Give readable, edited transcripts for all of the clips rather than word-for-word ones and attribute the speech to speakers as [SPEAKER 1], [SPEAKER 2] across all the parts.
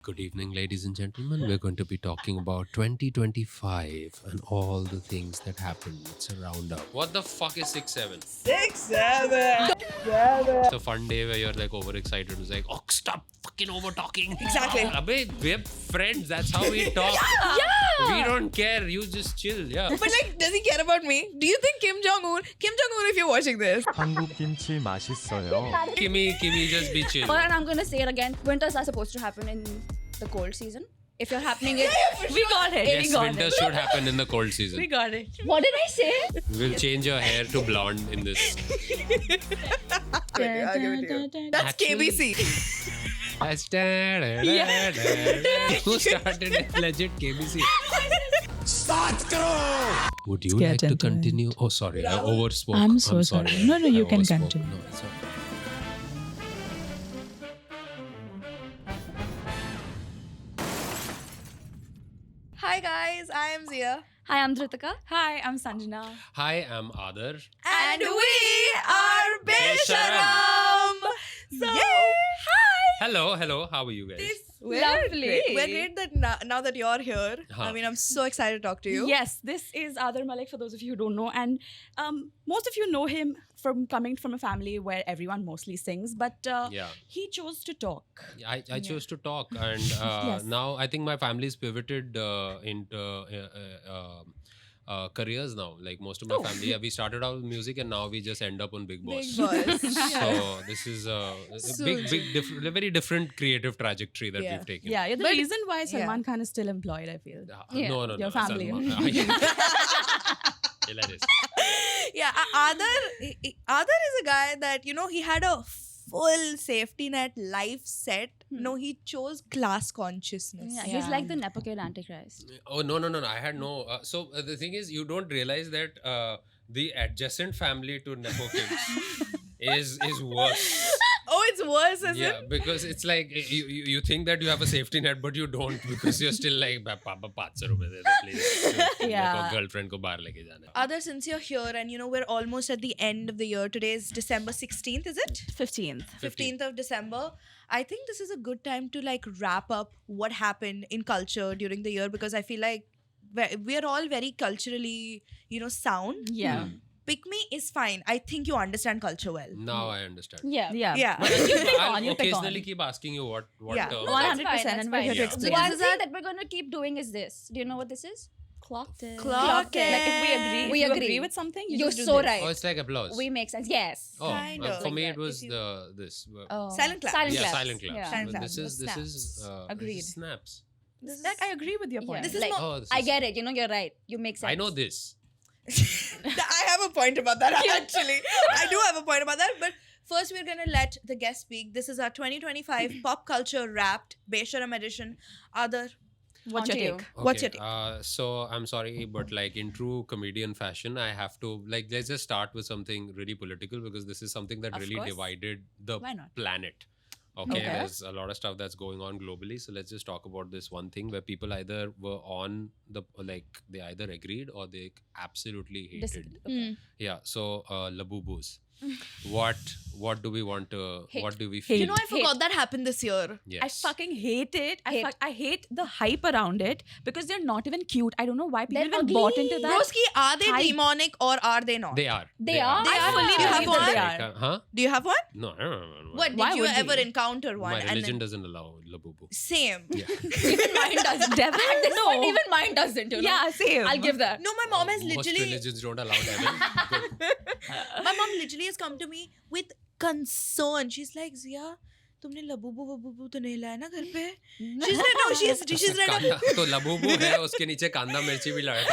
[SPEAKER 1] Good evening, ladies and gentlemen. We're going to be talking about 2025 and all the things that happened. It's a roundup. What the fuck is 6-7?
[SPEAKER 2] 6-7.
[SPEAKER 1] It's a fun day where you're like overexcited. It's like, oh, stop fucking over talking.
[SPEAKER 2] Exactly.
[SPEAKER 1] Abey, we're friends. That's how we talk. We don't care. You just chill. Yeah.
[SPEAKER 2] But like, does he care about me? Do you think Kim Jong-un, if you're watching this,
[SPEAKER 3] 한국 김치 맛있어요.
[SPEAKER 1] Kimmy, just be chill.
[SPEAKER 4] And I'm gonna say it again. Winters are supposed to happen in the cold season. If you're happening it,
[SPEAKER 2] we got it.
[SPEAKER 1] Yes, winter should happen in the cold season.
[SPEAKER 2] We got it.
[SPEAKER 4] what did I say?
[SPEAKER 1] We'll change your hair to blonde in this.
[SPEAKER 2] I'll give it to you. That's
[SPEAKER 1] Actually-
[SPEAKER 2] KBC.
[SPEAKER 1] Who started it? Legit KBC. Would you like to continue? Oh, sorry, I overspoke.
[SPEAKER 5] I'm so sorry. No, you
[SPEAKER 1] I
[SPEAKER 5] can
[SPEAKER 1] overspoke.
[SPEAKER 5] continue.
[SPEAKER 1] No, it's okay.
[SPEAKER 2] Hi guys, I am Zia.
[SPEAKER 4] Hi, I'm Dhritika.
[SPEAKER 5] Hi, I'm Sanjana.
[SPEAKER 1] Hi, I'm Adar.
[SPEAKER 2] And we are Besharam. So,
[SPEAKER 1] Hello. How are you guys?
[SPEAKER 2] we're
[SPEAKER 5] Lovely.
[SPEAKER 2] great. We're great that now that you're here.
[SPEAKER 1] Huh.
[SPEAKER 2] I mean, I'm so excited to talk to you.
[SPEAKER 5] Yes, this is Adar Malik for those of you who don't know. And most of you know him from coming from a family where everyone mostly sings. But
[SPEAKER 1] Yeah.
[SPEAKER 5] he chose to talk.
[SPEAKER 1] I chose to talk, and
[SPEAKER 5] Yes.
[SPEAKER 1] now I think my family's pivoted into careers now. Like most of my family, we started out with music, and now we just end up on Big Boss.
[SPEAKER 2] Big boss.
[SPEAKER 1] So this is a
[SPEAKER 2] So
[SPEAKER 1] a very different creative trajectory that
[SPEAKER 2] Yeah.
[SPEAKER 1] we've taken.
[SPEAKER 5] Yeah, the
[SPEAKER 2] But-
[SPEAKER 5] reason why Salman Khan is still employed, I feel.
[SPEAKER 4] Yeah.
[SPEAKER 1] No.
[SPEAKER 5] Your family.
[SPEAKER 1] Hilarious.
[SPEAKER 2] Yeah, Adar is a guy that, he had a full safety net life set. No, he chose class consciousness.
[SPEAKER 4] Yeah, he's like the Nepo kid Antichrist.
[SPEAKER 1] Oh no! I had no. So the thing is, you don't realize that the adjacent family to Nepo kids is worse.
[SPEAKER 2] Oh, it's worse, is
[SPEAKER 1] Yeah,
[SPEAKER 2] it?
[SPEAKER 1] because it's like you think that you have a safety net, but you don't, because you're still like, Papa, 500 रुपए दे दो please.
[SPEAKER 5] Yeah.
[SPEAKER 1] मेरे को girlfriend को बाहर लेके जाना है.
[SPEAKER 2] Other, since you're here and we're almost at the end of the year. Today is December 16th, is it?
[SPEAKER 5] 15th.
[SPEAKER 2] 15th of December. I think this is a good time to like wrap up what happened in culture during the year, because I feel like we're all very culturally, sound.
[SPEAKER 5] Yeah.
[SPEAKER 2] Pick Me is fine. I think you understand culture well.
[SPEAKER 1] Now I understand.
[SPEAKER 4] Yeah.
[SPEAKER 5] Yeah.
[SPEAKER 2] Yeah.
[SPEAKER 1] I'll
[SPEAKER 5] you pick
[SPEAKER 1] occasionally
[SPEAKER 5] on.
[SPEAKER 1] keep asking you what
[SPEAKER 2] Yeah.
[SPEAKER 1] terms.
[SPEAKER 4] No, that's
[SPEAKER 5] 100%,
[SPEAKER 4] fine, that's
[SPEAKER 5] and we're here to
[SPEAKER 4] fine.
[SPEAKER 5] explain.
[SPEAKER 4] One
[SPEAKER 2] This is
[SPEAKER 4] thing that we're gonna keep doing is this. Do you know what this is? Clock it.
[SPEAKER 2] Clock it.
[SPEAKER 5] Like if we agree,
[SPEAKER 4] We
[SPEAKER 5] if you
[SPEAKER 4] agree.
[SPEAKER 5] agree with something, you
[SPEAKER 4] You're
[SPEAKER 5] just do
[SPEAKER 4] so
[SPEAKER 5] this.
[SPEAKER 4] right.
[SPEAKER 1] Oh, it's like applause.
[SPEAKER 4] We make sense. Yes.
[SPEAKER 1] Oh,
[SPEAKER 2] Kind of.
[SPEAKER 1] for
[SPEAKER 4] Like
[SPEAKER 1] me
[SPEAKER 4] that.
[SPEAKER 1] it was
[SPEAKER 2] If you-
[SPEAKER 1] this.
[SPEAKER 2] Silent clap.
[SPEAKER 4] Silent
[SPEAKER 1] Yeah,
[SPEAKER 4] claps.
[SPEAKER 1] silent claps.
[SPEAKER 4] Yeah.
[SPEAKER 2] Silent
[SPEAKER 1] But
[SPEAKER 2] claps.
[SPEAKER 1] this
[SPEAKER 5] Snaps.
[SPEAKER 1] is
[SPEAKER 5] Agreed.
[SPEAKER 1] this is snaps.
[SPEAKER 5] Like, I agree with your point.
[SPEAKER 4] Yeah.
[SPEAKER 2] This is
[SPEAKER 4] Like,
[SPEAKER 2] more-
[SPEAKER 1] Oh, this
[SPEAKER 4] I
[SPEAKER 1] is-
[SPEAKER 4] get it. You're right. You make sense.
[SPEAKER 1] I know this.
[SPEAKER 2] I have a point about that actually. I do have a point about that. But first, we're gonna let the guest speak. This is our 2025 pop culture wrapped Besharam edition. Other,
[SPEAKER 5] What's your
[SPEAKER 4] On to you.
[SPEAKER 5] take?
[SPEAKER 2] What's your take?
[SPEAKER 1] So I'm sorry, but like in true comedian fashion, I have to let's just start with something really political, because this is something that
[SPEAKER 5] Of
[SPEAKER 1] really
[SPEAKER 5] course.
[SPEAKER 1] divided the
[SPEAKER 5] Why not?
[SPEAKER 1] planet. Okay,
[SPEAKER 5] Okay.
[SPEAKER 1] there's a lot of stuff that's going on globally. So let's just talk about this one thing where people either were on the they either agreed or they absolutely hated.
[SPEAKER 4] Okay.
[SPEAKER 1] Yeah. So Labubus. What do we want to?
[SPEAKER 4] Hate.
[SPEAKER 1] What do we feel?
[SPEAKER 2] I forgot that happened this year.
[SPEAKER 1] Yes.
[SPEAKER 5] I fucking hate it.
[SPEAKER 4] Hate.
[SPEAKER 5] I hate the hype around it because they're not even cute. I don't know why people
[SPEAKER 4] They're
[SPEAKER 5] even bought
[SPEAKER 4] ugly.
[SPEAKER 5] into that.
[SPEAKER 2] Broski, are they
[SPEAKER 5] Hype.
[SPEAKER 2] demonic or are they not?
[SPEAKER 1] They are.
[SPEAKER 4] They are.
[SPEAKER 2] They are.
[SPEAKER 5] fully
[SPEAKER 2] Do you have
[SPEAKER 5] believe that
[SPEAKER 2] one?
[SPEAKER 5] they are.
[SPEAKER 1] Huh?
[SPEAKER 2] Do you have one?
[SPEAKER 1] No, I don't know.
[SPEAKER 2] What,
[SPEAKER 5] Why
[SPEAKER 2] did you
[SPEAKER 5] would
[SPEAKER 2] ever
[SPEAKER 5] we?
[SPEAKER 2] encounter one?
[SPEAKER 1] My
[SPEAKER 2] And
[SPEAKER 1] religion
[SPEAKER 2] then-
[SPEAKER 1] doesn't allow Labubu.
[SPEAKER 2] Same.
[SPEAKER 1] Yeah.
[SPEAKER 4] Even mine doesn't.
[SPEAKER 5] Devil?
[SPEAKER 4] At this
[SPEAKER 5] No.
[SPEAKER 4] point, even mine doesn't.
[SPEAKER 5] Yeah, same.
[SPEAKER 4] I'll give that.
[SPEAKER 2] No, my mom has
[SPEAKER 1] Most
[SPEAKER 2] literally
[SPEAKER 1] religions don't allow devil.
[SPEAKER 2] my mom literally has come to me with concern. She's like, Zia, तुमने Labubu वबूबू तो नहीं लाया ना घर पे? She's like, no, she's like,
[SPEAKER 1] कांदा तो Labubu है, उसके नीचे कांदा मिर्ची भी लगा है.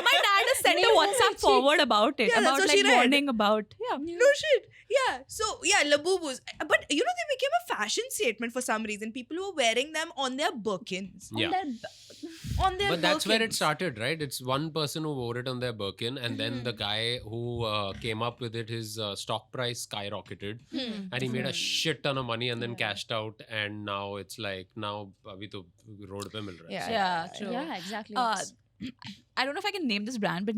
[SPEAKER 5] My dad has sent a WhatsApp forward about it.
[SPEAKER 2] Yeah, that's
[SPEAKER 5] about
[SPEAKER 2] what
[SPEAKER 5] like
[SPEAKER 2] she read.
[SPEAKER 5] warning about. Yeah.
[SPEAKER 2] no shit. Yeah. So yeah, labubus. But they became a fashion statement for some reason. People were wearing them on their Birkins.
[SPEAKER 1] Yeah.
[SPEAKER 2] On their
[SPEAKER 1] But that's where it
[SPEAKER 2] Birkins.
[SPEAKER 1] started, right? It's one person who wore it on their Birkin, and then the guy who came up with it, his stock price skyrocketed, and he made a shit ton of money and then cashed out, and now it's like, now abhi to road pe mil raha hai.
[SPEAKER 2] Yeah.
[SPEAKER 5] Yeah, true.
[SPEAKER 4] Yeah, exactly.
[SPEAKER 5] I don't know if I can name this brand, but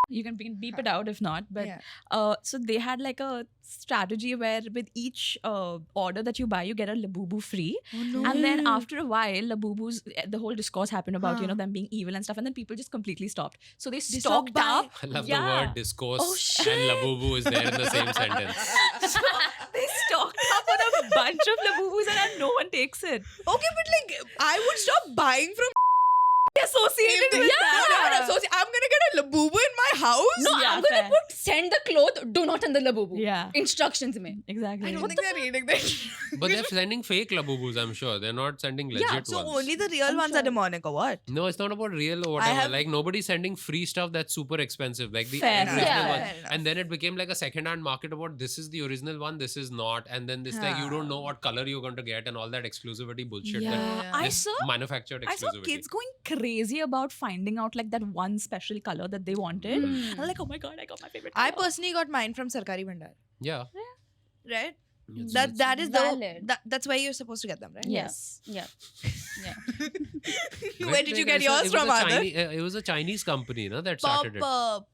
[SPEAKER 5] You can beep it out if not. But
[SPEAKER 2] Yeah.
[SPEAKER 5] so they had like a strategy where with each order that you buy, you get a Labubu free.
[SPEAKER 2] Oh, no.
[SPEAKER 5] And then after a while, Labubus, the whole discourse happened about,
[SPEAKER 2] Huh.
[SPEAKER 5] them being evil and stuff. And then people just completely stopped. So they
[SPEAKER 2] stopped
[SPEAKER 5] stocked
[SPEAKER 2] buying.
[SPEAKER 5] up.
[SPEAKER 1] I love
[SPEAKER 5] Yeah.
[SPEAKER 1] the word discourse
[SPEAKER 2] Oh, shit.
[SPEAKER 1] and Labubu is there in the same sentence.
[SPEAKER 5] So they stocked up on a bunch of Labubus and no one takes it.
[SPEAKER 2] Okay, but like, I would stop buying from
[SPEAKER 5] Associated with
[SPEAKER 2] No,
[SPEAKER 5] that.
[SPEAKER 2] I'm gonna get a Labubu in my house.
[SPEAKER 4] No,
[SPEAKER 5] Yeah,
[SPEAKER 4] I'm gonna
[SPEAKER 5] fair.
[SPEAKER 4] put send the cloth, do not send the labubu.
[SPEAKER 5] Yeah.
[SPEAKER 4] Instructions mein.
[SPEAKER 5] Exactly.
[SPEAKER 2] I don't think they're reading that.
[SPEAKER 1] But they're sending fake Labubus, I'm sure. They're not sending legit
[SPEAKER 2] Yeah, so
[SPEAKER 1] ones.
[SPEAKER 2] only the real
[SPEAKER 4] I'm
[SPEAKER 2] ones are
[SPEAKER 4] sure.
[SPEAKER 2] demonic or what?
[SPEAKER 1] No, it's not about real or whatever.
[SPEAKER 2] have-
[SPEAKER 1] Like nobody's sending free stuff that's super expensive. Like the
[SPEAKER 5] Fair
[SPEAKER 1] original
[SPEAKER 4] enough.
[SPEAKER 1] one.
[SPEAKER 2] Fair enough.
[SPEAKER 1] And then it became like a second-hand market about this is the original one, this is not. And then this like you don't know what color you're going to get and all that exclusivity bullshit.
[SPEAKER 5] Yeah.
[SPEAKER 1] That
[SPEAKER 2] Yeah.
[SPEAKER 5] I
[SPEAKER 1] is
[SPEAKER 5] saw
[SPEAKER 1] manufactured
[SPEAKER 5] I saw
[SPEAKER 1] exclusivity.
[SPEAKER 5] kids going crazy about finding out like that one special color that they wanted. And I'm like, oh my god, I got my favorite color.
[SPEAKER 2] I personally got mine from Sarkari Bhandar.
[SPEAKER 1] Yeah.
[SPEAKER 2] Right?
[SPEAKER 1] It's-
[SPEAKER 2] That is the
[SPEAKER 4] valid.
[SPEAKER 2] that's where you're supposed to get them, right?
[SPEAKER 5] Yes.
[SPEAKER 4] Yeah.
[SPEAKER 2] Where did you get yours from, Adar?
[SPEAKER 1] It was a Chinese company, no, that
[SPEAKER 2] Pop,
[SPEAKER 1] started it.
[SPEAKER 2] pop.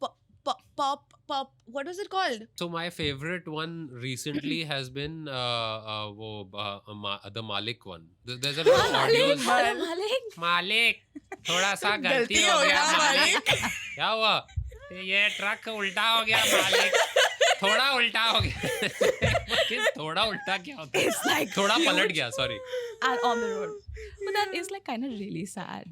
[SPEAKER 2] What was it called?
[SPEAKER 1] So my favorite one recently has been the Malik one. There's a lot of audios. Malik, थोड़ा सा गलती हो गया मालिक. क्या हुआ? ये truck उल्टा हो गया मालिक. थोड़ा उल्टा हो गया. थोड़ा उल्टा क्या होता है?
[SPEAKER 5] It's like
[SPEAKER 1] थोड़ा
[SPEAKER 5] cute.
[SPEAKER 1] पलट गया. Sorry.
[SPEAKER 5] And on the road. But that is like kind of really sad.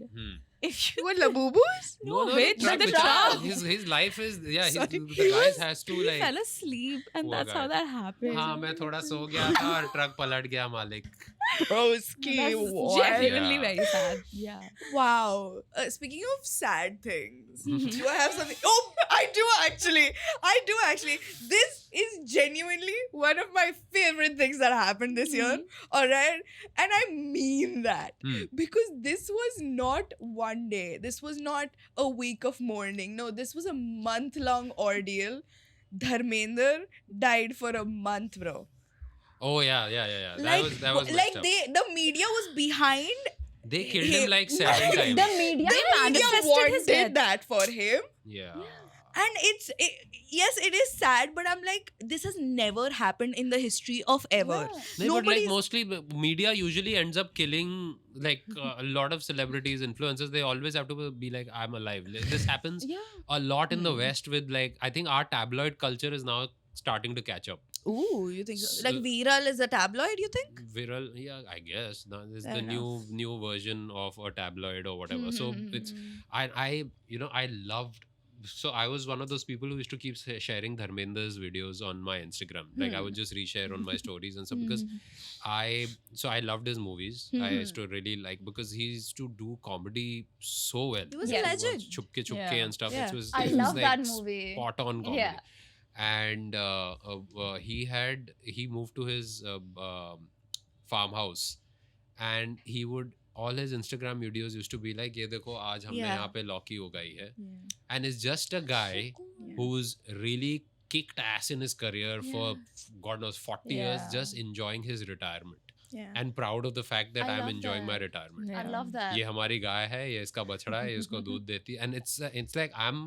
[SPEAKER 5] If you
[SPEAKER 2] What, Labubus?
[SPEAKER 5] No, wait,
[SPEAKER 1] truck,
[SPEAKER 5] the
[SPEAKER 1] the
[SPEAKER 5] truck.
[SPEAKER 1] His life is
[SPEAKER 2] Sorry.
[SPEAKER 1] the guy has to
[SPEAKER 5] he
[SPEAKER 1] like.
[SPEAKER 5] fell asleep and
[SPEAKER 1] Poor
[SPEAKER 5] that's
[SPEAKER 1] guy.
[SPEAKER 5] how that happened.
[SPEAKER 1] हाँ मैं थोड़ा सो गया था और truck पलट गया मालिक.
[SPEAKER 2] Broski,
[SPEAKER 5] That's
[SPEAKER 2] what?
[SPEAKER 5] genuinely
[SPEAKER 1] Yeah.
[SPEAKER 5] very sad. Yeah.
[SPEAKER 2] Wow. Speaking of sad things, do I have something? Oh, I do actually. This is genuinely one of my favorite things that happened this year. All right. And I mean that. Because this was not one day. This was not a week of mourning. No, this was a month-long ordeal. Dharmender died for a month, bro.
[SPEAKER 1] Oh yeah. That
[SPEAKER 2] Like,
[SPEAKER 1] was
[SPEAKER 2] like
[SPEAKER 1] messed up.
[SPEAKER 2] the media was behind.
[SPEAKER 1] They killed him like 7 times.
[SPEAKER 4] The media
[SPEAKER 2] The media
[SPEAKER 4] manifested his
[SPEAKER 2] wanted
[SPEAKER 4] death.
[SPEAKER 2] that for him.
[SPEAKER 1] Yeah.
[SPEAKER 2] And yes, it is sad, but I'm like, this has never happened in the history of ever.
[SPEAKER 1] No, but like
[SPEAKER 2] Nobody's-
[SPEAKER 1] mostly media usually ends up killing like a lot of celebrities, influencers. They always have to be like, I'm alive. This happens a lot in the West with like, I think our tabloid culture is now starting to catch up.
[SPEAKER 2] Ooh, you think so?
[SPEAKER 1] So-
[SPEAKER 2] Like Viral is a tabloid, you think?
[SPEAKER 1] Viral, yeah, I guess. Now this is
[SPEAKER 2] Fair
[SPEAKER 1] the new version of a tabloid or whatever. So it's I loved. So I was one of those people who used to keep sharing Dharmender's videos on my Instagram. Like I would just reshare on my stories and stuff because I loved his movies. I used to really like because he used to do comedy so well.
[SPEAKER 2] He was
[SPEAKER 4] Yes.
[SPEAKER 2] a legend.
[SPEAKER 1] Chupke
[SPEAKER 5] Yeah.
[SPEAKER 1] and stuff.
[SPEAKER 2] Yeah.
[SPEAKER 1] It was
[SPEAKER 4] I
[SPEAKER 1] it was
[SPEAKER 4] love
[SPEAKER 1] like
[SPEAKER 4] that movie.
[SPEAKER 1] Spot on comedy.
[SPEAKER 4] Yeah.
[SPEAKER 1] And he moved to his farmhouse, and he would all his Instagram videos used to be like, "ये देखो आज हमने
[SPEAKER 2] Yeah.
[SPEAKER 1] यहाँ पे लौकी उगाई है," and it's just a guy who's really kicked ass in his career for God knows 40 years,
[SPEAKER 5] Yeah.
[SPEAKER 1] just enjoying his retirement
[SPEAKER 2] Yeah.
[SPEAKER 1] and proud of the fact that
[SPEAKER 4] I
[SPEAKER 1] I'm
[SPEAKER 4] love
[SPEAKER 1] enjoying my
[SPEAKER 4] that.
[SPEAKER 1] retirement.
[SPEAKER 4] I love that.
[SPEAKER 1] ये हमारी गाय है, ये इसका बछड़ा है, ये इसको दूध देती है, and it's like I'm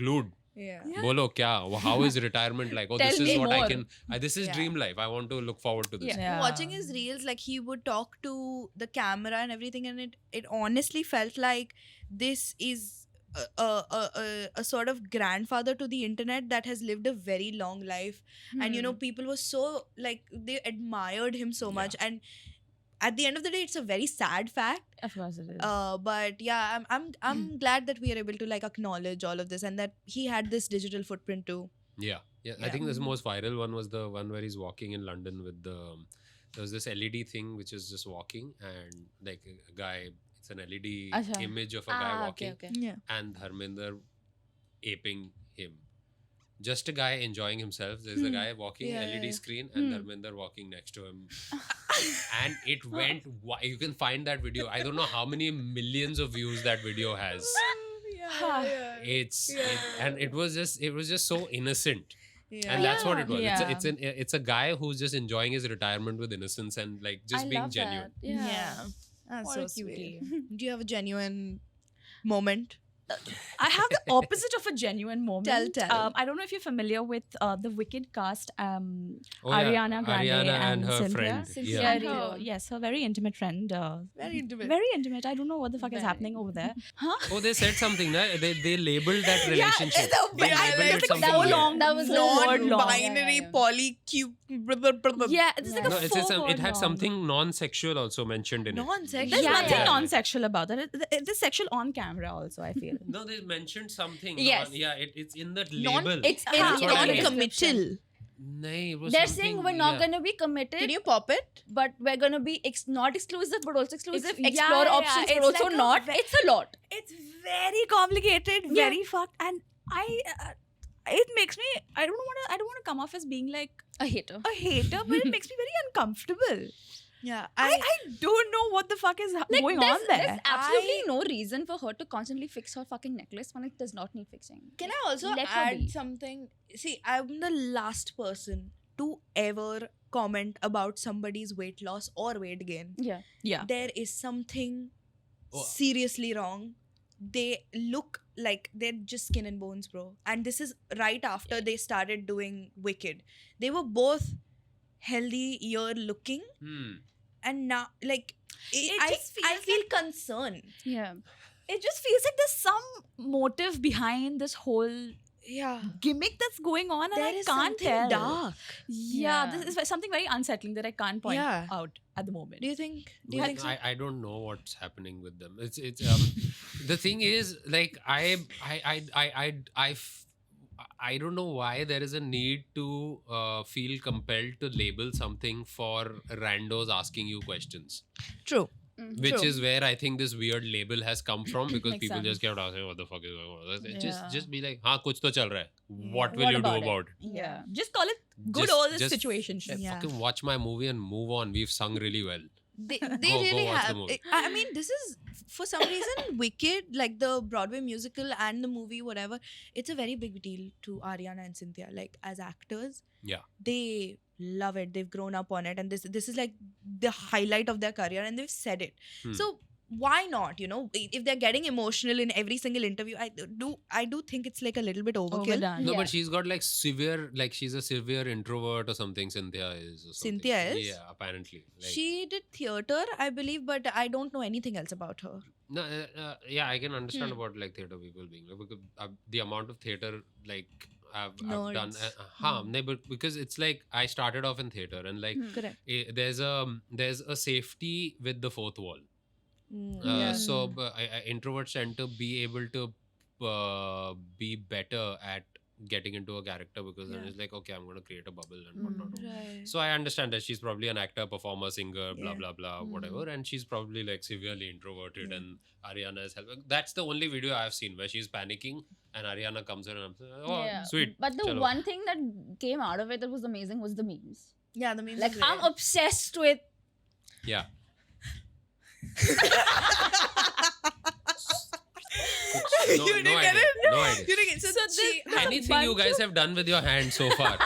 [SPEAKER 1] glued.
[SPEAKER 2] Yeah.
[SPEAKER 1] Bolo kya? How is retirement like? Oh,
[SPEAKER 4] Tell
[SPEAKER 1] this is
[SPEAKER 4] me
[SPEAKER 1] what I
[SPEAKER 4] more.
[SPEAKER 1] can. This is
[SPEAKER 2] Yeah.
[SPEAKER 1] dream life. I want to look forward to this.
[SPEAKER 5] Yeah.
[SPEAKER 2] Watching his reels, like he would talk to the camera and everything, and it honestly felt like this is a sort of grandfather to the internet that has lived a very long life. And people were so like they admired him so much, and at the end of the day, it's a very sad fact.
[SPEAKER 5] Of course it is.
[SPEAKER 2] But yeah, I'm glad that we are able to like acknowledge all of this and that he had this digital footprint too.
[SPEAKER 1] Yeah. I think the most viral one was the one where he's walking in London with there was this LED thing which is just walking and like a guy. It's an LED
[SPEAKER 5] Acha.
[SPEAKER 1] image of a guy walking
[SPEAKER 4] Okay.
[SPEAKER 2] Yeah.
[SPEAKER 1] and Dharmender aping him. Just a guy enjoying himself. There's the guy walking,
[SPEAKER 2] Yeah,
[SPEAKER 1] LED
[SPEAKER 2] yeah.
[SPEAKER 1] screen, and Dharmender walking next to him. And it went. You can find that video. I don't know how many millions of views that video has. And it was just so innocent.
[SPEAKER 2] Yeah.
[SPEAKER 1] And that's what it was.
[SPEAKER 5] Yeah.
[SPEAKER 1] It's a guy who's just enjoying his retirement with innocence and like just
[SPEAKER 4] I
[SPEAKER 1] being
[SPEAKER 4] love
[SPEAKER 1] genuine.
[SPEAKER 4] that. Yeah.
[SPEAKER 2] That's
[SPEAKER 5] What
[SPEAKER 2] so
[SPEAKER 5] a
[SPEAKER 2] sweet.
[SPEAKER 5] cutie.
[SPEAKER 2] Do you have a genuine moment?
[SPEAKER 5] I have the opposite of a genuine moment.
[SPEAKER 2] Tell.
[SPEAKER 5] I don't know if you're familiar with the Wicked cast.
[SPEAKER 1] Oh, yeah.
[SPEAKER 5] Ariana Grande
[SPEAKER 1] and her
[SPEAKER 5] Cynthia.
[SPEAKER 1] friend.
[SPEAKER 4] Cynthia
[SPEAKER 1] Yeah.
[SPEAKER 5] And her, yes, her very intimate friend.
[SPEAKER 2] Very intimate.
[SPEAKER 5] Very intimate. I don't know what the fuck is happening over there. Huh?
[SPEAKER 1] Oh, they said something, right? They labeled that
[SPEAKER 5] Yeah,
[SPEAKER 1] relationship.
[SPEAKER 5] the-
[SPEAKER 1] They
[SPEAKER 2] I
[SPEAKER 1] labeled
[SPEAKER 2] like
[SPEAKER 1] it
[SPEAKER 2] the
[SPEAKER 1] something
[SPEAKER 5] so
[SPEAKER 1] weird.
[SPEAKER 5] long.
[SPEAKER 4] That was a word long.
[SPEAKER 2] Non-binary
[SPEAKER 4] Yeah.
[SPEAKER 2] poly-cube.
[SPEAKER 5] Yeah, it's like
[SPEAKER 1] No,
[SPEAKER 5] a
[SPEAKER 1] it had something non-sexual also mentioned in it.
[SPEAKER 2] Non-sexual.
[SPEAKER 5] There's
[SPEAKER 4] Yeah,
[SPEAKER 5] nothing
[SPEAKER 4] yeah.
[SPEAKER 5] non-sexual about that. It's sexual on camera also, I feel.
[SPEAKER 1] No, they mentioned something.
[SPEAKER 4] Yes.
[SPEAKER 1] It's in that label.
[SPEAKER 4] it's in
[SPEAKER 1] That's
[SPEAKER 4] the
[SPEAKER 1] what I mean.
[SPEAKER 2] non-committal.
[SPEAKER 1] Nahin, it was
[SPEAKER 4] They're
[SPEAKER 1] something-
[SPEAKER 4] saying we're not
[SPEAKER 1] yeah.
[SPEAKER 4] going to be committed,
[SPEAKER 2] Can you pop it?
[SPEAKER 4] but we're going to be not exclusive, but also exclusive.
[SPEAKER 5] yeah,
[SPEAKER 4] Explore
[SPEAKER 5] yeah,
[SPEAKER 4] options, but
[SPEAKER 5] it's
[SPEAKER 4] also
[SPEAKER 5] like a
[SPEAKER 4] not. It's a lot.
[SPEAKER 5] It's very complicated,
[SPEAKER 4] Yeah.
[SPEAKER 5] very fucked, and it makes me. I don't want to come off as being like
[SPEAKER 4] A hater.
[SPEAKER 5] a hater, but it makes me very uncomfortable.
[SPEAKER 2] Yeah.
[SPEAKER 5] I don't know what the fuck is
[SPEAKER 4] Like,
[SPEAKER 5] going
[SPEAKER 4] there's,
[SPEAKER 5] on there.
[SPEAKER 4] There's absolutely no reason for her to constantly fix her fucking necklace when it does not need fixing.
[SPEAKER 2] Can I also
[SPEAKER 4] Let her
[SPEAKER 2] add
[SPEAKER 4] be.
[SPEAKER 2] something? See, I'm the last person to ever comment about somebody's weight loss or weight gain.
[SPEAKER 4] Yeah.
[SPEAKER 5] Yeah.
[SPEAKER 2] There is something
[SPEAKER 1] Oh.
[SPEAKER 2] seriously wrong. They look like they're just skin and bones, bro. And this is right after they started doing Wicked. They were both healthier looking, and now, like,
[SPEAKER 5] It
[SPEAKER 2] I
[SPEAKER 5] just feels
[SPEAKER 2] feel concerned.
[SPEAKER 4] Yeah.
[SPEAKER 5] It just feels like there's some motive behind this whole
[SPEAKER 2] Yeah.
[SPEAKER 5] gimmick that's going on, and
[SPEAKER 2] There
[SPEAKER 5] I
[SPEAKER 2] is
[SPEAKER 5] can't
[SPEAKER 2] something
[SPEAKER 5] tell.
[SPEAKER 2] dark.
[SPEAKER 5] Yeah,
[SPEAKER 4] Yeah.
[SPEAKER 5] this is something very unsettling that I can't point
[SPEAKER 2] Yeah.
[SPEAKER 5] out at the moment.
[SPEAKER 2] Do you think? Do you think so?
[SPEAKER 1] I don't know what's happening with them. It's the thing is, like, I don't know why there is a need to feel compelled to label something for randos asking you questions,
[SPEAKER 2] True.
[SPEAKER 1] which
[SPEAKER 2] True.
[SPEAKER 1] is where I think this weird label has come from, because
[SPEAKER 5] Makes
[SPEAKER 1] people
[SPEAKER 5] sense.
[SPEAKER 1] just kept asking what the fuck is going on.
[SPEAKER 5] Yeah.
[SPEAKER 1] Just be like, हाँ कुछ तो चल रहा है. What will
[SPEAKER 4] What
[SPEAKER 1] you do
[SPEAKER 4] about it?
[SPEAKER 1] about it?
[SPEAKER 5] Yeah, just call it good
[SPEAKER 1] Just-
[SPEAKER 5] old
[SPEAKER 1] just-
[SPEAKER 5] situationship.
[SPEAKER 2] Yeah.
[SPEAKER 1] Fucking watch my movie and move on. We've sung really well.
[SPEAKER 2] They
[SPEAKER 1] Go
[SPEAKER 2] really
[SPEAKER 1] watch the
[SPEAKER 2] have.
[SPEAKER 1] movie.
[SPEAKER 2] I mean, this is for some reason Wicked, like the Broadway musical and the movie, whatever. It's a very big deal to Ariana and Cynthia. Like, as actors,
[SPEAKER 1] Yeah.
[SPEAKER 2] they love it. They've grown up on it, and this is like the highlight of their career, and they've said it. So why not? You know, if they're getting emotional in every single interview, I do think it's like a little bit overkill.
[SPEAKER 5] Overdone.
[SPEAKER 1] No,
[SPEAKER 4] Yeah.
[SPEAKER 1] but she's got like severe, like she's a severe introvert or something. Cynthia is. Or something.
[SPEAKER 2] Cynthia is?
[SPEAKER 1] Yeah, apparently. Like,
[SPEAKER 2] She did theater, I believe, but I don't know anything else about her.
[SPEAKER 1] no, yeah, I can understand
[SPEAKER 2] Hmm.
[SPEAKER 1] about like theater people being like, because the amount of theater like I've
[SPEAKER 2] Nerds.
[SPEAKER 1] done. No, but because it's like I started off in theater, and like
[SPEAKER 2] Correct.
[SPEAKER 1] there's a safety with the fourth wall.
[SPEAKER 5] Yeah.
[SPEAKER 1] So introverts tend to be able to be better at getting into a character, because they're
[SPEAKER 2] Yeah.
[SPEAKER 1] just like, okay, I'm going to create a bubble and whatnot.
[SPEAKER 2] Right.
[SPEAKER 1] So I understand that she's probably an actor, performer, singer, blah
[SPEAKER 2] Yeah.
[SPEAKER 1] blah blah, whatever, and she's probably like severely introverted,
[SPEAKER 2] Yeah.
[SPEAKER 1] and Ariana is helping. That's the only video I've seen where she's panicking and Ariana comes in and I'm like, oh,
[SPEAKER 4] Yeah.
[SPEAKER 1] sweet.
[SPEAKER 4] But the
[SPEAKER 1] Chalo.
[SPEAKER 4] one thing that came out of it that was amazing was the memes.
[SPEAKER 2] Yeah, the memes.
[SPEAKER 4] Like,
[SPEAKER 2] are
[SPEAKER 4] I'm
[SPEAKER 2] great.
[SPEAKER 4] obsessed with.
[SPEAKER 1] Yeah. No,
[SPEAKER 2] You didn't
[SPEAKER 1] no
[SPEAKER 2] get
[SPEAKER 1] idea.
[SPEAKER 2] it?
[SPEAKER 1] No idea.
[SPEAKER 2] You didn't get-
[SPEAKER 5] So
[SPEAKER 2] she-
[SPEAKER 5] this-
[SPEAKER 1] Anything you
[SPEAKER 5] bunch
[SPEAKER 1] guys have done with your hand so far,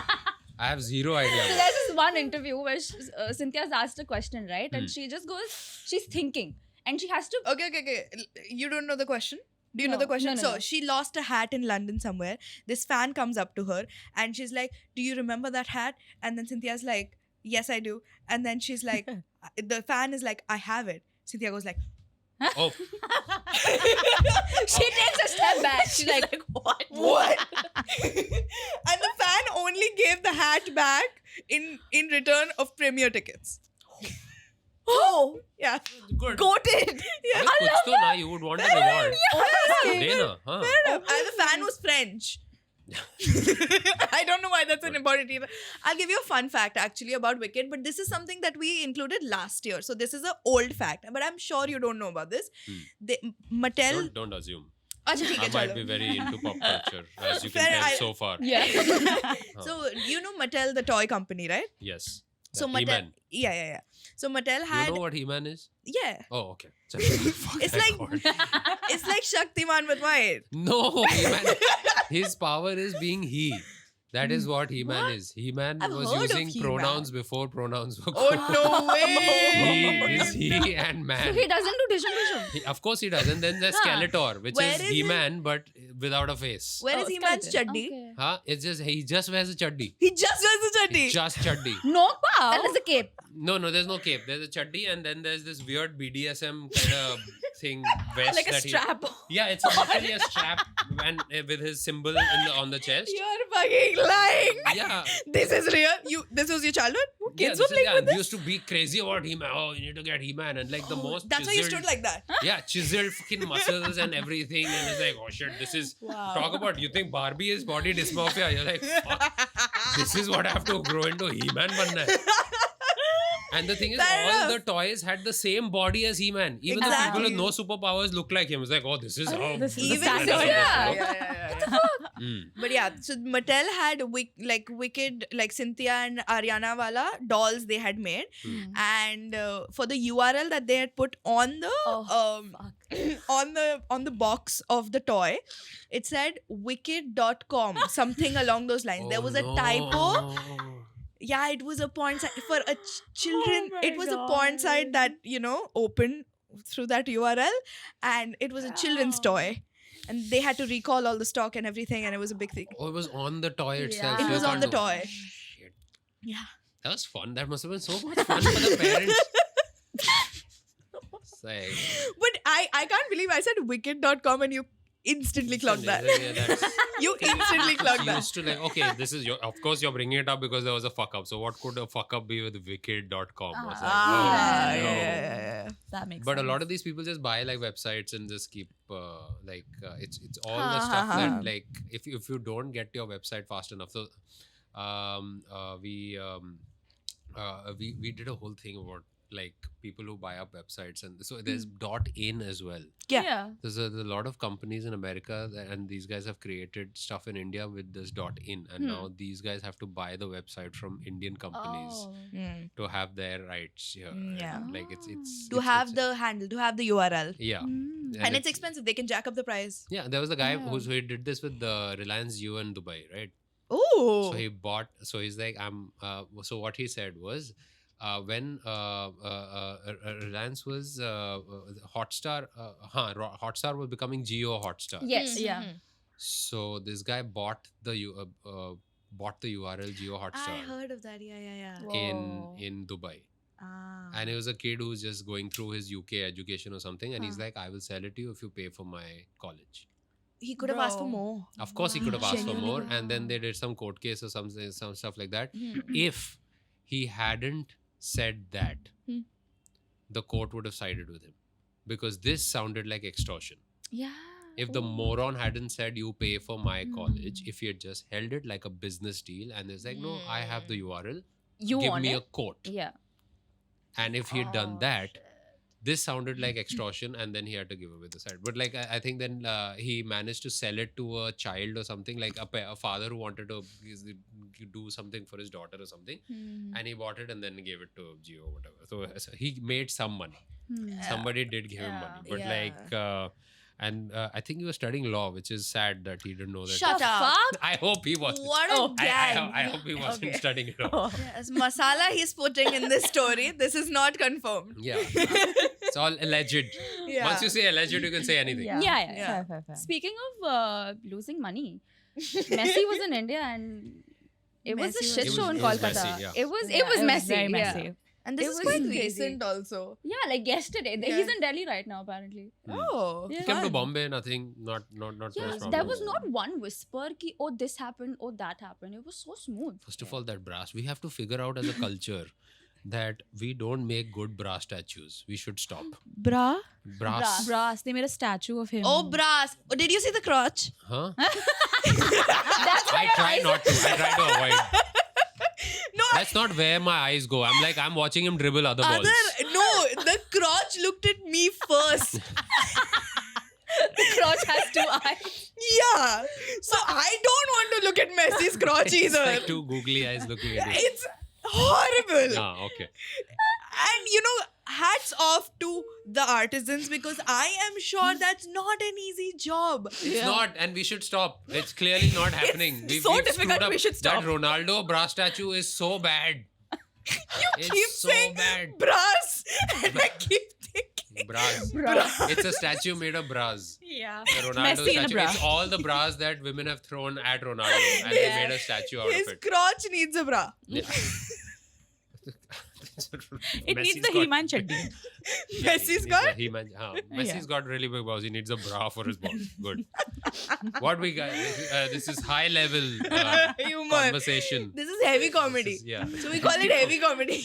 [SPEAKER 1] I have zero idea.
[SPEAKER 4] So there's this one interview where Cynthia's asked a question, right? And she just goes, she's thinking. And she has to.
[SPEAKER 2] Okay. You don't know the question? Do you know
[SPEAKER 4] No,
[SPEAKER 2] the question?
[SPEAKER 4] no,
[SPEAKER 2] So
[SPEAKER 4] no.
[SPEAKER 2] she lost a hat in London somewhere. This fan comes up to her and she's like, "Do you remember that hat?" And then Cynthia's like, "Yes, I do." And then she's like, the fan is like, "I have it." Cynthia goes like,
[SPEAKER 1] Oh,
[SPEAKER 4] She takes a step back. She's like,
[SPEAKER 5] what?
[SPEAKER 2] "What?" And the fan only gave the hat back in return of premiere tickets.
[SPEAKER 5] Oh,
[SPEAKER 2] Yeah.
[SPEAKER 1] good.
[SPEAKER 5] goated.
[SPEAKER 1] अबे कुछ तो ना, you would want a reward. देना, हाँ.
[SPEAKER 2] And the fan was French. I don't know why that's an important either. I'll give you a fun fact actually about Wicked, but this is something that we included last year. So this is an old fact, but I'm sure you don't know about this. Mattel.
[SPEAKER 1] Don't assume.
[SPEAKER 2] Acha, theek
[SPEAKER 1] I
[SPEAKER 2] hai,
[SPEAKER 1] might
[SPEAKER 2] chalo.
[SPEAKER 1] be very into pop culture, as you can
[SPEAKER 2] Fair,
[SPEAKER 1] tell
[SPEAKER 2] I-
[SPEAKER 1] so far.
[SPEAKER 4] yeah.
[SPEAKER 2] So you know Mattel, the toy company, right?
[SPEAKER 1] Yes.
[SPEAKER 2] So
[SPEAKER 1] That
[SPEAKER 2] Mattel,
[SPEAKER 1] He-Man.
[SPEAKER 2] yeah. So Mattel had,
[SPEAKER 1] You know what He-Man is?
[SPEAKER 2] yeah,
[SPEAKER 1] Oh, okay.
[SPEAKER 2] It's like- it's like Shaktiman but white.
[SPEAKER 1] No, He-Man. His power is being he. That is what He-Man is. He-Man
[SPEAKER 2] I've
[SPEAKER 1] was
[SPEAKER 2] heard of
[SPEAKER 1] using
[SPEAKER 2] He-Man.
[SPEAKER 1] pronouns before pronouns were
[SPEAKER 2] Oh
[SPEAKER 1] cool.
[SPEAKER 2] no way!
[SPEAKER 1] He is he and
[SPEAKER 4] So
[SPEAKER 1] man.
[SPEAKER 4] he doesn't do Dishum Dishum.
[SPEAKER 1] Of course he does. And then there's Skeletor, which
[SPEAKER 2] Where
[SPEAKER 1] is
[SPEAKER 2] is
[SPEAKER 1] He-Man but without a face.
[SPEAKER 2] Where is
[SPEAKER 5] Oh,
[SPEAKER 2] He-Man's
[SPEAKER 5] skeleton.
[SPEAKER 2] chaddi?
[SPEAKER 4] Okay.
[SPEAKER 1] Huh? It's just he just wears a chaddi.
[SPEAKER 2] He just wears the chaddi.
[SPEAKER 1] Just chaddi.
[SPEAKER 4] No, and there's a cape.
[SPEAKER 1] No, there's no cape. There's a chaddi and then there's this weird BDSM kind of thing vest
[SPEAKER 4] Like a
[SPEAKER 1] that
[SPEAKER 4] strap.
[SPEAKER 1] Yeah, it's literally a strap and with his symbol on the chest.
[SPEAKER 2] You're fucking lying.
[SPEAKER 1] Yeah.
[SPEAKER 2] This is real. This was your childhood? Kids were playing with
[SPEAKER 1] We
[SPEAKER 2] this?
[SPEAKER 1] used to be crazy about He-Man. Oh, you need to get He-Man and like the most
[SPEAKER 2] That's why you
[SPEAKER 1] chiseled-
[SPEAKER 2] stood like that.
[SPEAKER 1] Yeah, chiseled fucking muscles and everything. And it's like, oh shit, this is. Talk about, you think Barbie is body dysmorphia? You're like, fuck, this is what I have to grow into. He-Man banna hai. And the thing is,
[SPEAKER 2] Fair
[SPEAKER 1] all
[SPEAKER 2] enough.
[SPEAKER 1] the toys had the same body as He-Man. Even the people with no superpowers look like him. It's like, oh, this is how.
[SPEAKER 5] this is the
[SPEAKER 2] Even
[SPEAKER 5] standard.
[SPEAKER 2] so,
[SPEAKER 4] Yeah.
[SPEAKER 2] yeah.
[SPEAKER 1] Mm.
[SPEAKER 2] But yeah, so Mattel had Wicked, like Cynthia and Ariana wala dolls they had made, and for the URL that they had put on the on the box of the toy, it said wicked.com, something along those lines. There
[SPEAKER 1] Oh,
[SPEAKER 2] was a
[SPEAKER 1] no.
[SPEAKER 2] typo. Yeah, it was a porn site for a children.
[SPEAKER 5] Oh
[SPEAKER 2] It
[SPEAKER 5] my
[SPEAKER 2] was a porn site that opened through that URL, and it was a children's toy, and they had to recall all the stock and everything, and it was a big thing.
[SPEAKER 1] Oh, it was on the toy itself.
[SPEAKER 4] Yeah.
[SPEAKER 2] It
[SPEAKER 1] You
[SPEAKER 2] was on
[SPEAKER 1] can't
[SPEAKER 2] the
[SPEAKER 1] do-
[SPEAKER 2] toy.
[SPEAKER 1] Shit.
[SPEAKER 2] Yeah.
[SPEAKER 1] That was fun. That must have been so much fun for the parents. It's like,
[SPEAKER 2] But I can't believe I said wicked.com and you instantly clocked that.
[SPEAKER 1] Yeah, that's-
[SPEAKER 2] You instantly clocked
[SPEAKER 1] She
[SPEAKER 2] that.
[SPEAKER 1] used to like, okay, this is your, of course you're bringing it up because there was a fuck up. So what could a fuck up be with wicked.com? I was like,
[SPEAKER 2] Ah,
[SPEAKER 1] oh,
[SPEAKER 2] yeah,
[SPEAKER 1] no.
[SPEAKER 2] yeah.
[SPEAKER 5] That makes
[SPEAKER 1] But
[SPEAKER 5] sense.
[SPEAKER 1] a lot of these people just buy like websites and just keep it's all
[SPEAKER 2] Ha,
[SPEAKER 1] the
[SPEAKER 2] ha,
[SPEAKER 1] stuff
[SPEAKER 2] ha.
[SPEAKER 1] that like if you don't get your website fast enough. So we did a whole thing about like people who buy up websites, and so there's .in as well.
[SPEAKER 2] Yeah.
[SPEAKER 1] There's a lot of companies in America and these guys have created stuff in India with this .in, and now these guys have to buy the website from Indian companies
[SPEAKER 4] Oh.
[SPEAKER 2] Mm.
[SPEAKER 1] to have their rights here.
[SPEAKER 2] Yeah.
[SPEAKER 1] Like it's
[SPEAKER 2] To have the handle, to have the URL.
[SPEAKER 1] yeah.
[SPEAKER 2] And it's expensive. They can jack up the price.
[SPEAKER 1] Yeah, there was a guy who he did this with the Reliance Jio in Dubai, right?
[SPEAKER 2] Oh.
[SPEAKER 1] So he bought. So he's like, so what he said was, when Reliance was Hotstar, Hotstar was becoming Jio Hotstar.
[SPEAKER 4] Yes.
[SPEAKER 5] Yeah.
[SPEAKER 1] So this guy bought the URL Jio
[SPEAKER 2] I
[SPEAKER 1] Hotstar
[SPEAKER 2] heard of that. Yeah.
[SPEAKER 4] Whoa.
[SPEAKER 1] in Dubai.
[SPEAKER 2] Ah.
[SPEAKER 1] And it was a kid who was just going through his UK education or something, and he's like, I will sell it to you if you pay for my college.
[SPEAKER 2] He could have asked for
[SPEAKER 5] Bro.
[SPEAKER 2] more.
[SPEAKER 1] Of course, he could have asked for
[SPEAKER 2] Genuinely.
[SPEAKER 1] more, and then they did some court case or some stuff like that.
[SPEAKER 2] Hmm.
[SPEAKER 1] If he hadn't said that, the court would have sided with him, because this sounded like extortion.
[SPEAKER 4] Yeah.
[SPEAKER 1] If the moron hadn't said you pay for my college, if he had just held it like a business deal, and it's like, no, I have the URL,
[SPEAKER 4] You
[SPEAKER 1] give
[SPEAKER 4] want
[SPEAKER 1] me
[SPEAKER 4] it?
[SPEAKER 1] a quote.
[SPEAKER 4] Yeah.
[SPEAKER 1] And if he had done
[SPEAKER 4] Oh,
[SPEAKER 1] that, this sounded like extortion, and then he had to give away the site. But like I think then he managed to sell it to a child or something, like a father who wanted to do something for his daughter or something, and he bought it and then gave it to Jio or whatever. So he made some money. Somebody did give him money, but
[SPEAKER 2] Yeah.
[SPEAKER 1] I think he was studying law, which is sad that he didn't know that.
[SPEAKER 2] Shut up.
[SPEAKER 1] I hope he wasn't.
[SPEAKER 2] What a gang.
[SPEAKER 1] I hope he wasn't
[SPEAKER 2] Okay.
[SPEAKER 1] studying it all.
[SPEAKER 2] Yes, masala he's putting in this story. This is not confirmed.
[SPEAKER 1] Yeah, it's all alleged.
[SPEAKER 2] Yeah.
[SPEAKER 1] Once you say alleged, you can say anything.
[SPEAKER 5] Yeah.
[SPEAKER 2] Yeah.
[SPEAKER 5] Fair.
[SPEAKER 4] Speaking of losing money, Messi was in India and it was a
[SPEAKER 2] Messi
[SPEAKER 4] shit
[SPEAKER 2] was-
[SPEAKER 4] show in
[SPEAKER 1] It was
[SPEAKER 4] Kolkata.
[SPEAKER 1] messy, yeah.
[SPEAKER 4] It was messy.
[SPEAKER 5] Very
[SPEAKER 4] yeah.
[SPEAKER 5] messy.
[SPEAKER 2] And this
[SPEAKER 4] It
[SPEAKER 2] is
[SPEAKER 4] was
[SPEAKER 2] quite
[SPEAKER 4] crazy.
[SPEAKER 2] recent also.
[SPEAKER 4] Yeah, like yesterday.
[SPEAKER 2] Yeah.
[SPEAKER 4] He's in Delhi right now, apparently.
[SPEAKER 2] Oh.
[SPEAKER 4] Yeah.
[SPEAKER 1] He came to
[SPEAKER 2] fun.
[SPEAKER 1] Bombay, nothing, not
[SPEAKER 4] Yeah,
[SPEAKER 1] much problem.
[SPEAKER 4] there was not one whisper ki, oh, this happened, oh, that happened. It was so smooth.
[SPEAKER 1] First of all, that brass, we have to figure out as a culture that we don't make good brass statues. We should stop.
[SPEAKER 5] Bra?
[SPEAKER 1] Brass.
[SPEAKER 5] Brass. They made a statue of him.
[SPEAKER 2] Oh, brass. Oh, did you see the crotch?
[SPEAKER 1] Huh?
[SPEAKER 4] That's
[SPEAKER 1] I try not to. I try to avoid.
[SPEAKER 2] No,
[SPEAKER 1] That's not where my eyes go. I'm like, I'm watching him dribble other balls.
[SPEAKER 2] no, the crotch looked at me first.
[SPEAKER 4] the crotch has two eyes.
[SPEAKER 2] Yeah. So I don't want to look at Messi's crotch
[SPEAKER 1] It's
[SPEAKER 2] either.
[SPEAKER 1] like two googly eyes looking at you.
[SPEAKER 2] It's horrible.
[SPEAKER 1] Ah, okay.
[SPEAKER 2] And hats off to the artisans because I am sure that's not an easy job.
[SPEAKER 1] It's not, and we should stop. It's clearly not happening.
[SPEAKER 5] so
[SPEAKER 1] we've
[SPEAKER 5] difficult,
[SPEAKER 1] screwed up.
[SPEAKER 5] we should stop.
[SPEAKER 1] That Ronaldo bra statue is so bad.
[SPEAKER 2] You
[SPEAKER 1] It's
[SPEAKER 2] keep
[SPEAKER 1] so
[SPEAKER 2] saying
[SPEAKER 1] bad.
[SPEAKER 2] brass, and I keep thinking.
[SPEAKER 1] Bras. It's a statue made of bras.
[SPEAKER 5] Yeah.
[SPEAKER 1] The Ronaldo
[SPEAKER 5] Messi in a
[SPEAKER 1] statue.
[SPEAKER 5] bra.
[SPEAKER 1] It's all the bras that women have thrown at Ronaldo, and they made a statue out
[SPEAKER 2] His
[SPEAKER 1] of it.
[SPEAKER 2] crotch needs a bra.
[SPEAKER 1] Yeah.
[SPEAKER 5] It needs the He-Man chutney.
[SPEAKER 2] Messi's got.
[SPEAKER 1] Messi's got really big balls. He needs a bra for his balls. Good. What we got? This is high level
[SPEAKER 2] Humor.
[SPEAKER 1] conversation.
[SPEAKER 2] This is heavy comedy.
[SPEAKER 1] Yeah.
[SPEAKER 2] So we call it heavy comedy.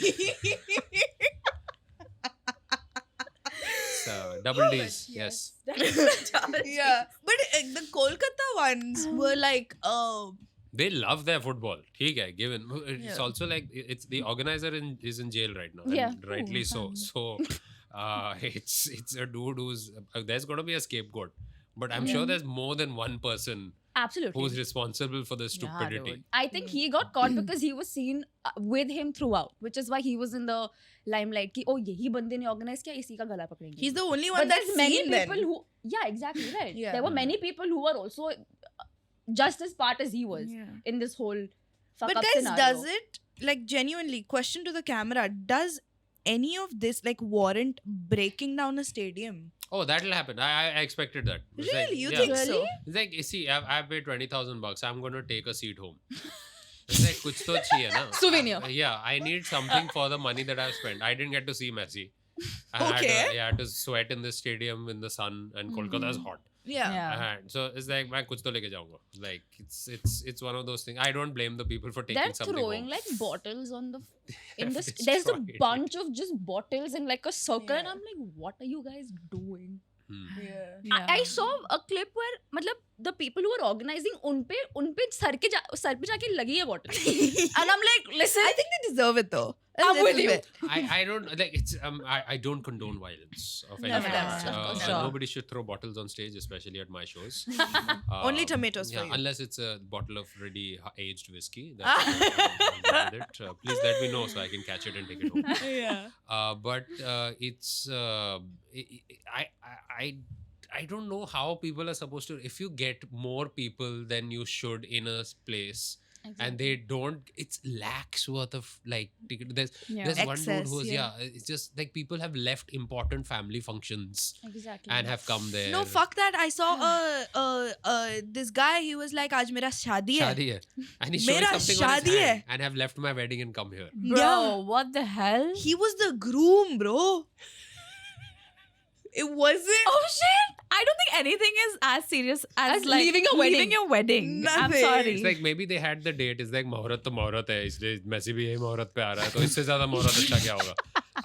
[SPEAKER 1] So double D's. Yes.
[SPEAKER 2] Yeah. But the Kolkata ones were like,
[SPEAKER 1] They love their football. ठीक है, given. It's also like it's the organizer is in jail right now.
[SPEAKER 4] Yeah.
[SPEAKER 1] And rightly so. So it's a dude who's there's gonna be a scapegoat. But I'm sure there's more than one person
[SPEAKER 4] Absolutely.
[SPEAKER 1] who's responsible for the stupidity.
[SPEAKER 5] dude.
[SPEAKER 4] I think he got caught because he was seen with him throughout, which is why he was in the limelight. Ki, oh, यही बंदे ने organize किया, इसी का गला पकड़ेंगे.
[SPEAKER 2] he's the only one
[SPEAKER 4] But
[SPEAKER 2] that's
[SPEAKER 4] there's many
[SPEAKER 2] seen
[SPEAKER 4] people
[SPEAKER 2] then.
[SPEAKER 4] who, yeah, exactly right.
[SPEAKER 2] Yeah.
[SPEAKER 4] There were many people who were also just as part as he was
[SPEAKER 5] Yeah.
[SPEAKER 4] in this whole fuck
[SPEAKER 2] But
[SPEAKER 4] up
[SPEAKER 2] guys,
[SPEAKER 4] scenario.
[SPEAKER 2] does it, like, genuinely, question to the camera, does any of this, like, warrant breaking down a stadium?
[SPEAKER 1] Oh, that'll happen. I expected that. It's
[SPEAKER 2] Really?
[SPEAKER 1] like,
[SPEAKER 2] You
[SPEAKER 1] yeah.
[SPEAKER 2] think so?
[SPEAKER 1] It's like, see, I've paid $20,000. I'm gonna take a seat home. It's like, कुछ तो चाहिए ना.
[SPEAKER 4] Souvenir.
[SPEAKER 1] Yeah, I need something for the money that I've spent. I didn't get to see Messi. I had to sweat in the stadium in the sun, and Kolkata is hot.
[SPEAKER 2] Yeah.
[SPEAKER 1] And so it's like, मैं कुछ तो लेके जाऊंगा. Like it's one of those things. I don't blame the people for taking
[SPEAKER 4] They're
[SPEAKER 1] something
[SPEAKER 4] throwing
[SPEAKER 1] home.
[SPEAKER 4] like bottles on the in
[SPEAKER 1] They've
[SPEAKER 4] the there's a
[SPEAKER 1] destroyed it.
[SPEAKER 4] bunch of just bottles in like a circle and
[SPEAKER 2] Yeah.
[SPEAKER 4] I'm like, what are you guys doing?
[SPEAKER 2] Yeah.
[SPEAKER 4] I saw a clip where मतलब the people who are organizing उनपे sir पे जाके लगी है bottle and I'm like, listen,
[SPEAKER 2] I think they deserve it though. A
[SPEAKER 4] I'm with
[SPEAKER 2] little
[SPEAKER 4] you.
[SPEAKER 2] bit.
[SPEAKER 1] I don't like it's I don't condone violence of any
[SPEAKER 2] No,
[SPEAKER 1] kind.
[SPEAKER 2] of course,
[SPEAKER 4] sure.
[SPEAKER 1] Nobody should throw bottles on stage, especially at my shows.
[SPEAKER 2] Only tomatoes for
[SPEAKER 1] Yeah,
[SPEAKER 2] you.
[SPEAKER 1] unless it's a bottle of ready aged whiskey. That's I'm good with it. Please let me know so I can catch it and take it home.
[SPEAKER 2] Yeah.
[SPEAKER 1] But it's I don't know how people are supposed to. If you get more people than you should in a place. And they don't. It's lakhs worth of like ticket. There's one dude
[SPEAKER 2] Excess,
[SPEAKER 1] who's
[SPEAKER 2] yeah.
[SPEAKER 1] It's just like people have left important family functions
[SPEAKER 4] exactly
[SPEAKER 1] and have come there.
[SPEAKER 2] No, fuck that. I saw this guy. He was like, "Aaj mera shadi hai."
[SPEAKER 1] Shadi hai. And he's showing
[SPEAKER 2] Mera
[SPEAKER 1] something on his
[SPEAKER 2] shadi
[SPEAKER 1] hand
[SPEAKER 2] hai.
[SPEAKER 1] and have left my wedding and come here.
[SPEAKER 5] Bro,
[SPEAKER 2] Yeah.
[SPEAKER 5] what the hell?
[SPEAKER 2] He was the groom, bro. It wasn't.
[SPEAKER 5] Oh shit! I don't think anything is as serious as like
[SPEAKER 4] leaving a wedding.
[SPEAKER 5] Leaving your wedding. I'm
[SPEAKER 2] Nothing.
[SPEAKER 5] sorry.
[SPEAKER 1] It's like maybe they had the date. It's like मुहूर्त तो मुहूर्त है इसलिए Messi भी यही मुहूर्त पे आ रहा है तो इससे ज़्यादा मुहूर्त अच्छा क्या होगा?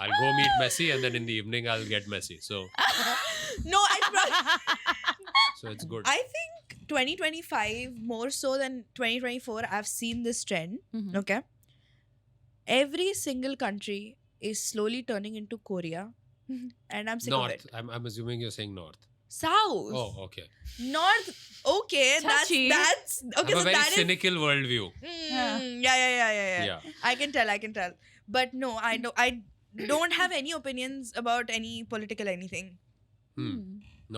[SPEAKER 1] I'll go meet Messi and then in the evening I'll get Messi. So
[SPEAKER 2] No,
[SPEAKER 1] it's good.
[SPEAKER 2] I think 2025 more so than 2024. I've seen this trend.
[SPEAKER 5] Mhm.
[SPEAKER 2] Okay. Every single country is slowly turning into Korea, and I'm sick of
[SPEAKER 1] North.
[SPEAKER 2] it.
[SPEAKER 1] I'm assuming you're saying North.
[SPEAKER 2] South.
[SPEAKER 1] Oh, okay.
[SPEAKER 2] North. Okay,
[SPEAKER 5] Touchy.
[SPEAKER 2] that's okay.
[SPEAKER 1] I have a
[SPEAKER 2] So
[SPEAKER 1] very
[SPEAKER 2] that is.
[SPEAKER 1] cynical worldview.
[SPEAKER 2] Yeah.
[SPEAKER 1] Yeah.
[SPEAKER 2] I can tell. But no, I don't have any opinions about any political anything.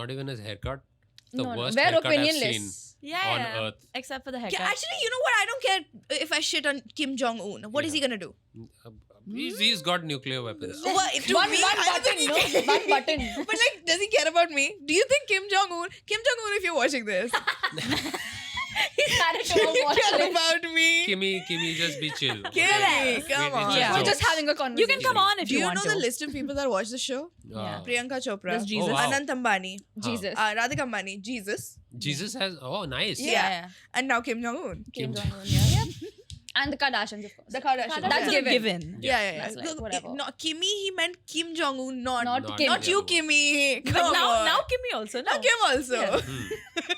[SPEAKER 1] Not even his haircut. The
[SPEAKER 4] No,
[SPEAKER 1] worst
[SPEAKER 4] we're
[SPEAKER 1] haircut I've seen
[SPEAKER 4] opinionless.
[SPEAKER 5] Yeah,
[SPEAKER 1] on
[SPEAKER 5] yeah.
[SPEAKER 1] earth.
[SPEAKER 5] Except for the haircut.
[SPEAKER 2] Yeah, actually, you know what? I don't care if I shit on Kim Jong Un. What is he gonna do?
[SPEAKER 1] He's got nuclear weapons.
[SPEAKER 2] Well, to
[SPEAKER 4] One
[SPEAKER 2] me, I don't
[SPEAKER 4] button,
[SPEAKER 2] think he
[SPEAKER 4] no?
[SPEAKER 2] cares.
[SPEAKER 4] One button.
[SPEAKER 2] But like, does he care about me? Do you think Kim Jong Un, if you're watching this,
[SPEAKER 4] He's had it to
[SPEAKER 2] you
[SPEAKER 4] watch
[SPEAKER 2] care
[SPEAKER 4] it.
[SPEAKER 2] about me?
[SPEAKER 1] Kimmy, just be chill.
[SPEAKER 2] Kimmy, come
[SPEAKER 1] It's
[SPEAKER 2] on.
[SPEAKER 1] a
[SPEAKER 5] Yeah.
[SPEAKER 4] We're
[SPEAKER 1] joke.
[SPEAKER 4] just having a conversation.
[SPEAKER 5] You can come on if
[SPEAKER 2] Do
[SPEAKER 5] you
[SPEAKER 2] you
[SPEAKER 5] want
[SPEAKER 2] know
[SPEAKER 5] to.
[SPEAKER 2] the list of people that watch the show?
[SPEAKER 5] Yeah.
[SPEAKER 2] Priyanka Chopra,
[SPEAKER 5] There's Jesus.
[SPEAKER 1] Oh, wow.
[SPEAKER 2] Anant Ambani,
[SPEAKER 4] Jesus.
[SPEAKER 2] Radhika Ambani, Jesus,
[SPEAKER 1] Jesus has. Oh, nice.
[SPEAKER 2] Yeah. and now Kim Jong Un.
[SPEAKER 4] Kim Jong-un, yeah. And the Kardashians, of course.
[SPEAKER 2] The Kardashians.
[SPEAKER 4] That's
[SPEAKER 2] yeah.
[SPEAKER 4] given.
[SPEAKER 2] Yeah.
[SPEAKER 4] That's like,
[SPEAKER 2] Look,
[SPEAKER 4] whatever.
[SPEAKER 2] No, Kimmy, he meant Kim Jong Un, not
[SPEAKER 4] Kim.
[SPEAKER 2] not you, Kimmy.
[SPEAKER 5] But
[SPEAKER 2] Come on.
[SPEAKER 5] now Kimmy also.
[SPEAKER 2] Now
[SPEAKER 5] No.
[SPEAKER 2] Kim also.
[SPEAKER 5] Yeah.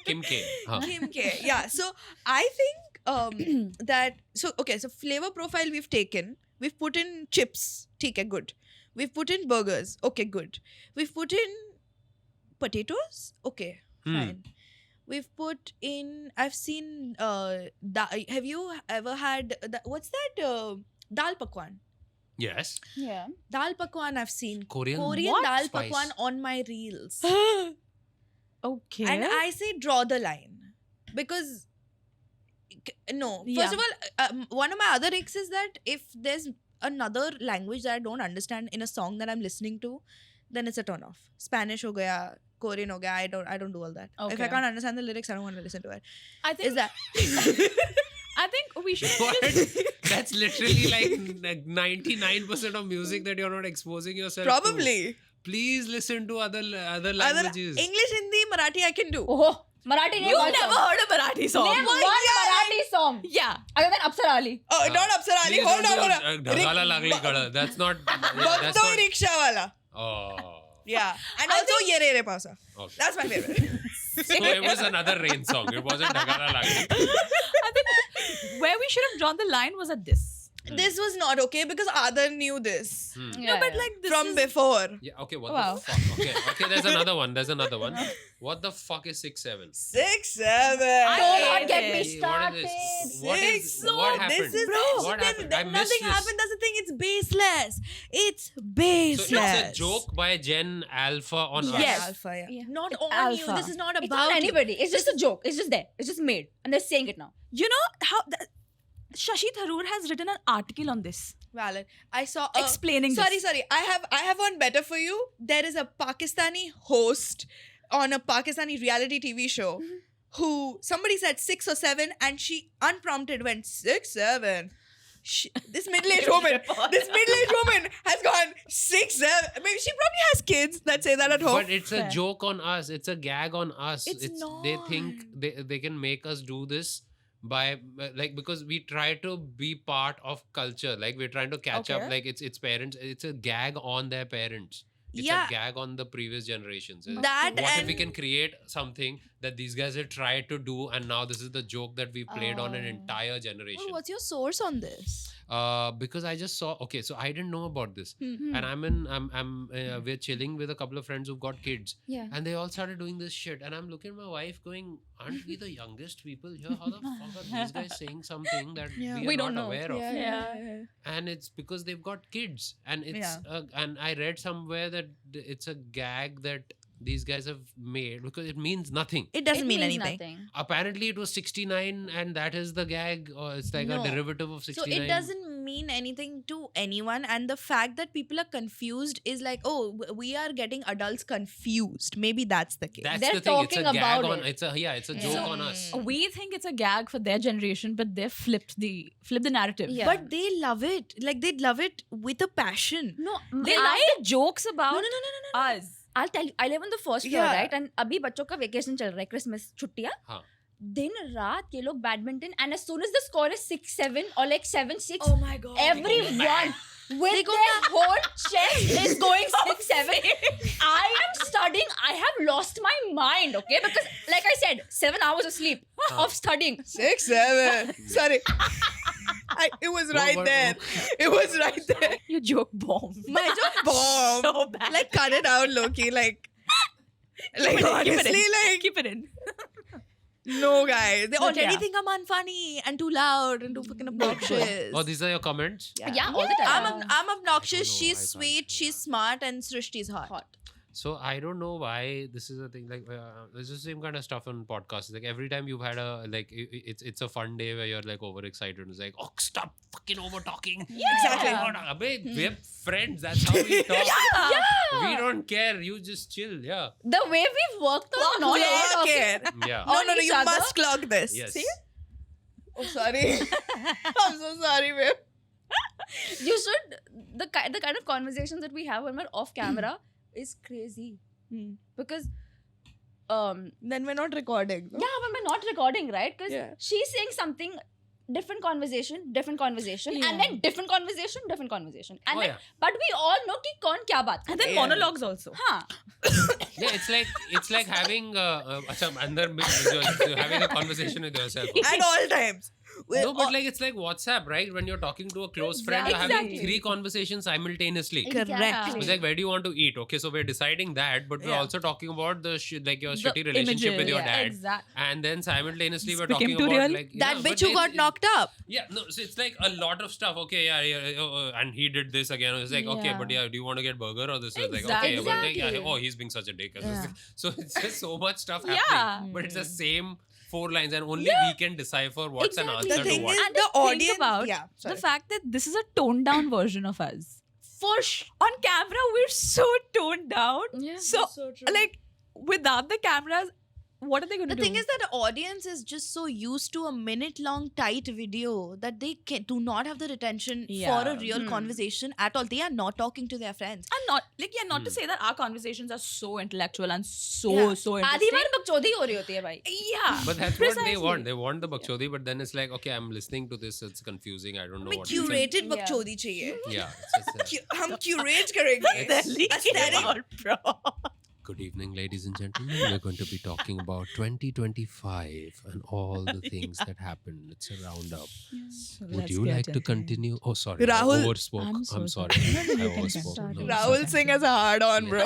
[SPEAKER 1] Kim K. Huh.
[SPEAKER 2] Kim K. Yeah. So I think that so flavor profile we've taken. We've put in chips. Okay, good. We've put in burgers. Okay, good. We've put in potatoes. Okay, fine. We've put in. I've seen. Have you ever had what's that? Dal pakwan.
[SPEAKER 1] Yes.
[SPEAKER 4] Yeah.
[SPEAKER 2] Dal pakwan I've seen.
[SPEAKER 1] Korean
[SPEAKER 5] What?
[SPEAKER 2] dal
[SPEAKER 1] spice?
[SPEAKER 2] pakwan on my reels.
[SPEAKER 5] Okay.
[SPEAKER 2] And I say draw the line. Because no.
[SPEAKER 5] Yeah.
[SPEAKER 2] First of all, one of my other icks is that if there's another language that I don't understand in a song that I'm listening to, then it's a turn off. Spanish ho gaya, Korean ho gaya. I don't do all that. If I
[SPEAKER 5] Okay.
[SPEAKER 2] can't understand the lyrics, I don't want to listen to it.
[SPEAKER 5] I think
[SPEAKER 2] Is that
[SPEAKER 5] I think we should
[SPEAKER 1] What?
[SPEAKER 5] just
[SPEAKER 1] That's literally like 99% of music that you're not exposing yourself to.
[SPEAKER 2] probably
[SPEAKER 1] Please listen to other
[SPEAKER 2] other
[SPEAKER 1] languages.
[SPEAKER 2] English, Hindi, Marathi I can do.
[SPEAKER 4] Oh, Marathi name
[SPEAKER 5] You've
[SPEAKER 4] one
[SPEAKER 5] never
[SPEAKER 4] song.
[SPEAKER 5] heard a Marathi song.
[SPEAKER 4] Name
[SPEAKER 2] Well,
[SPEAKER 4] one
[SPEAKER 2] yeah.
[SPEAKER 4] Marathi song.
[SPEAKER 5] Yeah.
[SPEAKER 4] Other than Apsara Ali.
[SPEAKER 2] Oh, not Apsara Ali.
[SPEAKER 1] Please
[SPEAKER 2] Hold
[SPEAKER 1] don't
[SPEAKER 2] on,
[SPEAKER 1] do,
[SPEAKER 2] hold on.
[SPEAKER 1] Dhagala Lagli Kada. That's not. That's
[SPEAKER 2] Bagtoi
[SPEAKER 1] not.
[SPEAKER 2] rickshaw wala.
[SPEAKER 1] Oh.
[SPEAKER 2] Yeah. And also Ye Re Re Pausa.
[SPEAKER 1] Okay.
[SPEAKER 2] That's my favorite.
[SPEAKER 1] So it was another rain song. It wasn't Dhagala Lagli.
[SPEAKER 5] I think where we should have drawn the line was at this.
[SPEAKER 2] This was not okay because Adar knew this
[SPEAKER 5] No, but like this
[SPEAKER 2] from
[SPEAKER 5] is,
[SPEAKER 2] before.
[SPEAKER 1] Yeah. Okay. What
[SPEAKER 5] Wow.
[SPEAKER 1] the fuck? Okay. There's another one. What the fuck is 6-7?
[SPEAKER 2] 6, 7.
[SPEAKER 4] Do
[SPEAKER 5] I
[SPEAKER 4] not
[SPEAKER 5] hate
[SPEAKER 4] get
[SPEAKER 5] it.
[SPEAKER 4] me
[SPEAKER 1] What is
[SPEAKER 4] started.
[SPEAKER 1] this? What is?
[SPEAKER 2] So
[SPEAKER 1] What happened?
[SPEAKER 2] this is
[SPEAKER 1] What happened? I missed
[SPEAKER 2] nothing
[SPEAKER 1] this.
[SPEAKER 2] happened. That's the thing. It's baseless. It's
[SPEAKER 1] So
[SPEAKER 2] baseless.
[SPEAKER 1] it's a joke by Gen Alpha on us.
[SPEAKER 2] Yes. Alpha, yeah.
[SPEAKER 4] Yeah.
[SPEAKER 2] Not
[SPEAKER 4] It's
[SPEAKER 2] on
[SPEAKER 4] alpha.
[SPEAKER 2] you. This is not
[SPEAKER 4] It's
[SPEAKER 2] about
[SPEAKER 4] not
[SPEAKER 2] you.
[SPEAKER 4] anybody. It's just a joke. It's just there. It's just made. And they're saying it now.
[SPEAKER 5] you know how Shashi Tharoor has written an article on this
[SPEAKER 2] Valid. I saw.
[SPEAKER 5] explaining
[SPEAKER 2] Sorry.
[SPEAKER 5] this.
[SPEAKER 2] I have one better for you. There is a Pakistani host on a Pakistani reality TV show who somebody said 6 or 7 and she unprompted went 6, 7. This middle-aged woman has gone 6, 7. Maybe she probably has kids that say that at home.
[SPEAKER 1] But it's a
[SPEAKER 5] Fair.
[SPEAKER 1] joke on us. It's a gag on us.
[SPEAKER 2] It's
[SPEAKER 1] They think they can make us do this by like because we try to be part of culture. Like we're trying to catch up.
[SPEAKER 5] Okay.
[SPEAKER 1] Like it's parents. It's a gag on their parents. It's
[SPEAKER 2] Yeah.
[SPEAKER 1] a gag on the previous generations.
[SPEAKER 2] That
[SPEAKER 1] What if we
[SPEAKER 2] and-
[SPEAKER 1] can create something that these guys have tried to do, and now this is the joke that we played on an
[SPEAKER 4] Oh.
[SPEAKER 1] entire generation?
[SPEAKER 2] Well, what's your source on this?
[SPEAKER 1] Because I just saw. Okay, so I didn't know about this,
[SPEAKER 2] Hmm.
[SPEAKER 1] and we're chilling with a couple of friends who've got kids,
[SPEAKER 4] Yeah.
[SPEAKER 1] and they all started doing this shit, and I'm looking at my wife going, "Aren't we the youngest people here? How the fuck are these guys saying something that
[SPEAKER 2] Yeah.
[SPEAKER 1] we
[SPEAKER 4] We
[SPEAKER 1] are
[SPEAKER 4] don't
[SPEAKER 1] not
[SPEAKER 4] know.
[SPEAKER 1] aware of?"
[SPEAKER 5] Yeah.
[SPEAKER 1] And it's because they've got kids, and it's
[SPEAKER 2] Yeah.
[SPEAKER 1] and I read somewhere that it's a gag that these guys have made because it means nothing.
[SPEAKER 2] It doesn't
[SPEAKER 4] It
[SPEAKER 2] mean
[SPEAKER 4] means
[SPEAKER 2] anything.
[SPEAKER 4] nothing.
[SPEAKER 1] Apparently, it was 69, and that is the gag, or it's like
[SPEAKER 2] No.
[SPEAKER 1] a derivative of
[SPEAKER 2] So
[SPEAKER 1] 69.
[SPEAKER 2] it doesn't mean anything to anyone, and the fact that people are confused is like, oh, we are getting adults confused. Maybe that's the case.
[SPEAKER 1] That's
[SPEAKER 4] They're
[SPEAKER 1] the thing. It's a
[SPEAKER 4] talking
[SPEAKER 1] gag
[SPEAKER 4] about
[SPEAKER 1] on.
[SPEAKER 4] it.
[SPEAKER 1] It's a it's a
[SPEAKER 4] Yeah.
[SPEAKER 1] joke
[SPEAKER 4] So-
[SPEAKER 1] on us.
[SPEAKER 5] We think it's a gag for their generation, but they've flipped the narrative.
[SPEAKER 4] Yeah.
[SPEAKER 2] But they love it. Like they love it with a passion.
[SPEAKER 4] No,
[SPEAKER 5] They like the jokes about
[SPEAKER 2] No.
[SPEAKER 5] us.
[SPEAKER 4] I'll tell you, I live on the first floor,
[SPEAKER 2] Yeah.
[SPEAKER 4] right? And अभी बच्चों का vacation चल रहा है, Christmas छुट्टियाँ.
[SPEAKER 1] हाँ.
[SPEAKER 4] दिन रात ये लोग badminton, and as soon as the score is 6-7 or like 7-6,
[SPEAKER 2] Oh my god.
[SPEAKER 4] everyone with their whole chest is going 6-7. I am studying. I have lost my mind, okay? Because like I said, 7 hours of sleep of studying.
[SPEAKER 2] 6, 7. Sorry. It was right
[SPEAKER 1] what-
[SPEAKER 2] there. It was right there.
[SPEAKER 5] Your joke bomb.
[SPEAKER 2] My joke bomb.
[SPEAKER 5] So bad.
[SPEAKER 2] Like cut it out, Loki. Like
[SPEAKER 5] Keep it
[SPEAKER 2] honestly,
[SPEAKER 5] in.
[SPEAKER 2] like
[SPEAKER 5] Keep it in.
[SPEAKER 2] no, guys. They
[SPEAKER 5] But
[SPEAKER 2] already
[SPEAKER 5] yeah.
[SPEAKER 2] think I'm unfunny and too loud and too fucking obnoxious.
[SPEAKER 1] Oh, these are your comments?
[SPEAKER 4] Yeah, all the time.
[SPEAKER 2] I'm obnoxious.
[SPEAKER 1] Oh, no,
[SPEAKER 2] She's
[SPEAKER 1] I can't
[SPEAKER 2] sweet.
[SPEAKER 1] do
[SPEAKER 2] She's
[SPEAKER 1] that.
[SPEAKER 2] smart, and Srishti's hot.
[SPEAKER 4] Hot.
[SPEAKER 1] So I don't know why this is a thing. Like there's the same kind of stuff on podcasts. Like every time you've had a like it's a fun day where you're like overexcited. It's like, oh, stop fucking over talking.
[SPEAKER 2] Exactly.
[SPEAKER 1] We're friends. That's how we talk.
[SPEAKER 4] Yeah.
[SPEAKER 1] We don't care. You just chill. Yeah.
[SPEAKER 4] The way we've worked on not
[SPEAKER 2] Yeah,
[SPEAKER 4] over talking.
[SPEAKER 2] okay.
[SPEAKER 1] Yeah.
[SPEAKER 2] No,
[SPEAKER 4] On each
[SPEAKER 2] you
[SPEAKER 4] other.
[SPEAKER 2] must clock this.
[SPEAKER 1] Yes.
[SPEAKER 2] See? Oh, sorry. I'm so sorry, babe.
[SPEAKER 4] You should the kind of conversations that we have when we're off camera is crazy. Because
[SPEAKER 2] Then we're not recording. no?
[SPEAKER 4] yeah, when we're not recording, right? Because
[SPEAKER 2] Yeah.
[SPEAKER 4] she's saying something, different conversation,
[SPEAKER 5] Yeah.
[SPEAKER 4] and then different conversation, and
[SPEAKER 1] Oh,
[SPEAKER 4] then
[SPEAKER 1] yeah.
[SPEAKER 4] but we all know कि कौन क्या बात
[SPEAKER 5] And
[SPEAKER 4] कर
[SPEAKER 5] then
[SPEAKER 2] Yeah.
[SPEAKER 5] monologues also.
[SPEAKER 4] हाँ
[SPEAKER 1] Yeah, it's like having अच्छा अंदर में having a conversation with yourself.
[SPEAKER 2] At all times.
[SPEAKER 1] No, but like it's like WhatsApp, right? When you're talking to a close friend, you're having
[SPEAKER 4] Exactly.
[SPEAKER 1] 3 conversations simultaneously.
[SPEAKER 2] Correct.
[SPEAKER 1] It's like, where do you want to eat? Okay, so we're deciding that, but we're
[SPEAKER 2] Yeah.
[SPEAKER 1] also talking about the like your
[SPEAKER 5] The
[SPEAKER 1] shitty relationship with your
[SPEAKER 5] images,
[SPEAKER 1] dad.
[SPEAKER 5] exact-
[SPEAKER 1] And then simultaneously we're
[SPEAKER 5] Became
[SPEAKER 1] talking
[SPEAKER 5] too
[SPEAKER 1] about
[SPEAKER 5] real.
[SPEAKER 1] like
[SPEAKER 2] That
[SPEAKER 1] yeah,
[SPEAKER 2] bitch
[SPEAKER 1] but
[SPEAKER 2] who
[SPEAKER 1] they-
[SPEAKER 2] got knocked up.
[SPEAKER 1] Yeah, no, so it's like a lot of stuff. Okay, and he did this again. It's like, okay,
[SPEAKER 5] Yeah.
[SPEAKER 1] but yeah, do you want to get burger or this? It's like,
[SPEAKER 5] Exactly.
[SPEAKER 1] okay, but like, yeah,
[SPEAKER 4] Exactly.
[SPEAKER 1] oh, he's being such a dick.
[SPEAKER 5] Yeah.
[SPEAKER 1] So it's just so much stuff happening.
[SPEAKER 5] Yeah.
[SPEAKER 1] But it's the same 4 lines, and only we can decipher what's an
[SPEAKER 4] Exactly.
[SPEAKER 1] answer
[SPEAKER 2] The
[SPEAKER 1] to
[SPEAKER 2] thing
[SPEAKER 1] what.
[SPEAKER 2] is,
[SPEAKER 5] And
[SPEAKER 2] the
[SPEAKER 5] just think
[SPEAKER 2] audience.
[SPEAKER 5] about
[SPEAKER 2] Yeah,
[SPEAKER 5] the
[SPEAKER 2] sorry.
[SPEAKER 5] fact that this is a toned down version of us. On camera, we're so toned down.
[SPEAKER 4] Yeah,
[SPEAKER 5] So,
[SPEAKER 4] that's so true.
[SPEAKER 5] like, without the cameras, what are they going to
[SPEAKER 2] The
[SPEAKER 5] do?
[SPEAKER 2] thing is that the audience is just so used to a minute-long tight video that they do not have the retention for
[SPEAKER 5] Yeah.
[SPEAKER 2] a real conversation at all. They are not talking to their friends.
[SPEAKER 5] and not to say that our conversations are so intellectual and so
[SPEAKER 2] Yeah.
[SPEAKER 5] so
[SPEAKER 4] आधी
[SPEAKER 5] interesting.
[SPEAKER 4] बार बकचोदी हो रही होती है भाई.
[SPEAKER 5] Yeah.
[SPEAKER 1] But that's what they
[SPEAKER 5] Precisely.
[SPEAKER 1] want. They want the bakchodi, but then it's like, okay, I'm listening to this. It's confusing. I don't know
[SPEAKER 2] हमें
[SPEAKER 1] what. to say.
[SPEAKER 2] curated
[SPEAKER 4] Yeah.
[SPEAKER 2] बकचोदी चाहिए.
[SPEAKER 1] Yeah. It's just,
[SPEAKER 2] हम curate करेंगे. Aesthetic.
[SPEAKER 1] Good evening, ladies and gentlemen. We're going to be talking about 2025 and all the things that happened. It's a roundup. Would you like to continue? Oh, sorry.
[SPEAKER 2] Rahul-
[SPEAKER 1] I overspoke.
[SPEAKER 5] I'm so
[SPEAKER 1] sorry. I overspoke. No,
[SPEAKER 2] Rahul Singh has a hard on, bro.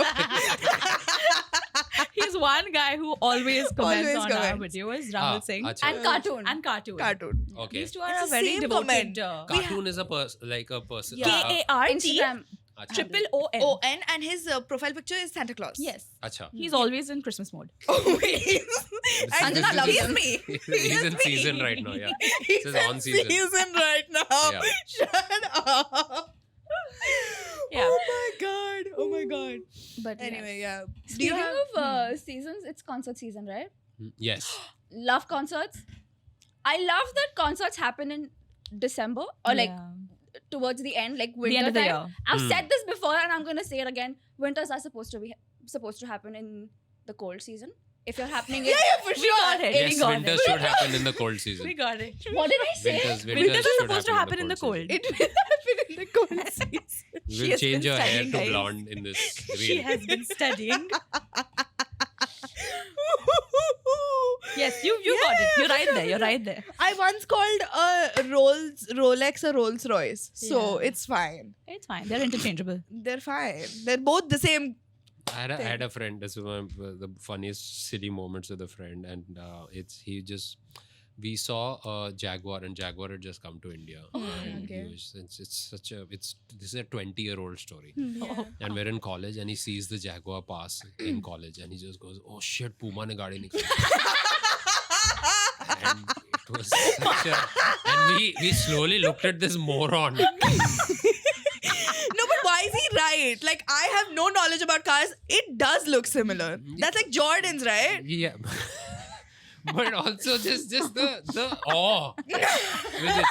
[SPEAKER 5] He's one guy who always comments
[SPEAKER 2] Always
[SPEAKER 5] on our
[SPEAKER 2] comments.
[SPEAKER 5] videos, Rahul Singh.
[SPEAKER 1] acha.
[SPEAKER 4] And cartoon.
[SPEAKER 5] And cartoon.
[SPEAKER 2] Cartoon.
[SPEAKER 1] Okay.
[SPEAKER 5] These two are
[SPEAKER 2] It's
[SPEAKER 5] a
[SPEAKER 2] the
[SPEAKER 5] very
[SPEAKER 2] same
[SPEAKER 5] devoted.
[SPEAKER 2] comment.
[SPEAKER 1] Cartoon is a person, like a person.
[SPEAKER 5] K-A-R-T
[SPEAKER 4] Instagram.
[SPEAKER 1] Acha.
[SPEAKER 5] triple O-N.
[SPEAKER 2] O-N and his profile picture is Santa Claus.
[SPEAKER 5] Yes.
[SPEAKER 1] Acha.
[SPEAKER 5] He's always in Christmas mode.
[SPEAKER 2] Oh, wait.
[SPEAKER 1] This
[SPEAKER 2] Anjana
[SPEAKER 1] is-
[SPEAKER 2] loves
[SPEAKER 1] this is-
[SPEAKER 2] me.
[SPEAKER 1] He's in season right now, yeah.
[SPEAKER 2] He's
[SPEAKER 1] This is on
[SPEAKER 2] in
[SPEAKER 1] season.
[SPEAKER 2] right now.
[SPEAKER 1] Yeah.
[SPEAKER 2] Shut up.
[SPEAKER 5] Yeah.
[SPEAKER 2] Oh my god. Oh my god.
[SPEAKER 4] But
[SPEAKER 2] Anyway, yeah.
[SPEAKER 4] Speaking of seasons, it's concert season, right?
[SPEAKER 1] Yes.
[SPEAKER 4] Love concerts. I love that concerts happen in December or like
[SPEAKER 5] Yeah.
[SPEAKER 4] towards the end, like winter
[SPEAKER 5] the end of the
[SPEAKER 4] time.
[SPEAKER 5] year.
[SPEAKER 4] I've
[SPEAKER 1] Hmm.
[SPEAKER 4] said this before and I'm gonna say it again. Winters are supposed to happen in the cold season. If you're happening in
[SPEAKER 2] Yeah, for
[SPEAKER 5] We got
[SPEAKER 2] sure.
[SPEAKER 5] it.
[SPEAKER 1] Yes,
[SPEAKER 5] we got
[SPEAKER 1] winter
[SPEAKER 5] it.
[SPEAKER 1] should happen in the cold season.
[SPEAKER 5] We got it.
[SPEAKER 4] what did I say?
[SPEAKER 5] Winters are
[SPEAKER 1] should
[SPEAKER 5] supposed to happen in the cold.
[SPEAKER 2] It will happen in the cold season.
[SPEAKER 5] She
[SPEAKER 1] We'll
[SPEAKER 5] has
[SPEAKER 1] change
[SPEAKER 5] been
[SPEAKER 1] your hair
[SPEAKER 5] studying,
[SPEAKER 1] to
[SPEAKER 5] guys.
[SPEAKER 1] blonde in this
[SPEAKER 5] She
[SPEAKER 1] reel.
[SPEAKER 5] has been studying. Yes, you got it. You're right there. You're right there.
[SPEAKER 2] I once called a Rolex a Rolls Royce, so
[SPEAKER 5] Yeah.
[SPEAKER 2] it's fine.
[SPEAKER 5] It's fine. They're interchangeable.
[SPEAKER 2] They're fine. They're both the same.
[SPEAKER 1] I had a friend. This was one of the funniest silly moments with a friend, and we saw a Jaguar, and Jaguar had just come to India. And
[SPEAKER 4] okay.
[SPEAKER 1] this is a 20-year-old story.
[SPEAKER 2] Yeah.
[SPEAKER 1] And we're in college, and he sees the Jaguar pass in college, and he just goes, "Oh shit, Puma ne gaadi nikali." And it was such a, and we slowly looked at this moron.
[SPEAKER 2] No, but why is he right? Like, I have no knowledge about cars. It does look similar. That's like Jordan's, right?
[SPEAKER 1] Yeah. But also just the awe with it.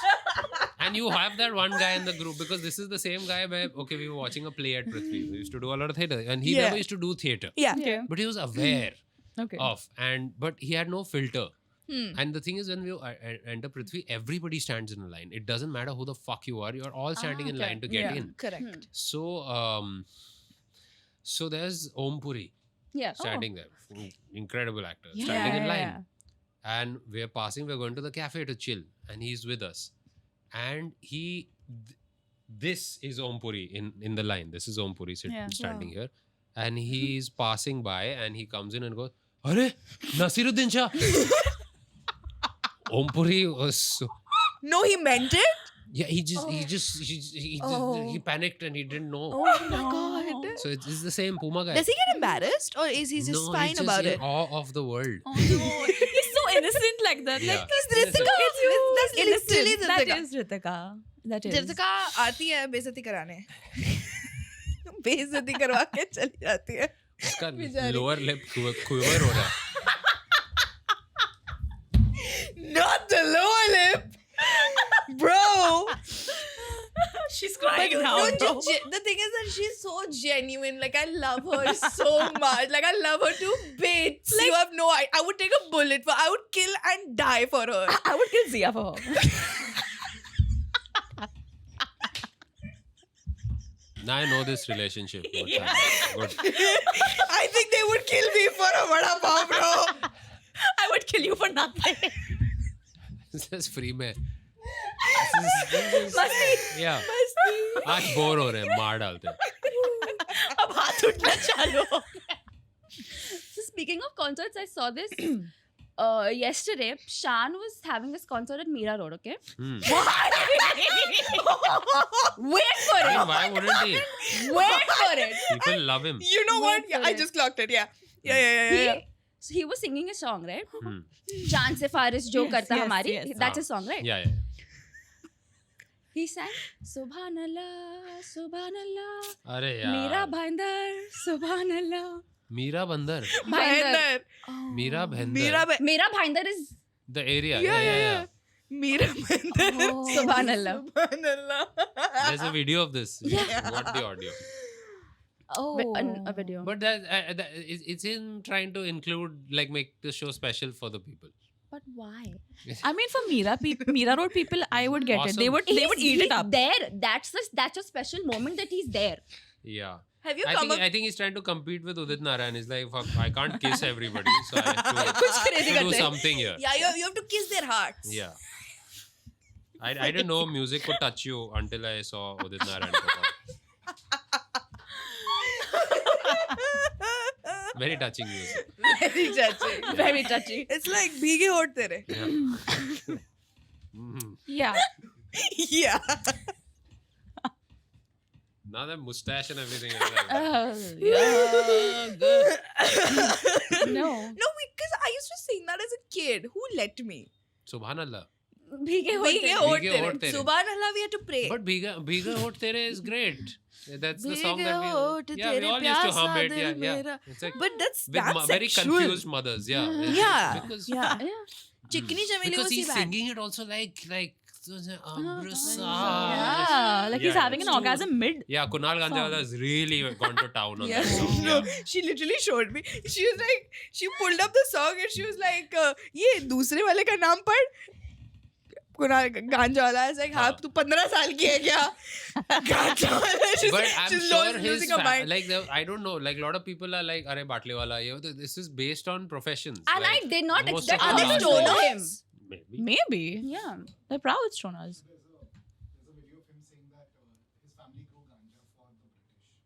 [SPEAKER 1] And you have that one guy in the group, because this is the same guy where, okay, we were watching a play at Prithvi. We used to do a lot of theatre, and he
[SPEAKER 2] Yeah.
[SPEAKER 1] never used to do theatre.
[SPEAKER 2] Yeah.
[SPEAKER 5] Okay.
[SPEAKER 1] But he was aware
[SPEAKER 5] Okay.
[SPEAKER 1] of, but he had no filter. And the thing is, when we enter Prithvi, everybody stands in a line. It doesn't matter who the fuck you are. You're all standing in
[SPEAKER 5] okay.
[SPEAKER 1] line to get
[SPEAKER 5] Yeah.
[SPEAKER 1] in.
[SPEAKER 2] Correct.
[SPEAKER 1] So there's Om Puri
[SPEAKER 4] Yeah.
[SPEAKER 1] standing there. Incredible actor.
[SPEAKER 5] Yeah,
[SPEAKER 1] Standing in
[SPEAKER 5] yeah,
[SPEAKER 1] line.
[SPEAKER 5] yeah.
[SPEAKER 1] And we're going to the cafe to chill, and he's with us, and this is Om Puri in the line. This is Om Puri
[SPEAKER 5] Yeah.
[SPEAKER 1] standing here, and he's passing by, and he comes in and goes, "Arey, Nasiruddin Shah." Om Puri was
[SPEAKER 2] No, he meant it?
[SPEAKER 1] yeah. He panicked and he didn't know.
[SPEAKER 2] Oh my god.
[SPEAKER 1] So it's the same Puma guy.
[SPEAKER 2] Does he get embarrassed or is he just
[SPEAKER 1] no,
[SPEAKER 2] fine
[SPEAKER 1] he's just
[SPEAKER 2] about
[SPEAKER 1] in
[SPEAKER 2] it?
[SPEAKER 1] awe of the world.
[SPEAKER 5] Oh, no. He's so innocent like that.
[SPEAKER 1] Yeah.
[SPEAKER 5] Like,
[SPEAKER 2] He's Ritika. That's literally
[SPEAKER 5] That
[SPEAKER 2] Ritika.
[SPEAKER 5] is Ritika. That is.
[SPEAKER 2] Ritika आती है बेइज्जती कराने. बेइज्जती करवा के चली जाती है.
[SPEAKER 1] उसका
[SPEAKER 2] बेचारी.
[SPEAKER 1] lower lip quiver हो रहा है.
[SPEAKER 2] Not the lower lip. Bro.
[SPEAKER 5] She's
[SPEAKER 2] But
[SPEAKER 5] crying now.
[SPEAKER 2] no,
[SPEAKER 5] bro.
[SPEAKER 2] the thing is that she's so genuine. Like, I love her so much. Like, I love her to bits. You have no idea. I would take a bullet for. I would kill and die for her.
[SPEAKER 5] I would kill Zia for her.
[SPEAKER 1] Now I know this relationship. What's
[SPEAKER 5] Yeah.
[SPEAKER 1] happening. Good.
[SPEAKER 2] I think they would kill me for a vada pav, bro.
[SPEAKER 5] I would kill you for nothing.
[SPEAKER 1] This is free में. Yeah. आज bore हो रहे हैं, मार डालते हैं.
[SPEAKER 5] अब हाथ उठना चालू हो गया.
[SPEAKER 4] So speaking of concerts, I saw this yesterday. Shan was having this concert at Mira Road. Okay, wait for
[SPEAKER 1] I mean,
[SPEAKER 4] it.
[SPEAKER 1] why wouldn't he?
[SPEAKER 4] Wait for it.
[SPEAKER 1] People love him.
[SPEAKER 2] You know what?
[SPEAKER 4] Wait
[SPEAKER 2] Yeah,
[SPEAKER 4] for
[SPEAKER 2] I
[SPEAKER 4] it.
[SPEAKER 2] just clocked it. Yeah.
[SPEAKER 4] So he was singing a song, right?
[SPEAKER 1] Hmm.
[SPEAKER 4] Chan se Faris jo
[SPEAKER 5] Yes,
[SPEAKER 4] karta
[SPEAKER 5] yes,
[SPEAKER 4] hamari.
[SPEAKER 5] yes.
[SPEAKER 4] That's a song, right?
[SPEAKER 1] Yeah.
[SPEAKER 4] He sang Subhanallah, Subhanallah.
[SPEAKER 1] अरे यार.
[SPEAKER 4] Mera bhainder, Subhanallah.
[SPEAKER 1] Meera बंदर.
[SPEAKER 2] Bhainder.
[SPEAKER 1] Meera बंदर.
[SPEAKER 2] Mira
[SPEAKER 4] Mera bhainder is
[SPEAKER 1] The area.
[SPEAKER 2] Yeah. Mira Bhainder.
[SPEAKER 4] Subhanallah.
[SPEAKER 2] Subhanallah.
[SPEAKER 1] There's a video of this. What the audio?
[SPEAKER 4] A video.
[SPEAKER 1] But it's in trying to include, like, make the show special for the people.
[SPEAKER 4] But why?
[SPEAKER 5] I mean, for Mira Road people, I would get it. They
[SPEAKER 1] Awesome.
[SPEAKER 5] would eat it up.
[SPEAKER 4] There. That's a special moment that he's there.
[SPEAKER 1] Yeah.
[SPEAKER 2] Have you
[SPEAKER 1] I
[SPEAKER 2] come
[SPEAKER 1] think,
[SPEAKER 2] up?
[SPEAKER 1] I think he's trying to compete with Udit Narayan. He's like, fuck, I can't kiss everybody, so I have to,
[SPEAKER 2] crazy
[SPEAKER 1] to do
[SPEAKER 2] करते हैं.
[SPEAKER 1] something here.
[SPEAKER 2] Yeah, you have to kiss their hearts.
[SPEAKER 1] Yeah. I didn't know music could touch you until I saw Udit Narayan perform. Very touching music.
[SPEAKER 2] Very touching.
[SPEAKER 4] Very touchy.
[SPEAKER 2] It's like bhige hote tere.
[SPEAKER 1] Yeah. Mhm.
[SPEAKER 5] Yeah.
[SPEAKER 2] Yeah.
[SPEAKER 1] Now that mustache and everything is like,
[SPEAKER 4] No.
[SPEAKER 2] No, because I used to sing that as a kid. Who let me?
[SPEAKER 1] Subhanallah.
[SPEAKER 4] Bhige
[SPEAKER 2] Bhige
[SPEAKER 4] hote.
[SPEAKER 2] hote
[SPEAKER 1] Bhige
[SPEAKER 2] tere.
[SPEAKER 1] hote tere.
[SPEAKER 2] Subhanallah, we had to pray.
[SPEAKER 1] But Bhiga Hot Tere is great. That's the song
[SPEAKER 2] Bhige
[SPEAKER 1] that
[SPEAKER 2] hote
[SPEAKER 1] we... Yeah, we
[SPEAKER 2] tere
[SPEAKER 1] all used to hum
[SPEAKER 2] pyasa
[SPEAKER 1] it. Yeah,
[SPEAKER 2] dil
[SPEAKER 1] yeah.
[SPEAKER 2] mera.
[SPEAKER 1] It's like
[SPEAKER 2] But that's
[SPEAKER 1] with very
[SPEAKER 2] sexual.
[SPEAKER 1] confused mothers. Yeah.
[SPEAKER 2] Yeah.
[SPEAKER 1] Because,
[SPEAKER 2] Yeah.
[SPEAKER 4] Yeah.
[SPEAKER 2] Chikni Chameli
[SPEAKER 1] because
[SPEAKER 2] was
[SPEAKER 1] he's
[SPEAKER 2] bad.
[SPEAKER 1] singing it also like Amritsar.
[SPEAKER 5] Yeah. Like he's
[SPEAKER 1] Yeah,
[SPEAKER 5] having an
[SPEAKER 1] it's true.
[SPEAKER 5] orgasm mid.
[SPEAKER 1] Yeah, Kunal Ganjawala has really gone to town on
[SPEAKER 2] Yeah.
[SPEAKER 1] that song.
[SPEAKER 2] No,
[SPEAKER 1] Yeah.
[SPEAKER 2] she literally showed me. She was like, she pulled up the song and she was like, ये दूसरे वाले का नाम पढ़. Kunal Ganjawala. I was like, हाँ तू 15 साल की है क्या? Ganjawala. She's
[SPEAKER 1] But
[SPEAKER 2] like,
[SPEAKER 1] I'm
[SPEAKER 2] she's
[SPEAKER 1] sure his
[SPEAKER 2] losing her mind.
[SPEAKER 1] like I don't know, like a lot of people are like, "Arey Batlewala, this is based on professions."
[SPEAKER 4] And
[SPEAKER 1] like,
[SPEAKER 4] I did not
[SPEAKER 1] most
[SPEAKER 4] expect
[SPEAKER 1] of
[SPEAKER 2] Are
[SPEAKER 1] the
[SPEAKER 2] they
[SPEAKER 1] last-
[SPEAKER 2] stoners?
[SPEAKER 1] Maybe.
[SPEAKER 5] Maybe.
[SPEAKER 4] Yeah.
[SPEAKER 5] They're proud stoners.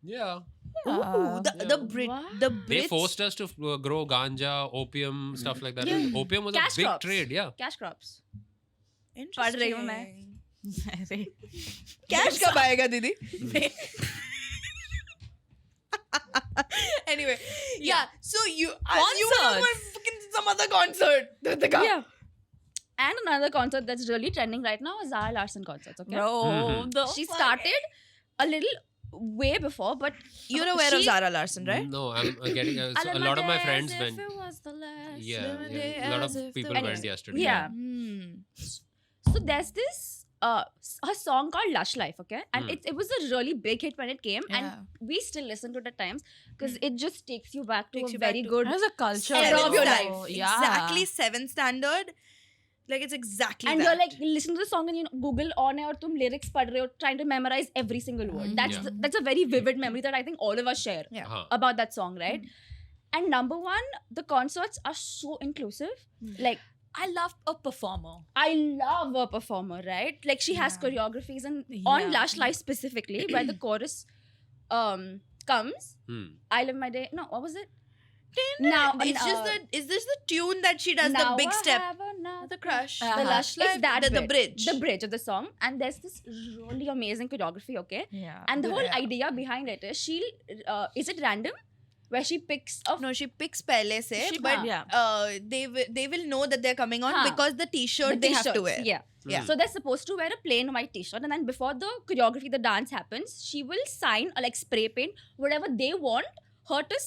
[SPEAKER 1] Yeah.
[SPEAKER 2] Ooh, the
[SPEAKER 4] What?
[SPEAKER 2] the
[SPEAKER 1] They
[SPEAKER 2] Brits.
[SPEAKER 1] forced us to grow ganja, opium, stuff like that.
[SPEAKER 4] Yeah.
[SPEAKER 1] Opium was
[SPEAKER 4] Cash
[SPEAKER 1] a big
[SPEAKER 4] crops.
[SPEAKER 1] trade, yeah.
[SPEAKER 4] Cash crops.
[SPEAKER 2] Interesting.
[SPEAKER 4] पढ़ रही हूँ मैं.
[SPEAKER 2] Cash कब आएगा दीदी? Anyway, yeah. So you were
[SPEAKER 5] Concerts.
[SPEAKER 2] for fucking some other concert. Ritika.
[SPEAKER 4] Yeah. And another concert that's really trending right now is Zara Larson concerts. Okay.
[SPEAKER 5] Bro,
[SPEAKER 1] Mhm.
[SPEAKER 5] the
[SPEAKER 4] She started a little way before, but
[SPEAKER 2] You're aware of Zara Larson, right?
[SPEAKER 1] No, I'm getting so a lot of my friends went. Yeah, a lot of people
[SPEAKER 2] Anyways,
[SPEAKER 1] went yesterday.
[SPEAKER 4] Yeah.
[SPEAKER 2] Hmm.
[SPEAKER 4] So there's this a song called Lush Life, okay? And
[SPEAKER 1] Hmm.
[SPEAKER 4] it was a really big hit when it came,
[SPEAKER 2] Yeah.
[SPEAKER 4] and we still listen to it at times because it just takes you back to
[SPEAKER 2] Takes
[SPEAKER 4] a
[SPEAKER 2] you back
[SPEAKER 4] very
[SPEAKER 2] to-
[SPEAKER 4] good.
[SPEAKER 5] There's a culture
[SPEAKER 4] Era of your
[SPEAKER 5] bro.
[SPEAKER 4] life.
[SPEAKER 5] Yeah.
[SPEAKER 2] Exactly 7th standard. Like it's exactly
[SPEAKER 4] And
[SPEAKER 2] that.
[SPEAKER 4] you're like listening to the song and you know, Google on है और तुम lyrics पढ़ रहे हो, trying to memorize every single word. That's
[SPEAKER 1] Yeah.
[SPEAKER 4] that's a very vivid memory that I think all of us share
[SPEAKER 2] Yeah.
[SPEAKER 1] Huh.
[SPEAKER 4] about that song, right? And number one, the concerts are so inclusive. Like
[SPEAKER 5] I love a performer.
[SPEAKER 4] I love a performer, right? Like she has choreographies and on
[SPEAKER 5] Yeah.
[SPEAKER 4] Lush Life specifically, where the chorus comes.
[SPEAKER 1] Hmm.
[SPEAKER 4] I live my day. No, what was it? Now
[SPEAKER 2] it's just that. Is this the tune that she does the
[SPEAKER 4] now
[SPEAKER 2] big
[SPEAKER 4] I
[SPEAKER 2] step?
[SPEAKER 4] have another
[SPEAKER 2] The crush.
[SPEAKER 5] Uh-huh.
[SPEAKER 4] The Lush Life,
[SPEAKER 2] It's that the bridge.
[SPEAKER 4] the bridge of the song, and there's this really amazing choreography. Okay,
[SPEAKER 5] Yeah.
[SPEAKER 4] and the whole
[SPEAKER 2] Yeah.
[SPEAKER 4] idea behind it is is it random, where she picks a
[SPEAKER 2] No, she picks pehle se,
[SPEAKER 5] She-
[SPEAKER 2] but
[SPEAKER 5] yeah.
[SPEAKER 2] they will know that they're coming on
[SPEAKER 4] Huh.
[SPEAKER 2] because the t-shirt they have to
[SPEAKER 4] t-shirts.
[SPEAKER 2] wear.
[SPEAKER 4] Yeah.
[SPEAKER 2] Yeah.
[SPEAKER 4] So they're supposed to wear a plain white t-shirt, and then before the choreography, the dance happens, she will sign or like spray paint whatever they want her to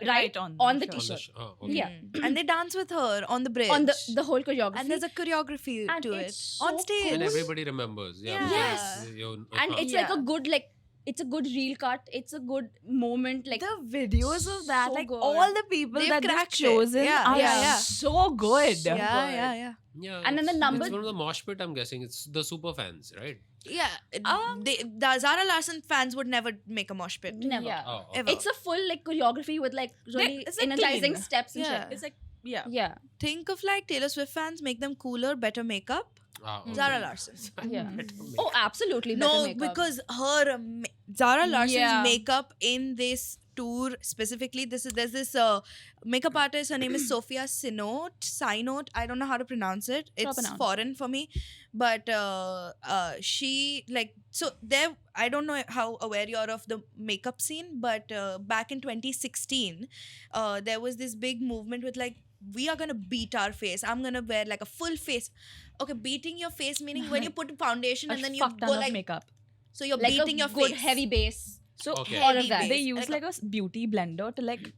[SPEAKER 5] Right on
[SPEAKER 4] on the
[SPEAKER 1] On the
[SPEAKER 4] t-shirt.
[SPEAKER 1] oh, okay.
[SPEAKER 4] Yeah.
[SPEAKER 2] And they dance with her on the bridge.
[SPEAKER 4] On the whole choreography.
[SPEAKER 2] and there's a choreography
[SPEAKER 4] And
[SPEAKER 2] to it
[SPEAKER 4] it's
[SPEAKER 2] on
[SPEAKER 4] so
[SPEAKER 2] stage.
[SPEAKER 1] And everybody remembers. Yeah.
[SPEAKER 2] Yeah.
[SPEAKER 1] because
[SPEAKER 4] Yes.
[SPEAKER 1] you-
[SPEAKER 4] and it's like a good like it's a good reel cut. It's a good moment. Like
[SPEAKER 5] The videos of that,
[SPEAKER 4] So
[SPEAKER 5] like
[SPEAKER 4] good.
[SPEAKER 5] all the people
[SPEAKER 2] They've
[SPEAKER 5] that they've
[SPEAKER 2] cracked it.
[SPEAKER 5] chosen
[SPEAKER 2] Yeah.
[SPEAKER 5] are
[SPEAKER 2] Yeah.
[SPEAKER 5] so good.
[SPEAKER 4] So
[SPEAKER 2] yeah,
[SPEAKER 4] good.
[SPEAKER 2] yeah, yeah.
[SPEAKER 1] Yeah,
[SPEAKER 4] And then the
[SPEAKER 1] it's-
[SPEAKER 4] number-
[SPEAKER 1] It's one of the mosh pit. I'm guessing it's the super fans, right?
[SPEAKER 2] Yeah, the Zara Larson fans would never make a mosh pit.
[SPEAKER 4] never.
[SPEAKER 5] Yeah.
[SPEAKER 1] Oh, okay.
[SPEAKER 2] Ever.
[SPEAKER 4] It's a full like choreography with like really
[SPEAKER 5] It's like
[SPEAKER 4] energizing
[SPEAKER 5] clean.
[SPEAKER 4] steps and
[SPEAKER 2] Yeah.
[SPEAKER 4] shit.
[SPEAKER 5] It's like Yeah.
[SPEAKER 4] Yeah.
[SPEAKER 2] Think of like Taylor Swift fans, make them cooler, better makeup.
[SPEAKER 1] Okay.
[SPEAKER 2] Zara Larson.
[SPEAKER 4] Yeah. Oh, absolutely. Better
[SPEAKER 2] No,
[SPEAKER 4] makeup.
[SPEAKER 2] because her Zara Larson's
[SPEAKER 4] Yeah.
[SPEAKER 2] makeup in this tour specifically, there's this makeup artist. Her name is Sophia Sinote. I don't know how to pronounce it. It's
[SPEAKER 5] Pronounce.
[SPEAKER 2] foreign for me, but she like so there. I don't know how aware you are of the makeup scene, but back in 2016, there was this big movement with like, we are gonna beat our face. I'm gonna wear like a full face. Okay, beating your face meaning when you put foundation
[SPEAKER 5] A
[SPEAKER 2] and then you
[SPEAKER 5] fuck ton
[SPEAKER 2] go
[SPEAKER 5] of
[SPEAKER 2] like
[SPEAKER 5] makeup.
[SPEAKER 2] so you're
[SPEAKER 4] like
[SPEAKER 2] beating
[SPEAKER 4] a
[SPEAKER 2] your
[SPEAKER 4] good
[SPEAKER 2] face.
[SPEAKER 4] heavy base.
[SPEAKER 5] So
[SPEAKER 1] Okay.
[SPEAKER 4] All of
[SPEAKER 2] Heavy
[SPEAKER 4] that.
[SPEAKER 2] base.
[SPEAKER 5] they use
[SPEAKER 2] Like
[SPEAKER 5] like a beauty blender to like.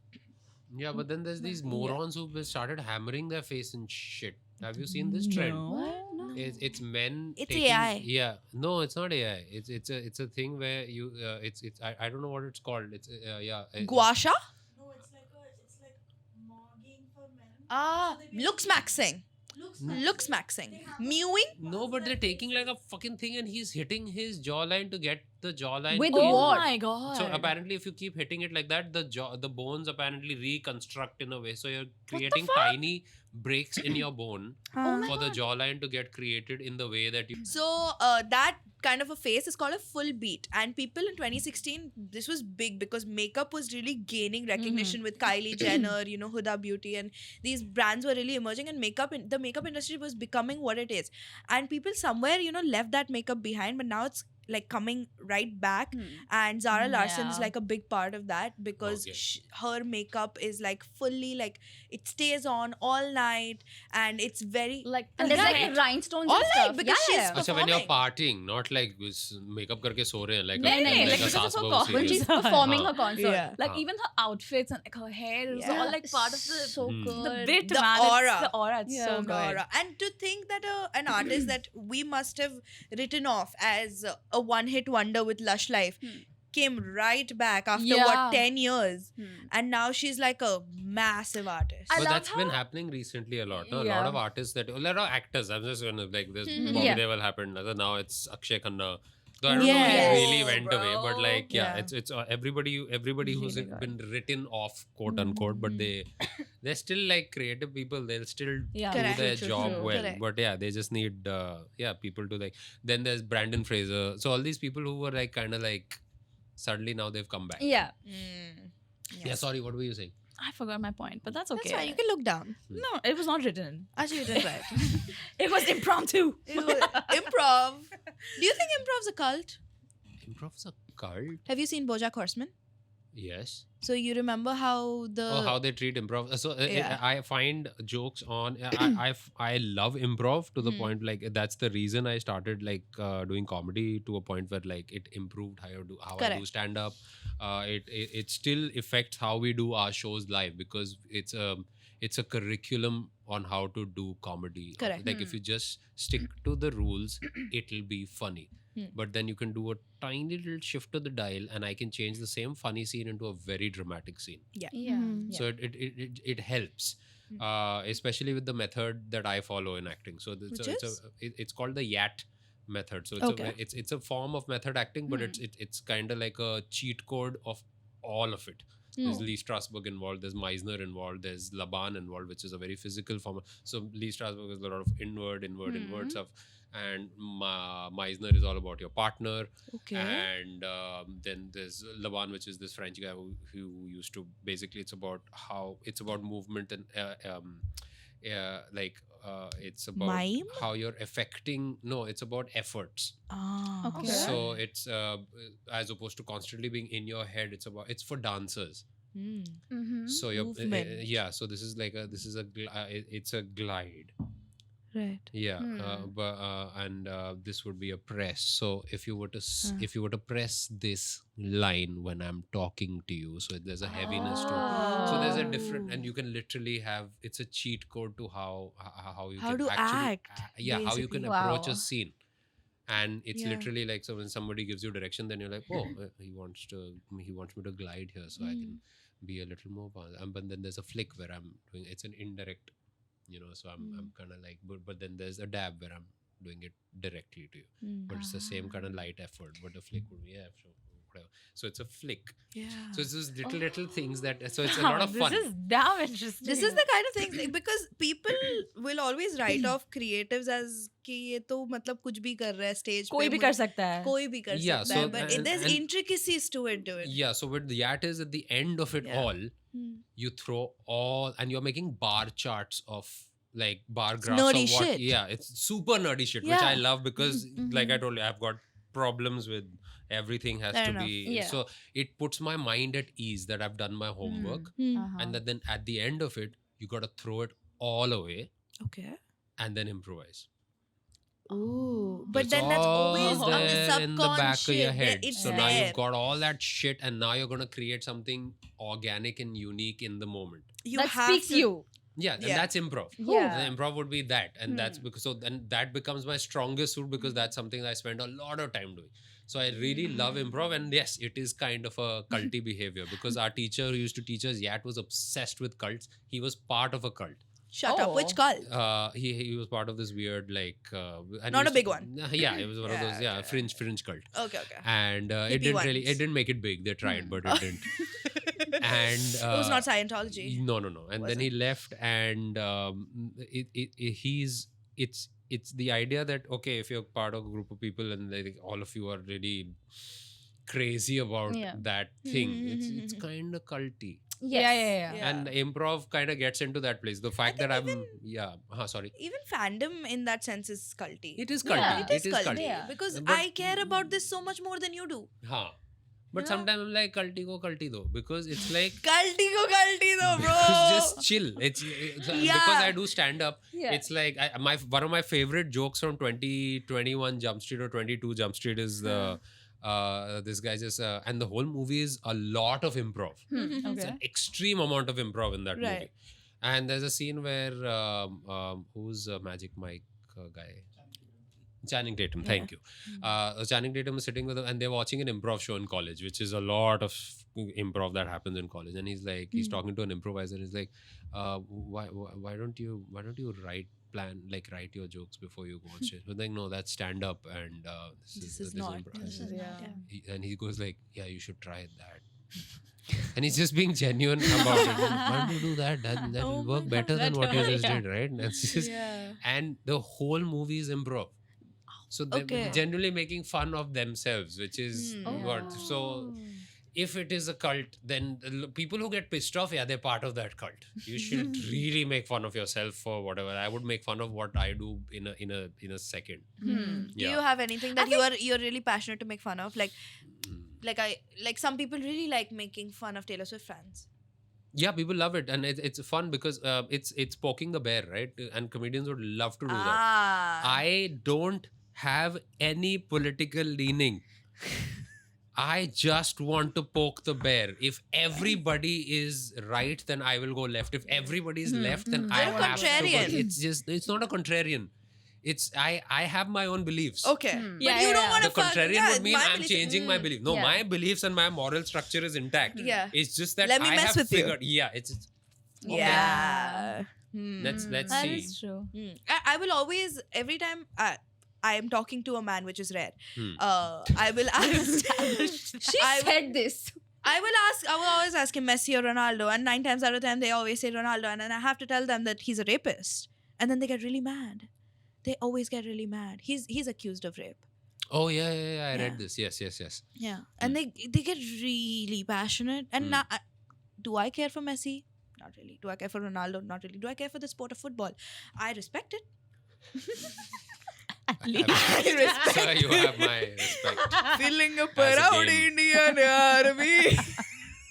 [SPEAKER 1] Yeah, but then there's these morons who started hammering their face and shit. Have you seen this trend?
[SPEAKER 5] No.
[SPEAKER 1] It's men.
[SPEAKER 2] It's
[SPEAKER 1] taking,
[SPEAKER 2] AI.
[SPEAKER 1] Yeah, no, it's not AI. It's a thing where you it's I don't know what it's called. It's yeah.
[SPEAKER 2] Gua sha? Looks maxing. Looks maxing. Mewing?
[SPEAKER 1] No, but they're taking like a fucking thing and he's hitting his jawline to get the jawline.
[SPEAKER 4] With
[SPEAKER 1] in.
[SPEAKER 4] what?
[SPEAKER 5] Oh my god.
[SPEAKER 1] So apparently, if you keep hitting it like that, the bones apparently reconstruct in a way. So you're creating tiny breaks in your bone for the jawline to get created in the way that you.
[SPEAKER 2] So that kind of a face is called a full beat. And people in 2016, this was big because makeup was really gaining recognition with Kylie Jenner, you know, Huda Beauty, and these brands were really emerging. And the makeup industry was becoming what it is. And people somewhere, you know, left that makeup behind, but now it's like coming right back. And Zara Larson is
[SPEAKER 5] Yeah.
[SPEAKER 2] like a big part of that because
[SPEAKER 1] Okay.
[SPEAKER 2] her makeup is like fully like it stays on all night and it's very
[SPEAKER 4] Like,
[SPEAKER 2] And
[SPEAKER 4] and there's
[SPEAKER 2] right.
[SPEAKER 4] like rhinestones
[SPEAKER 2] all
[SPEAKER 4] and
[SPEAKER 2] night
[SPEAKER 4] stuff.
[SPEAKER 2] because she's
[SPEAKER 4] yeah.
[SPEAKER 1] Achha, when you're
[SPEAKER 2] performing.
[SPEAKER 1] partying, not like makeup karke so rahe hain, like
[SPEAKER 4] Nahin, nahin,
[SPEAKER 1] like
[SPEAKER 4] like
[SPEAKER 1] a
[SPEAKER 5] because
[SPEAKER 1] saas
[SPEAKER 5] it's so
[SPEAKER 1] bahu
[SPEAKER 5] common.
[SPEAKER 4] When
[SPEAKER 1] serial.
[SPEAKER 4] she's performing her concert.
[SPEAKER 2] Yeah.
[SPEAKER 5] Like even her outfits and like her hair is all like part of the
[SPEAKER 4] so
[SPEAKER 1] Hmm.
[SPEAKER 4] good.
[SPEAKER 5] the bit,
[SPEAKER 2] The
[SPEAKER 5] man. It's
[SPEAKER 2] aura.
[SPEAKER 5] the aura. It's so
[SPEAKER 4] Yeah.
[SPEAKER 5] good.
[SPEAKER 2] Nora. And to think that an artist that we must have written off as a one-hit wonder with Lush Life came right back after
[SPEAKER 5] Yeah.
[SPEAKER 2] what 10 years, and now she's like a massive artist.
[SPEAKER 5] I
[SPEAKER 1] But
[SPEAKER 5] love
[SPEAKER 1] that's been
[SPEAKER 5] how-
[SPEAKER 1] happening recently a lot. No? A
[SPEAKER 5] Yeah.
[SPEAKER 1] lot of artists a lot of actors. I'm just gonna like this.
[SPEAKER 2] Mhm.
[SPEAKER 1] Bobby
[SPEAKER 4] Yeah.
[SPEAKER 1] Deol happened. Now it's Akshay Khanna. Though I don't know
[SPEAKER 2] Yes.
[SPEAKER 1] if he really went away, but
[SPEAKER 5] Bro.
[SPEAKER 1] like yeah,
[SPEAKER 2] Yeah.
[SPEAKER 1] it's everybody who's
[SPEAKER 5] Really good.
[SPEAKER 1] been written off, quote unquote, but they're still like creative people. They'll still
[SPEAKER 5] Yeah.
[SPEAKER 1] do
[SPEAKER 2] Correct.
[SPEAKER 1] their
[SPEAKER 2] True,
[SPEAKER 1] job
[SPEAKER 2] true.
[SPEAKER 1] well.
[SPEAKER 2] Correct.
[SPEAKER 1] But yeah, they just need people to like. Then there's Brandon Fraser. So all these people who were like kind of like suddenly now they've come back.
[SPEAKER 4] Yeah.
[SPEAKER 1] Yeah. Sorry, what were you saying?
[SPEAKER 5] I forgot my point, but that's okay.
[SPEAKER 2] That's fine. You can look down.
[SPEAKER 5] No, it was not written.
[SPEAKER 2] Actually, you did right.
[SPEAKER 5] It was impromptu.
[SPEAKER 2] Improv. Do you think improv's a cult?
[SPEAKER 1] Improv's a cult.
[SPEAKER 2] Have you seen BoJack Horseman?
[SPEAKER 1] Yes.
[SPEAKER 2] So you remember how the
[SPEAKER 1] How they treat improv. So
[SPEAKER 2] Yeah.
[SPEAKER 1] I find jokes on. I love improv to the point like that's the reason I started like doing comedy to a point where like it improved how I do
[SPEAKER 2] Correct.
[SPEAKER 1] stand up. It still affects how we do our shows live because it's a curriculum on how to do comedy.
[SPEAKER 2] Correct.
[SPEAKER 1] Like if you just stick to the rules, it'll be funny. But then you can do a tiny little shift to the dial, and I can change the same funny scene into a very dramatic scene.
[SPEAKER 4] Yeah.
[SPEAKER 1] So it helps, especially with the method that I follow in acting. So it's called the YAT method. So it's a form of method acting, but it's kind of like a cheat code of all of it. There's Lee Strasberg involved, there's Meisner involved, there's Laban involved, which is a very physical form. So Lee Strasberg is a lot of inward stuff, and Meisner is all about your partner.
[SPEAKER 2] Okay.
[SPEAKER 1] And then there's Laban, which is this French guy who used to basically it's about movement and it's about
[SPEAKER 2] Mime?
[SPEAKER 1] how you're affecting. No, it's about efforts.
[SPEAKER 2] Ah,
[SPEAKER 4] Okay.
[SPEAKER 1] So it's as opposed to constantly being in your head. It's for dancers. So you're
[SPEAKER 2] Movement.
[SPEAKER 1] So this is like it's a glide.
[SPEAKER 2] Right.
[SPEAKER 1] Yeah, and this would be a press. So if you were to press this line when I'm talking to you, so there's a heaviness to it. So there's a different, and you can literally have it's a cheat code to how you
[SPEAKER 2] How
[SPEAKER 1] can
[SPEAKER 2] to
[SPEAKER 1] actually
[SPEAKER 2] act,
[SPEAKER 1] how you can
[SPEAKER 2] basically.
[SPEAKER 1] approach
[SPEAKER 4] Wow.
[SPEAKER 1] a scene. And it's
[SPEAKER 2] Yeah.
[SPEAKER 1] literally like so when somebody gives you direction, then you're like, oh, he wants me to glide here, so I can be a little more. But then there's a flick where I'm doing it's an indirect. So I'm kind of like, but then there's a dab where I'm doing it directly to you. But it's the same kind of light effort, but the flick would be, so whatever. So it's a flick.
[SPEAKER 2] Yeah.
[SPEAKER 1] So it's those little things that. So it's a lot of fun.
[SPEAKER 5] This is damn interesting.
[SPEAKER 2] This is the kind of thing because people will always write off creatives as कि ये तो मतलब कुछ भी कर रहा है stage
[SPEAKER 5] कोई
[SPEAKER 2] पे
[SPEAKER 5] भी कर सकता है.
[SPEAKER 2] कोई भी कर
[SPEAKER 1] Yeah,
[SPEAKER 2] सकता है,
[SPEAKER 1] so
[SPEAKER 2] but
[SPEAKER 1] and-
[SPEAKER 2] there's
[SPEAKER 1] and-
[SPEAKER 2] intricacies to it.
[SPEAKER 1] Yeah. So what the Yat is at the end of it
[SPEAKER 2] Yeah.
[SPEAKER 1] all,
[SPEAKER 2] Hmm.
[SPEAKER 1] you throw all, and you're making bar charts of like bar
[SPEAKER 2] It's
[SPEAKER 1] graphs
[SPEAKER 2] nerdy
[SPEAKER 1] of what.
[SPEAKER 2] shit.
[SPEAKER 1] Yeah, it's super nerdy shit, which
[SPEAKER 2] Yeah.
[SPEAKER 1] I love because,
[SPEAKER 4] Mhm.
[SPEAKER 1] like I told you, I've got problems with everything has
[SPEAKER 2] Fair
[SPEAKER 1] to
[SPEAKER 2] enough.
[SPEAKER 1] be.
[SPEAKER 4] Yeah.
[SPEAKER 1] So it puts my mind at ease that I've done my homework,
[SPEAKER 2] Hmm.
[SPEAKER 5] Uh-huh.
[SPEAKER 1] and that then at the end of it, you got to throw it all away
[SPEAKER 2] Okay.
[SPEAKER 1] and then improvise.
[SPEAKER 2] Ooh.
[SPEAKER 1] So
[SPEAKER 2] But
[SPEAKER 1] it's
[SPEAKER 2] then that's always
[SPEAKER 1] all
[SPEAKER 2] on the
[SPEAKER 1] there in the back of your
[SPEAKER 2] subconscious.
[SPEAKER 1] head.
[SPEAKER 2] It's
[SPEAKER 1] So
[SPEAKER 2] there.
[SPEAKER 1] now you've got all that shit, and now you're gonna create something organic and unique in the moment.
[SPEAKER 2] You
[SPEAKER 4] that
[SPEAKER 2] have
[SPEAKER 4] speaks
[SPEAKER 2] to,
[SPEAKER 4] you.
[SPEAKER 1] Yeah, and
[SPEAKER 2] Yeah.
[SPEAKER 1] that's improv.
[SPEAKER 4] Yeah.
[SPEAKER 1] The improv would be that, and that's because so then that becomes my strongest suit because that's something I spend a lot of time doing. So I really love improv, and yes, it is kind of a culty behavior because our teacher who used to teach us Yat was obsessed with cults. He was part of a cult.
[SPEAKER 2] Shut up.
[SPEAKER 4] Oh.
[SPEAKER 2] Which cult?
[SPEAKER 1] He was part of this weird like and
[SPEAKER 2] Not
[SPEAKER 1] we
[SPEAKER 2] a
[SPEAKER 1] used
[SPEAKER 2] big
[SPEAKER 1] to-
[SPEAKER 2] one.
[SPEAKER 1] Yeah, it was one of
[SPEAKER 2] Yeah,
[SPEAKER 1] those
[SPEAKER 2] okay.
[SPEAKER 1] fringe cult.
[SPEAKER 2] Okay, okay.
[SPEAKER 1] And it
[SPEAKER 2] Hippie
[SPEAKER 1] didn't really
[SPEAKER 2] ones.
[SPEAKER 1] it didn't make it big. They tried, but it didn't. And
[SPEAKER 2] it was not Scientology.
[SPEAKER 1] No. And then he left, and it's the idea that okay, if you're part of a group of people and like all of you are really crazy about
[SPEAKER 4] Yeah.
[SPEAKER 1] that thing, it's kind of culty.
[SPEAKER 5] Yeah.
[SPEAKER 2] Yeah.
[SPEAKER 1] And improv kind of gets into that place. The fact that I'm sorry.
[SPEAKER 2] Even fandom in that sense is culty.
[SPEAKER 1] It is culty.
[SPEAKER 4] Yeah.
[SPEAKER 2] It is culty.
[SPEAKER 4] Yeah.
[SPEAKER 2] Because
[SPEAKER 1] But-
[SPEAKER 2] I care about this so much more than you do.
[SPEAKER 1] Huh. But
[SPEAKER 2] Yeah.
[SPEAKER 1] sometimes I'm like culty though because it's like
[SPEAKER 2] Culty ko culty though, bro.
[SPEAKER 1] just chill. It's
[SPEAKER 2] Yeah.
[SPEAKER 1] because I do stand up.
[SPEAKER 4] Yeah.
[SPEAKER 1] It's like one of my favorite jokes from 2021 Jump Street or 22 Jump Street is the this guy just and the whole movie is a lot of improv. It's
[SPEAKER 5] Okay.
[SPEAKER 1] an extreme amount of improv in that
[SPEAKER 2] Right.
[SPEAKER 1] movie. And there's a scene where who's Magic Mike guy? Channing Tatum, thank you. Channing Tatum is sitting with and they're watching an improv show in college, which is a lot of improv that happens in college. And he's like, he's talking to an improviser. He's like, why don't you write your jokes before you go on stage? But like, no, that's stand up, and
[SPEAKER 2] This is not.
[SPEAKER 1] improv.
[SPEAKER 2] This is-
[SPEAKER 5] Yeah.
[SPEAKER 1] And he goes like, yeah, you should try that. And he's just being genuine about it. Why don't you do that? That'll
[SPEAKER 2] Oh
[SPEAKER 1] work
[SPEAKER 2] my
[SPEAKER 1] better than what you just
[SPEAKER 5] Yeah.
[SPEAKER 1] did, right? That's just,
[SPEAKER 2] Yeah.
[SPEAKER 1] and the whole movie is improv. So they're
[SPEAKER 2] Okay.
[SPEAKER 1] generally making fun of themselves, which is
[SPEAKER 2] Hmm.
[SPEAKER 1] what. So if it is a cult, then the people who get pissed off, yeah, they're part of that cult. You should really make fun of yourself for whatever. I would make fun of what I do in a second.
[SPEAKER 2] Do
[SPEAKER 1] Yeah.
[SPEAKER 2] you have anything that you're really passionate to make fun of? Like some people really like making fun of Taylor Swift fans.
[SPEAKER 1] Yeah, people love it, and it's fun because it's poking the bear, right? And comedians would love to do that.
[SPEAKER 2] Ah.
[SPEAKER 1] I don't have any political leaning. I just want to poke the bear. If everybody is right, then I will go left. If everybody is left, then I
[SPEAKER 2] You're a
[SPEAKER 1] have to go.
[SPEAKER 2] contrarian.
[SPEAKER 1] It's not a contrarian. It's I have my own beliefs.
[SPEAKER 2] Okay. But
[SPEAKER 5] Yeah,
[SPEAKER 2] you
[SPEAKER 5] yeah,
[SPEAKER 2] don't
[SPEAKER 5] yeah.
[SPEAKER 2] want
[SPEAKER 1] The
[SPEAKER 2] to
[SPEAKER 1] contrarian would mean I'm
[SPEAKER 2] beliefs-
[SPEAKER 1] changing my belief. No,
[SPEAKER 4] Yeah.
[SPEAKER 1] my beliefs and my moral structure is intact.
[SPEAKER 2] Yeah.
[SPEAKER 1] It's just that
[SPEAKER 2] Let me
[SPEAKER 1] I
[SPEAKER 2] mess
[SPEAKER 1] have
[SPEAKER 2] with you.
[SPEAKER 1] figured. Yeah, it's
[SPEAKER 2] Yeah.
[SPEAKER 1] let's
[SPEAKER 4] That
[SPEAKER 1] see.
[SPEAKER 4] is true.
[SPEAKER 2] I will always, every time I am talking to a man, which is rare,
[SPEAKER 1] Hmm.
[SPEAKER 2] I will ask.
[SPEAKER 4] She
[SPEAKER 2] I will-
[SPEAKER 4] said this.
[SPEAKER 2] I will always ask him Messi or Ronaldo, and 9 times out of 10 they always say Ronaldo, and then I have to tell them that he's a rapist, and then they get really mad. They always get really mad. He's accused of rape.
[SPEAKER 1] Oh yeah. I
[SPEAKER 2] Yeah.
[SPEAKER 1] read this. Yes.
[SPEAKER 2] Yeah, and they get really passionate. And now, do I care for Messi? Not really. Do I care for Ronaldo? Not really. Do I care for the sport of football? I respect it. I respect
[SPEAKER 1] Sir, you have my respect.
[SPEAKER 2] feeling a
[SPEAKER 1] As a
[SPEAKER 2] proud
[SPEAKER 1] game.
[SPEAKER 2] Indian army.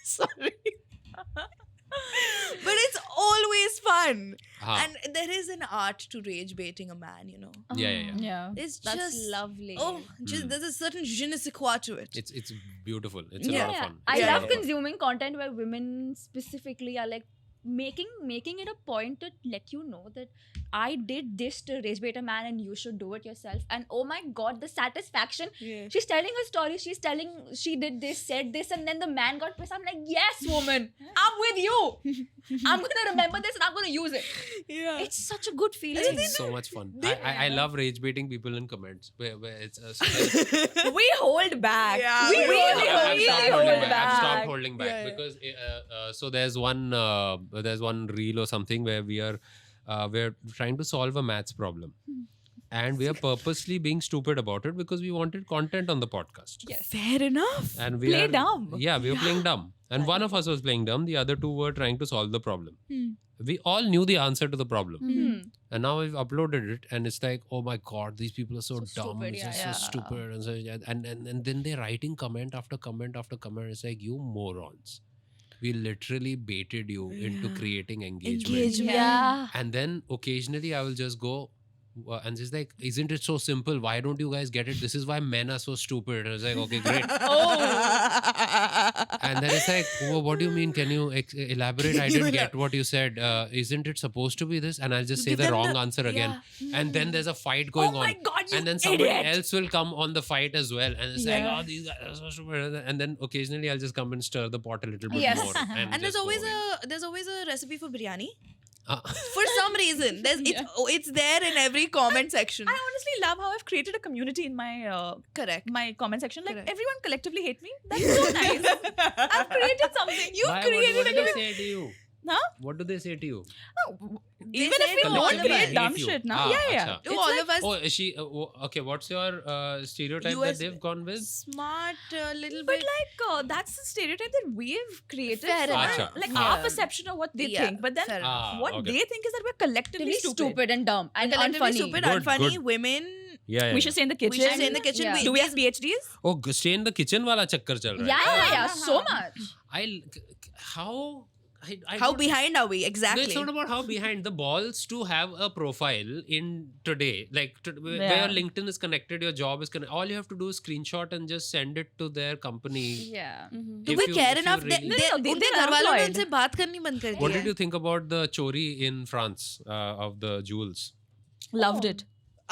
[SPEAKER 2] Sorry. But it's always fun.
[SPEAKER 1] Huh.
[SPEAKER 2] And there is an art to rage baiting a man, you know.
[SPEAKER 1] Yeah.
[SPEAKER 4] Yeah.
[SPEAKER 2] It's
[SPEAKER 4] That's
[SPEAKER 2] just
[SPEAKER 4] lovely.
[SPEAKER 2] Oh, just there's a certain je ne sais quoi to it.
[SPEAKER 1] It's beautiful. It's a
[SPEAKER 2] Yeah.
[SPEAKER 1] lot of fun.
[SPEAKER 4] I
[SPEAKER 1] It's a
[SPEAKER 2] Yeah.
[SPEAKER 1] lot
[SPEAKER 4] love
[SPEAKER 1] of fun.
[SPEAKER 4] consuming content where women specifically are like making it a point to let you know that I did this to Rage Bait a Man and you should do it yourself. And oh my god, the satisfaction.
[SPEAKER 2] Yeah.
[SPEAKER 4] She's telling her story. She's telling she did this, said this, and then the man got pissed. I'm like, yes, woman, I'm with you. I'm gonna remember this and I'm gonna use it.
[SPEAKER 2] Yeah.
[SPEAKER 4] It's such a good feeling.
[SPEAKER 1] It's so much fun. I love rage baiting people in comments. Where it's so
[SPEAKER 5] We hold back.
[SPEAKER 2] Yeah.
[SPEAKER 5] We
[SPEAKER 2] I've
[SPEAKER 5] really
[SPEAKER 1] I've stopped
[SPEAKER 5] hold
[SPEAKER 1] holding back. I've
[SPEAKER 5] back.
[SPEAKER 1] stopped holding back
[SPEAKER 2] Yeah, yeah.
[SPEAKER 1] because so there's one reel or something where we're trying to solve a maths problem, and we are purposely being stupid about it because we wanted content on the podcast.
[SPEAKER 5] Yes.
[SPEAKER 2] Fair enough.
[SPEAKER 1] And
[SPEAKER 5] Play dumb.
[SPEAKER 1] Yeah, we were playing dumb, and one of us was playing dumb. The other two were trying to solve the problem. We all knew the answer to the problem. And now we've uploaded it, and it's like, oh my god, these people are so dumb.
[SPEAKER 4] stupid,
[SPEAKER 1] It's
[SPEAKER 4] yeah,
[SPEAKER 1] just so stupid, and so and then they're writing comment after comment after comment. It's like, you morons, we literally baited you into creating engagement.
[SPEAKER 4] Yeah.
[SPEAKER 1] And then occasionally I will just go. And she's like, isn't it so simple? Why don't you guys get it? This is why men are so stupid. I was like, okay, great. And then it's like, oh, what do you mean? Can you elaborate? I didn't get what you said. Isn't it supposed to be this? And I'll just say
[SPEAKER 2] Give
[SPEAKER 1] the
[SPEAKER 2] them
[SPEAKER 1] wrong
[SPEAKER 2] the-
[SPEAKER 1] answer again. And then there's a fight
[SPEAKER 5] Oh
[SPEAKER 1] going
[SPEAKER 5] my
[SPEAKER 1] on.
[SPEAKER 5] god, you
[SPEAKER 1] And then somebody
[SPEAKER 5] idiot.
[SPEAKER 1] else will come on the fight as well. And it's
[SPEAKER 5] Yeah.
[SPEAKER 1] like, oh, these guys are so stupid. And then occasionally I'll just come and stir the pot a little bit
[SPEAKER 4] Yes.
[SPEAKER 1] more.
[SPEAKER 2] And
[SPEAKER 1] just
[SPEAKER 2] there's
[SPEAKER 1] go
[SPEAKER 2] always
[SPEAKER 1] away.
[SPEAKER 2] there's always a recipe for biryani.
[SPEAKER 1] Uh,
[SPEAKER 2] For some reason, it's there in every comment section.
[SPEAKER 5] I honestly love how I've created a community in my
[SPEAKER 2] Correct.
[SPEAKER 5] my comment section. Like
[SPEAKER 2] Correct.
[SPEAKER 5] everyone collectively hate me. That's so nice. I've created something. You
[SPEAKER 1] why-
[SPEAKER 5] created
[SPEAKER 1] what
[SPEAKER 5] a
[SPEAKER 1] do they
[SPEAKER 5] community.
[SPEAKER 1] say to you?
[SPEAKER 5] Huh?
[SPEAKER 1] What do they say to you?
[SPEAKER 5] Even
[SPEAKER 2] say
[SPEAKER 5] if we
[SPEAKER 2] to
[SPEAKER 5] don't
[SPEAKER 2] all of us.
[SPEAKER 5] create dumb
[SPEAKER 1] Hate you.
[SPEAKER 5] shit, now.
[SPEAKER 1] Ah,
[SPEAKER 5] Yeah, yeah.
[SPEAKER 1] acha.
[SPEAKER 2] To all of us,
[SPEAKER 1] Oh, is she okay? What's your stereotype
[SPEAKER 2] US
[SPEAKER 1] that they've gone with?
[SPEAKER 2] smart, little
[SPEAKER 5] But
[SPEAKER 2] bit.
[SPEAKER 5] like that's the stereotype that we've created.
[SPEAKER 2] Fair
[SPEAKER 5] for
[SPEAKER 1] enough.
[SPEAKER 5] our- like
[SPEAKER 2] Yeah.
[SPEAKER 5] our perception of what they
[SPEAKER 2] Yeah,
[SPEAKER 5] think. But then
[SPEAKER 2] fair enough.
[SPEAKER 1] Ah,
[SPEAKER 5] what
[SPEAKER 1] okay.
[SPEAKER 5] they think is that we're collectively
[SPEAKER 4] Really stupid and dumb and
[SPEAKER 2] Collectively
[SPEAKER 4] unfunny.
[SPEAKER 2] stupid,
[SPEAKER 1] Good,
[SPEAKER 2] unfunny
[SPEAKER 1] good.
[SPEAKER 2] women.
[SPEAKER 1] Yeah,
[SPEAKER 5] We should stay in the
[SPEAKER 2] We
[SPEAKER 5] kitchen.
[SPEAKER 2] should stay in the kitchen.
[SPEAKER 4] Yeah.
[SPEAKER 5] Do we have PhDs?
[SPEAKER 1] Oh, stay in the kitchen wala chakkar chal raha
[SPEAKER 4] Yeah,
[SPEAKER 1] hai.
[SPEAKER 4] yeah, yeah, so much.
[SPEAKER 1] How I
[SPEAKER 2] How
[SPEAKER 1] don't-
[SPEAKER 2] behind are we?
[SPEAKER 1] No,
[SPEAKER 2] Exactly.
[SPEAKER 1] it's not about how behind the balls to have a profile in today, like where
[SPEAKER 5] Yeah.
[SPEAKER 1] your LinkedIn is connected, your job is connected. All you have to do is screenshot and just send it to their company.
[SPEAKER 4] Yeah.
[SPEAKER 2] Do
[SPEAKER 1] If
[SPEAKER 2] we
[SPEAKER 1] you-
[SPEAKER 2] care
[SPEAKER 1] if you
[SPEAKER 2] enough?
[SPEAKER 1] really-
[SPEAKER 2] उनके
[SPEAKER 5] they're
[SPEAKER 2] घर वालों ने
[SPEAKER 5] unemployed.
[SPEAKER 2] उनसे बात करनी बंद कर दी
[SPEAKER 1] What
[SPEAKER 2] है.
[SPEAKER 1] did you think about the chori in France of the jewels?
[SPEAKER 5] Loved it.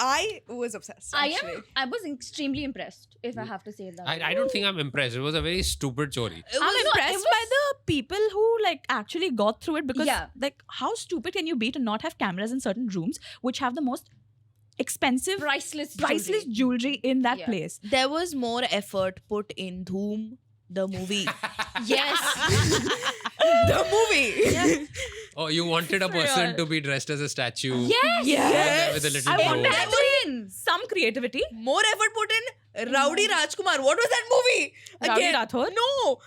[SPEAKER 2] I was obsessed. Actually.
[SPEAKER 4] I was extremely impressed, if I have to say that.
[SPEAKER 1] I don't think I'm impressed. It was a very stupid chori.
[SPEAKER 2] It
[SPEAKER 5] I'm
[SPEAKER 2] was-
[SPEAKER 5] impressed by the people who like actually got through it because
[SPEAKER 4] Yeah.
[SPEAKER 5] like how stupid can you be to not have cameras in certain rooms which have the most expensive
[SPEAKER 4] priceless
[SPEAKER 5] jewelry in that
[SPEAKER 4] Yeah.
[SPEAKER 5] place.
[SPEAKER 2] There was more effort put in Dhoom, the movie.
[SPEAKER 4] Yes.
[SPEAKER 2] The movie.
[SPEAKER 1] Oh, you wanted a person
[SPEAKER 5] real.
[SPEAKER 1] to be dressed as a statue.
[SPEAKER 4] Yes.
[SPEAKER 5] Yes.
[SPEAKER 1] With a little
[SPEAKER 5] I
[SPEAKER 1] glow.
[SPEAKER 5] wanted
[SPEAKER 4] That wins.
[SPEAKER 5] some creativity.
[SPEAKER 2] More effort put in Rowdy Rajkumar. What was that movie?
[SPEAKER 5] Rowdy Rathore?
[SPEAKER 2] No.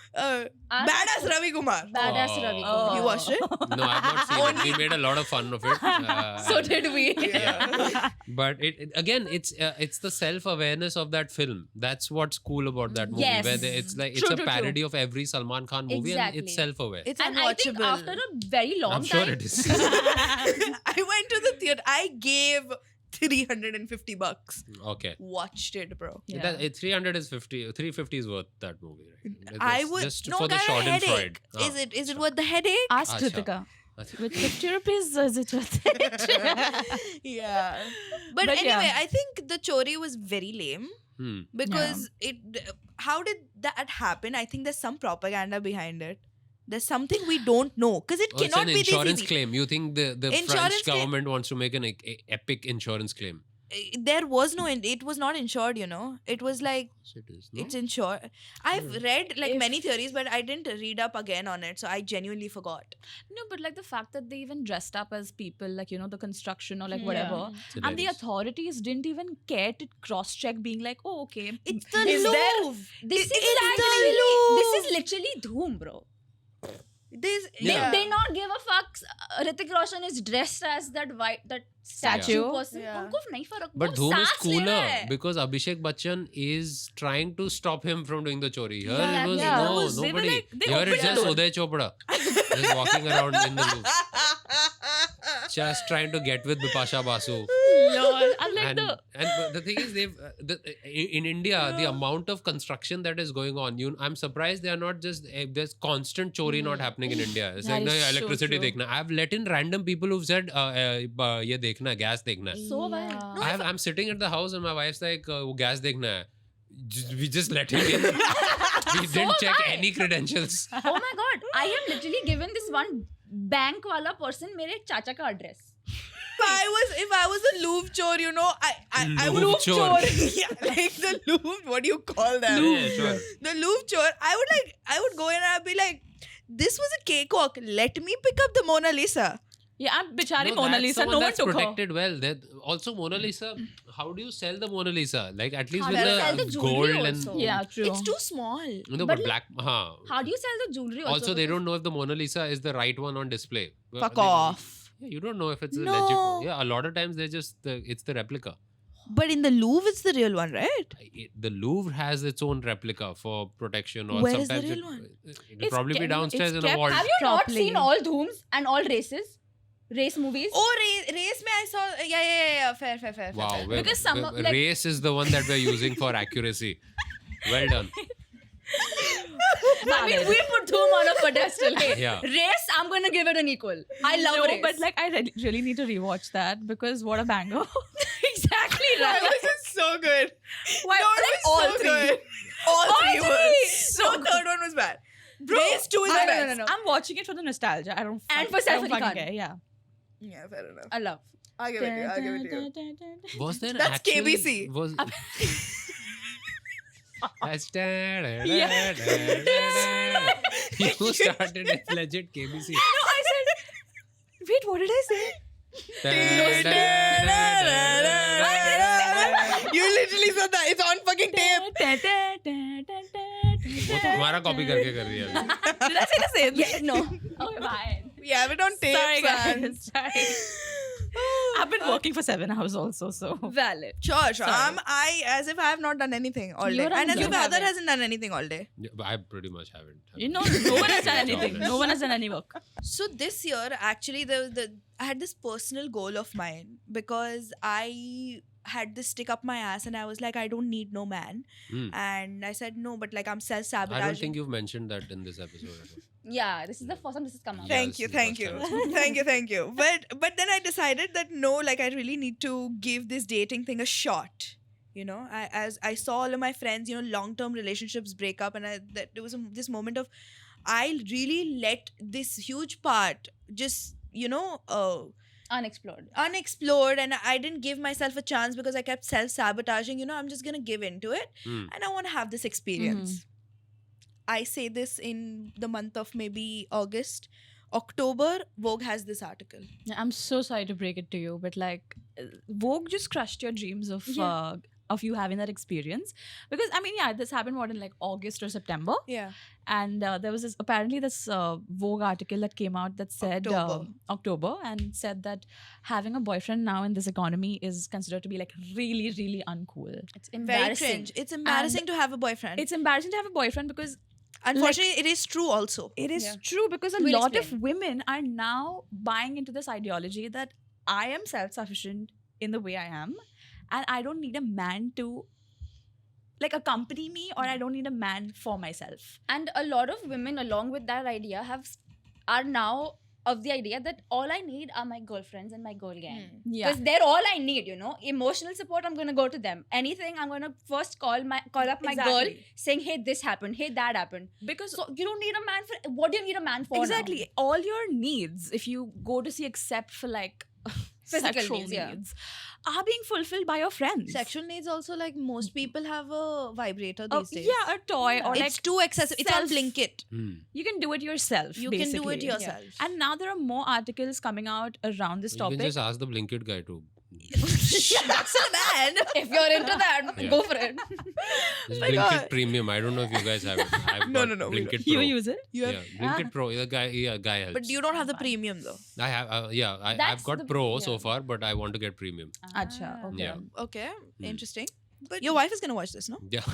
[SPEAKER 2] Badass Ravi Kumar.
[SPEAKER 4] Badass
[SPEAKER 1] Oh.
[SPEAKER 4] Ravi
[SPEAKER 5] Oh.
[SPEAKER 4] Kumar.
[SPEAKER 2] You watched it?
[SPEAKER 1] No, I've not seen it. We made a lot of fun of it.
[SPEAKER 4] So did we.
[SPEAKER 1] But it's the self-awareness of that film. That's what's cool about that movie.
[SPEAKER 4] Yes.
[SPEAKER 1] Where it's like
[SPEAKER 4] True,
[SPEAKER 1] it's a
[SPEAKER 4] true,
[SPEAKER 1] parody of every Salman Khan movie, and
[SPEAKER 4] Exactly.
[SPEAKER 1] it's self-aware.
[SPEAKER 2] It's
[SPEAKER 4] And I think
[SPEAKER 2] unwatchable.
[SPEAKER 4] after a very long
[SPEAKER 1] I'm
[SPEAKER 4] time.
[SPEAKER 1] sure it is.
[SPEAKER 2] I went to the theater. I gave $350.
[SPEAKER 1] Okay.
[SPEAKER 2] Watched it, bro.
[SPEAKER 5] Yeah.
[SPEAKER 1] That, 300 is 50. 350 is worth that movie, right?
[SPEAKER 2] I
[SPEAKER 1] That's
[SPEAKER 2] would
[SPEAKER 1] just
[SPEAKER 2] no
[SPEAKER 1] for the
[SPEAKER 2] kind of
[SPEAKER 1] Schadenfreude.
[SPEAKER 2] headache.
[SPEAKER 1] Ah.
[SPEAKER 2] Is it worth the headache?
[SPEAKER 5] Ask
[SPEAKER 1] Acha.
[SPEAKER 5] Kritika.
[SPEAKER 1] Acha.
[SPEAKER 5] With 50 rupees, is it worth it?
[SPEAKER 2] Yeah. But
[SPEAKER 5] But
[SPEAKER 2] anyway,
[SPEAKER 5] yeah.
[SPEAKER 2] I think the chori was very lame
[SPEAKER 1] Hmm.
[SPEAKER 2] because how did that happen? I think there's some propaganda behind it. There's something we don't know because it
[SPEAKER 1] Oh, it's
[SPEAKER 2] cannot
[SPEAKER 1] an
[SPEAKER 2] be this
[SPEAKER 1] insurance
[SPEAKER 2] easy.
[SPEAKER 1] claim. You think the
[SPEAKER 2] Insurance
[SPEAKER 1] French
[SPEAKER 2] claim-
[SPEAKER 1] government wants to make an epic insurance claim?
[SPEAKER 2] There was no, it was not insured, you know. It was like,
[SPEAKER 1] Yes, it is. No?
[SPEAKER 2] it's insured. I've read like
[SPEAKER 5] If-
[SPEAKER 2] many theories, but I didn't read up again on it. So I genuinely forgot.
[SPEAKER 5] No, but like the fact that they even dressed up as people, like, you know, the construction or like
[SPEAKER 4] Yeah.
[SPEAKER 5] whatever.
[SPEAKER 1] It's
[SPEAKER 5] And the
[SPEAKER 1] hilarious.
[SPEAKER 5] authorities didn't even care to cross check, being like, oh, okay.
[SPEAKER 2] It's the
[SPEAKER 5] Is there-
[SPEAKER 2] Louvre.
[SPEAKER 4] This
[SPEAKER 2] It's
[SPEAKER 4] is
[SPEAKER 2] the
[SPEAKER 4] actually
[SPEAKER 2] Louvre.
[SPEAKER 4] this is literally Dhoom, bro.
[SPEAKER 2] This,
[SPEAKER 1] Yeah.
[SPEAKER 4] They not give a fuck. Hrithik Roshan is dressed as that statue
[SPEAKER 5] Statue.
[SPEAKER 4] person.
[SPEAKER 2] Yeah.
[SPEAKER 4] उनको नहीं फर्क.
[SPEAKER 1] But
[SPEAKER 4] वो
[SPEAKER 1] Dhoom is
[SPEAKER 4] सांस ले रहा
[SPEAKER 1] cooler
[SPEAKER 4] है.
[SPEAKER 1] because Abhishek Bachchan is trying to stop him from doing the chori. Here
[SPEAKER 4] Yeah,
[SPEAKER 1] it was
[SPEAKER 5] yeah.
[SPEAKER 1] no,
[SPEAKER 5] They were
[SPEAKER 1] nobody.
[SPEAKER 5] like- they
[SPEAKER 1] Here it's
[SPEAKER 5] opened
[SPEAKER 1] just
[SPEAKER 5] the door.
[SPEAKER 1] Uday Chopra just walking around in the loop. just trying to get with Bipasha Basu.
[SPEAKER 5] Lol. I'm like
[SPEAKER 1] And the thing is, in India, the amount of construction that is going on, I'm surprised they are not just there's constant chori not happening in India. It's
[SPEAKER 5] That
[SPEAKER 1] like, no,
[SPEAKER 5] is so
[SPEAKER 1] electricity
[SPEAKER 5] true.
[SPEAKER 1] dekhna. I've let in random people who've said, ye dekhna, gas dekhna.
[SPEAKER 4] So bad.
[SPEAKER 5] Yeah.
[SPEAKER 1] I'm sitting at the house and my wife's like, wo gas dekhna hai. We just let him in. We didn't check any credentials.
[SPEAKER 4] Oh my god, I am literally given this one bank wala person mere chacha ka address.
[SPEAKER 2] If I was a Louvre chore, you know, I would
[SPEAKER 1] Louvre chore.
[SPEAKER 2] yeah, like the Louvre. What do you call them?
[SPEAKER 1] Yeah, sure.
[SPEAKER 2] The Louvre chore. I would go in and I'd be like, this was a cakewalk. Let me pick up the Mona Lisa.
[SPEAKER 5] Yeah, I'm Bichari
[SPEAKER 1] No,
[SPEAKER 5] Mona
[SPEAKER 1] that's
[SPEAKER 5] Lisa.
[SPEAKER 1] the one
[SPEAKER 5] No one
[SPEAKER 1] that's
[SPEAKER 5] took her.
[SPEAKER 1] protected well. Also, Mona Lisa. How do you sell the Mona Lisa? Like at least
[SPEAKER 4] How
[SPEAKER 1] with
[SPEAKER 4] do you sell
[SPEAKER 1] the
[SPEAKER 4] the
[SPEAKER 1] gold
[SPEAKER 4] jewelry
[SPEAKER 1] and
[SPEAKER 4] also?
[SPEAKER 5] Yeah, true.
[SPEAKER 2] It's too small.
[SPEAKER 1] no,
[SPEAKER 4] But
[SPEAKER 1] but black.
[SPEAKER 4] How do you sell the jewelry also?
[SPEAKER 1] Also, they don't know if the Mona Lisa is the right one on display.
[SPEAKER 2] Fuck
[SPEAKER 1] They-
[SPEAKER 2] off.
[SPEAKER 1] Yeah, you don't know if it's a
[SPEAKER 2] No.
[SPEAKER 1] legit one. Yeah, a lot of times it's the replica.
[SPEAKER 2] But in the Louvre, it's the real one, right?
[SPEAKER 1] The Louvre has its own replica for protection, or
[SPEAKER 2] Where is the
[SPEAKER 1] sometimes
[SPEAKER 2] real one?
[SPEAKER 1] it'll
[SPEAKER 5] It's
[SPEAKER 1] probably be
[SPEAKER 5] kept-
[SPEAKER 1] downstairs
[SPEAKER 5] it's
[SPEAKER 1] in a
[SPEAKER 5] kept-
[SPEAKER 1] vault.
[SPEAKER 4] Have you not
[SPEAKER 5] properly.
[SPEAKER 4] seen all Dhooms and all races? Race movies?
[SPEAKER 2] Oh, race mein I saw. Yeah. Fair.
[SPEAKER 1] Wow,
[SPEAKER 2] fair.
[SPEAKER 4] Because some of, like-
[SPEAKER 1] race is the one that we're using for accuracy. Well done.
[SPEAKER 4] I mean, we put Dhoom on a pedestal. Hey,
[SPEAKER 1] Yeah.
[SPEAKER 4] race, I'm gonna give it an equal. I love
[SPEAKER 5] no,
[SPEAKER 4] race.
[SPEAKER 5] but like I really need to rewatch that because what a banger.
[SPEAKER 4] exactly
[SPEAKER 2] Why
[SPEAKER 4] right.
[SPEAKER 2] was it so good?
[SPEAKER 4] Why,
[SPEAKER 2] No, it
[SPEAKER 4] like
[SPEAKER 2] was
[SPEAKER 4] all
[SPEAKER 2] so
[SPEAKER 4] three.
[SPEAKER 2] good. All three
[SPEAKER 4] three.
[SPEAKER 2] was so good. Third one was bad. Race 2 is the best.
[SPEAKER 4] No.
[SPEAKER 5] I'm watching it for the nostalgia. I don't.
[SPEAKER 4] And for
[SPEAKER 5] I
[SPEAKER 4] Saif
[SPEAKER 5] don't
[SPEAKER 4] Ali
[SPEAKER 5] fucking
[SPEAKER 4] Khan.
[SPEAKER 5] care. Yeah.
[SPEAKER 2] Yeah, fair enough.
[SPEAKER 4] I love.
[SPEAKER 2] I'll give it to you.
[SPEAKER 1] Was there
[SPEAKER 2] That's
[SPEAKER 1] actual,
[SPEAKER 2] KBC.
[SPEAKER 1] Was That's
[SPEAKER 5] Yeah.
[SPEAKER 1] You started it legit KBC.
[SPEAKER 5] No, I said. Wait, what did I say?
[SPEAKER 2] You literally said that. It's on fucking tape.
[SPEAKER 1] वो तो हमारा copy करके कर रही है अभी.
[SPEAKER 5] Did I say the same?
[SPEAKER 4] Yeah, no. Okay, fine.
[SPEAKER 2] We have it on tape.
[SPEAKER 5] Sorry,
[SPEAKER 2] son.
[SPEAKER 5] guys. Sorry. I've been working for 7 hours also, so.
[SPEAKER 4] Valid.
[SPEAKER 2] Sure.
[SPEAKER 5] Sorry.
[SPEAKER 2] As if I have not done anything all day.
[SPEAKER 4] You're
[SPEAKER 2] And as
[SPEAKER 4] right.
[SPEAKER 2] if
[SPEAKER 4] You
[SPEAKER 2] Adar
[SPEAKER 4] haven't.
[SPEAKER 2] hasn't done anything all day.
[SPEAKER 1] Yeah, but I pretty much haven't.
[SPEAKER 5] You know, no one has done anything. No one has done any work.
[SPEAKER 2] So this year, actually, I had this personal goal of mine because I had this stick up my ass and I was like, I don't need no man.
[SPEAKER 1] Hmm.
[SPEAKER 2] And I said, no, but like I'm
[SPEAKER 1] I
[SPEAKER 2] self-sabotaging.
[SPEAKER 1] don't think you've mentioned that in this episode. at all.
[SPEAKER 4] Yeah, this is the first time this has come out.
[SPEAKER 1] Yeah,
[SPEAKER 2] Thank
[SPEAKER 1] this
[SPEAKER 2] you,
[SPEAKER 1] is the
[SPEAKER 2] thank
[SPEAKER 1] first
[SPEAKER 2] you,
[SPEAKER 1] time it's
[SPEAKER 2] thank you. But then I decided that no, like I really need to give this dating thing a shot. You know, as I saw all of my friends, you know, long-term relationships break up, and there was this moment of I really let this huge part just unexplored, and I didn't give myself a chance because I kept self-sabotaging. You know, I'm just gonna give into it,
[SPEAKER 1] Hmm.
[SPEAKER 2] and I want to have this experience. I say this in the month of maybe August. October, Vogue has this article.
[SPEAKER 5] I'm so sorry to break it to you, but like, Vogue just crushed your dreams of
[SPEAKER 4] Yeah.
[SPEAKER 5] of you having that experience. Because I mean, yeah, this happened in like August or September,
[SPEAKER 2] Yeah.
[SPEAKER 5] and there was this Vogue article that came out that said October and said that having a boyfriend now in this economy is considered to be like really, really uncool.
[SPEAKER 4] It's
[SPEAKER 2] Very
[SPEAKER 4] embarrassing.
[SPEAKER 2] cringe. It's embarrassing to have a boyfriend.
[SPEAKER 5] It's embarrassing to have a boyfriend because
[SPEAKER 2] Unfortunately, it is true also.
[SPEAKER 5] it is
[SPEAKER 4] Yeah.
[SPEAKER 5] true because a
[SPEAKER 4] We'll
[SPEAKER 5] lot
[SPEAKER 4] explain.
[SPEAKER 5] of women are now buying into this ideology that I am self-sufficient in the way I am, and I don't need a man to like accompany me, or I don't need a man for myself.
[SPEAKER 4] And a lot of women, along with that idea, are now of the idea that all I need are my girlfriends and my girl gang.
[SPEAKER 5] Yeah.
[SPEAKER 4] Because they're all I need, you know. Emotional support, I'm gonna go to them. Anything, I'm gonna first call up my girl
[SPEAKER 5] Exactly.
[SPEAKER 4] saying, hey, this happened, hey, that happened.
[SPEAKER 5] Because
[SPEAKER 4] So you don't need a man for what do you need a man for? now?
[SPEAKER 5] exactly all your needs, if you go to see, except for like
[SPEAKER 4] Physical
[SPEAKER 5] sexual
[SPEAKER 4] needs, yeah.
[SPEAKER 5] needs, are being fulfilled by your friends.
[SPEAKER 2] Sexual needs also, like most people have a vibrator
[SPEAKER 5] Oh,
[SPEAKER 2] these days.
[SPEAKER 5] yeah, a toy or
[SPEAKER 2] It's
[SPEAKER 5] like
[SPEAKER 2] too excessive. It's on
[SPEAKER 5] self-
[SPEAKER 2] Blinkit.
[SPEAKER 1] Hmm.
[SPEAKER 5] you can do it yourself.
[SPEAKER 2] You can do it
[SPEAKER 5] basically.
[SPEAKER 2] yourself.
[SPEAKER 5] And now there are more articles coming out around this
[SPEAKER 1] You
[SPEAKER 5] topic.
[SPEAKER 1] can just ask the Blinkit guy to.
[SPEAKER 2] That's a man.
[SPEAKER 4] If you're into that,
[SPEAKER 1] Yeah.
[SPEAKER 4] go for it.
[SPEAKER 1] It's
[SPEAKER 2] my
[SPEAKER 1] Blinkit
[SPEAKER 2] God.
[SPEAKER 1] Premium. I don't know if you guys have it. I've
[SPEAKER 2] No,
[SPEAKER 1] got
[SPEAKER 2] no, we
[SPEAKER 1] Blinkit
[SPEAKER 5] You
[SPEAKER 1] Pro.
[SPEAKER 5] use it?
[SPEAKER 2] You have,
[SPEAKER 1] Yeah, Blinkit Pro. The guy helps.
[SPEAKER 2] but you don't have the premium though.
[SPEAKER 1] I have. I've
[SPEAKER 4] That's
[SPEAKER 1] got
[SPEAKER 4] the-
[SPEAKER 1] Pro
[SPEAKER 4] yeah.
[SPEAKER 1] so far, but I want to get Premium.
[SPEAKER 5] Acha, okay.
[SPEAKER 1] Yeah.
[SPEAKER 2] Okay, interesting. But your wife is gonna watch this, no?
[SPEAKER 1] Yeah.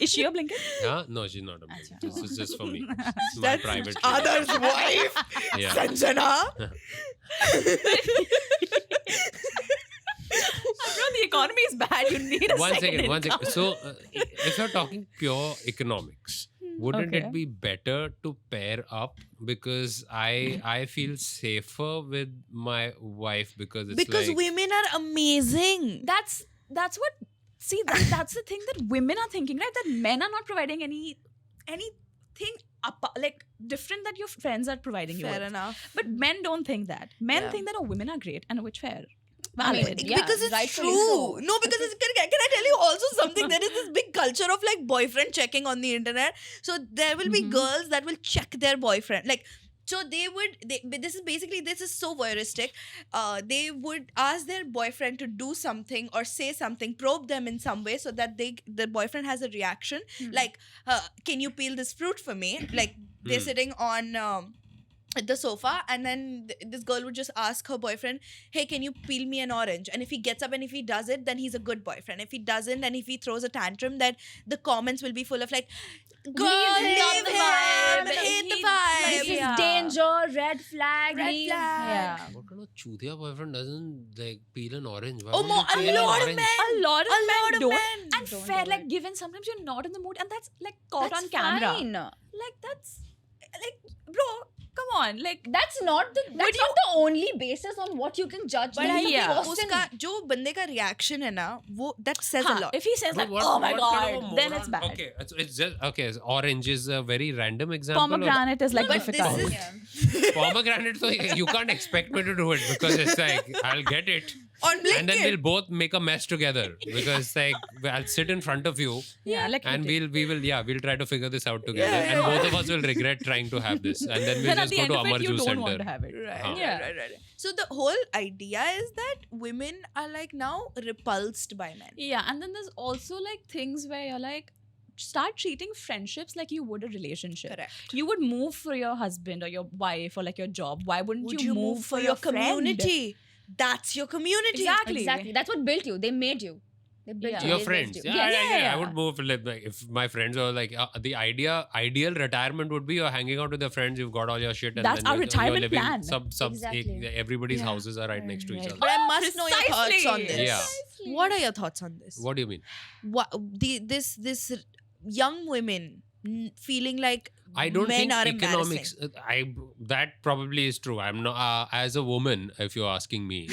[SPEAKER 5] Is she a Blinkit?
[SPEAKER 1] Huh? No, she's not a Blinkit. This is just for me. It's my
[SPEAKER 2] That's
[SPEAKER 1] private. shit.
[SPEAKER 2] Adar's wife,
[SPEAKER 1] Yeah.
[SPEAKER 2] Sanjana.
[SPEAKER 5] Bro, the economy is bad. You need a
[SPEAKER 1] One
[SPEAKER 5] second
[SPEAKER 1] second.
[SPEAKER 5] income.
[SPEAKER 1] So, if you're talking pure economics, wouldn't
[SPEAKER 5] Okay.
[SPEAKER 1] it be better to pair up? Because I feel safer with my wife because it's
[SPEAKER 2] Because
[SPEAKER 1] like
[SPEAKER 2] women are amazing.
[SPEAKER 5] That's what. See, that's the thing that women are thinking, right? That men are not providing anything like different that your friends are providing you
[SPEAKER 2] Fair
[SPEAKER 5] with.
[SPEAKER 2] enough.
[SPEAKER 5] But men don't think that. Men
[SPEAKER 2] Yeah.
[SPEAKER 5] think that women are great and which fair.
[SPEAKER 4] I mean,
[SPEAKER 5] Valid.
[SPEAKER 4] yeah,
[SPEAKER 2] because it's
[SPEAKER 4] rightfully
[SPEAKER 2] true.
[SPEAKER 4] so.
[SPEAKER 2] No, because can I tell you also something? There is this big culture of like boyfriend checking on the internet. So there will be
[SPEAKER 5] Mhm.
[SPEAKER 2] girls that will check their boyfriend. Like, so this is so voyeuristic. They would ask their boyfriend to do something or say something, probe them in some way so that the boyfriend has a reaction. Like, can you peel this fruit for me? Like, they're
[SPEAKER 1] Hmm.
[SPEAKER 2] sitting on at the sofa, and then this girl would just ask her boyfriend, hey, can you peel me an orange? And if he gets up and if he does it, then he's a good boyfriend. If he doesn't, and if he throws a tantrum, then the comments will be full of like, girl,
[SPEAKER 4] Leave him,
[SPEAKER 2] leave
[SPEAKER 4] the
[SPEAKER 2] him,
[SPEAKER 4] vibe.
[SPEAKER 2] hate the
[SPEAKER 5] He-
[SPEAKER 2] vibe.
[SPEAKER 4] This is
[SPEAKER 5] Yeah.
[SPEAKER 4] danger, red flag.
[SPEAKER 2] Red
[SPEAKER 4] leave.
[SPEAKER 2] flag.
[SPEAKER 5] Yeah.
[SPEAKER 1] what kind of chudiya boyfriend doesn't like peel an orange? Why
[SPEAKER 2] Oh,
[SPEAKER 1] would
[SPEAKER 2] more,
[SPEAKER 1] you
[SPEAKER 2] a
[SPEAKER 1] peel an
[SPEAKER 2] lot of
[SPEAKER 1] orange?
[SPEAKER 2] men.
[SPEAKER 5] A lot of
[SPEAKER 2] A
[SPEAKER 5] men
[SPEAKER 2] lot of
[SPEAKER 5] don't.
[SPEAKER 2] men.
[SPEAKER 5] And
[SPEAKER 4] Don't
[SPEAKER 5] fair,
[SPEAKER 4] do
[SPEAKER 5] like
[SPEAKER 4] it.
[SPEAKER 5] given sometimes you're not in the mood, and that's like caught
[SPEAKER 4] That's
[SPEAKER 5] on camera.
[SPEAKER 4] fine.
[SPEAKER 5] Like that's like, bro, come on, like
[SPEAKER 4] That's not the only basis on what you can judge.
[SPEAKER 2] But
[SPEAKER 4] the
[SPEAKER 2] I
[SPEAKER 5] Yeah.
[SPEAKER 2] think
[SPEAKER 4] person.
[SPEAKER 2] उसका जो बंदे का reaction है ना, वो that says a
[SPEAKER 5] huh,
[SPEAKER 2] lot.
[SPEAKER 5] if he says
[SPEAKER 1] But
[SPEAKER 5] like,
[SPEAKER 1] what-
[SPEAKER 5] oh my
[SPEAKER 1] what
[SPEAKER 5] god,
[SPEAKER 1] kind of a
[SPEAKER 5] then
[SPEAKER 1] moron-
[SPEAKER 5] it's bad.
[SPEAKER 1] Okay, it's just okay. So orange is a very random example.
[SPEAKER 5] Pomegranate is like
[SPEAKER 2] but
[SPEAKER 5] difficult.
[SPEAKER 2] this is-
[SPEAKER 4] Yeah.
[SPEAKER 1] Pomegranate, so you can't expect me to do it because it's like I'll get it,
[SPEAKER 2] On
[SPEAKER 1] and then
[SPEAKER 2] Blinkit.
[SPEAKER 1] we'll both make a mess together because like I'll sit in front of you
[SPEAKER 5] Yeah, like
[SPEAKER 1] and
[SPEAKER 5] you did.
[SPEAKER 1] we'll try to figure this out together,
[SPEAKER 2] Yeah,
[SPEAKER 1] and
[SPEAKER 2] yeah.
[SPEAKER 1] both of us will regret trying to have this, and then we'll
[SPEAKER 5] Then at
[SPEAKER 1] just
[SPEAKER 5] the
[SPEAKER 1] go
[SPEAKER 5] end
[SPEAKER 1] to
[SPEAKER 5] of
[SPEAKER 1] Amar
[SPEAKER 5] it, you
[SPEAKER 1] Juice
[SPEAKER 5] don't want to
[SPEAKER 1] Center.
[SPEAKER 5] have it.
[SPEAKER 2] Right,
[SPEAKER 1] Huh.
[SPEAKER 5] Yeah.
[SPEAKER 2] right. So the whole idea is that women are like now repulsed by men.
[SPEAKER 5] Yeah, and then there's also like things where you're like, start treating friendships like you would a relationship.
[SPEAKER 2] Correct.
[SPEAKER 5] You would move for your husband or your wife or like your job. Why wouldn't
[SPEAKER 2] Would
[SPEAKER 5] you
[SPEAKER 2] you move for your
[SPEAKER 5] friend?
[SPEAKER 2] community? That's your community.
[SPEAKER 5] Exactly.
[SPEAKER 4] Exactly. That's what built you. They made you. They built
[SPEAKER 5] Yeah.
[SPEAKER 4] you.
[SPEAKER 1] Your
[SPEAKER 4] They
[SPEAKER 1] friends,
[SPEAKER 4] raised you.
[SPEAKER 1] yeah,
[SPEAKER 4] Yes.
[SPEAKER 1] I would move like if my friends are like the ideal retirement would be you're hanging out with your friends, you've got all your shit, and
[SPEAKER 5] That's
[SPEAKER 1] then
[SPEAKER 5] our
[SPEAKER 1] you're
[SPEAKER 5] retirement
[SPEAKER 1] living
[SPEAKER 5] plan.
[SPEAKER 4] Exactly.
[SPEAKER 1] everybody's
[SPEAKER 5] Yeah.
[SPEAKER 1] houses are right next to each
[SPEAKER 5] Right.
[SPEAKER 1] other.
[SPEAKER 2] But I must know your thoughts on
[SPEAKER 5] Precisely.
[SPEAKER 2] this.
[SPEAKER 1] Yeah.
[SPEAKER 2] What are your thoughts on this?
[SPEAKER 1] What do you mean?
[SPEAKER 2] This young women feeling like
[SPEAKER 1] I don't
[SPEAKER 2] men
[SPEAKER 1] think
[SPEAKER 2] are
[SPEAKER 1] economics. That probably is true. I'm not as a woman. If you're asking me,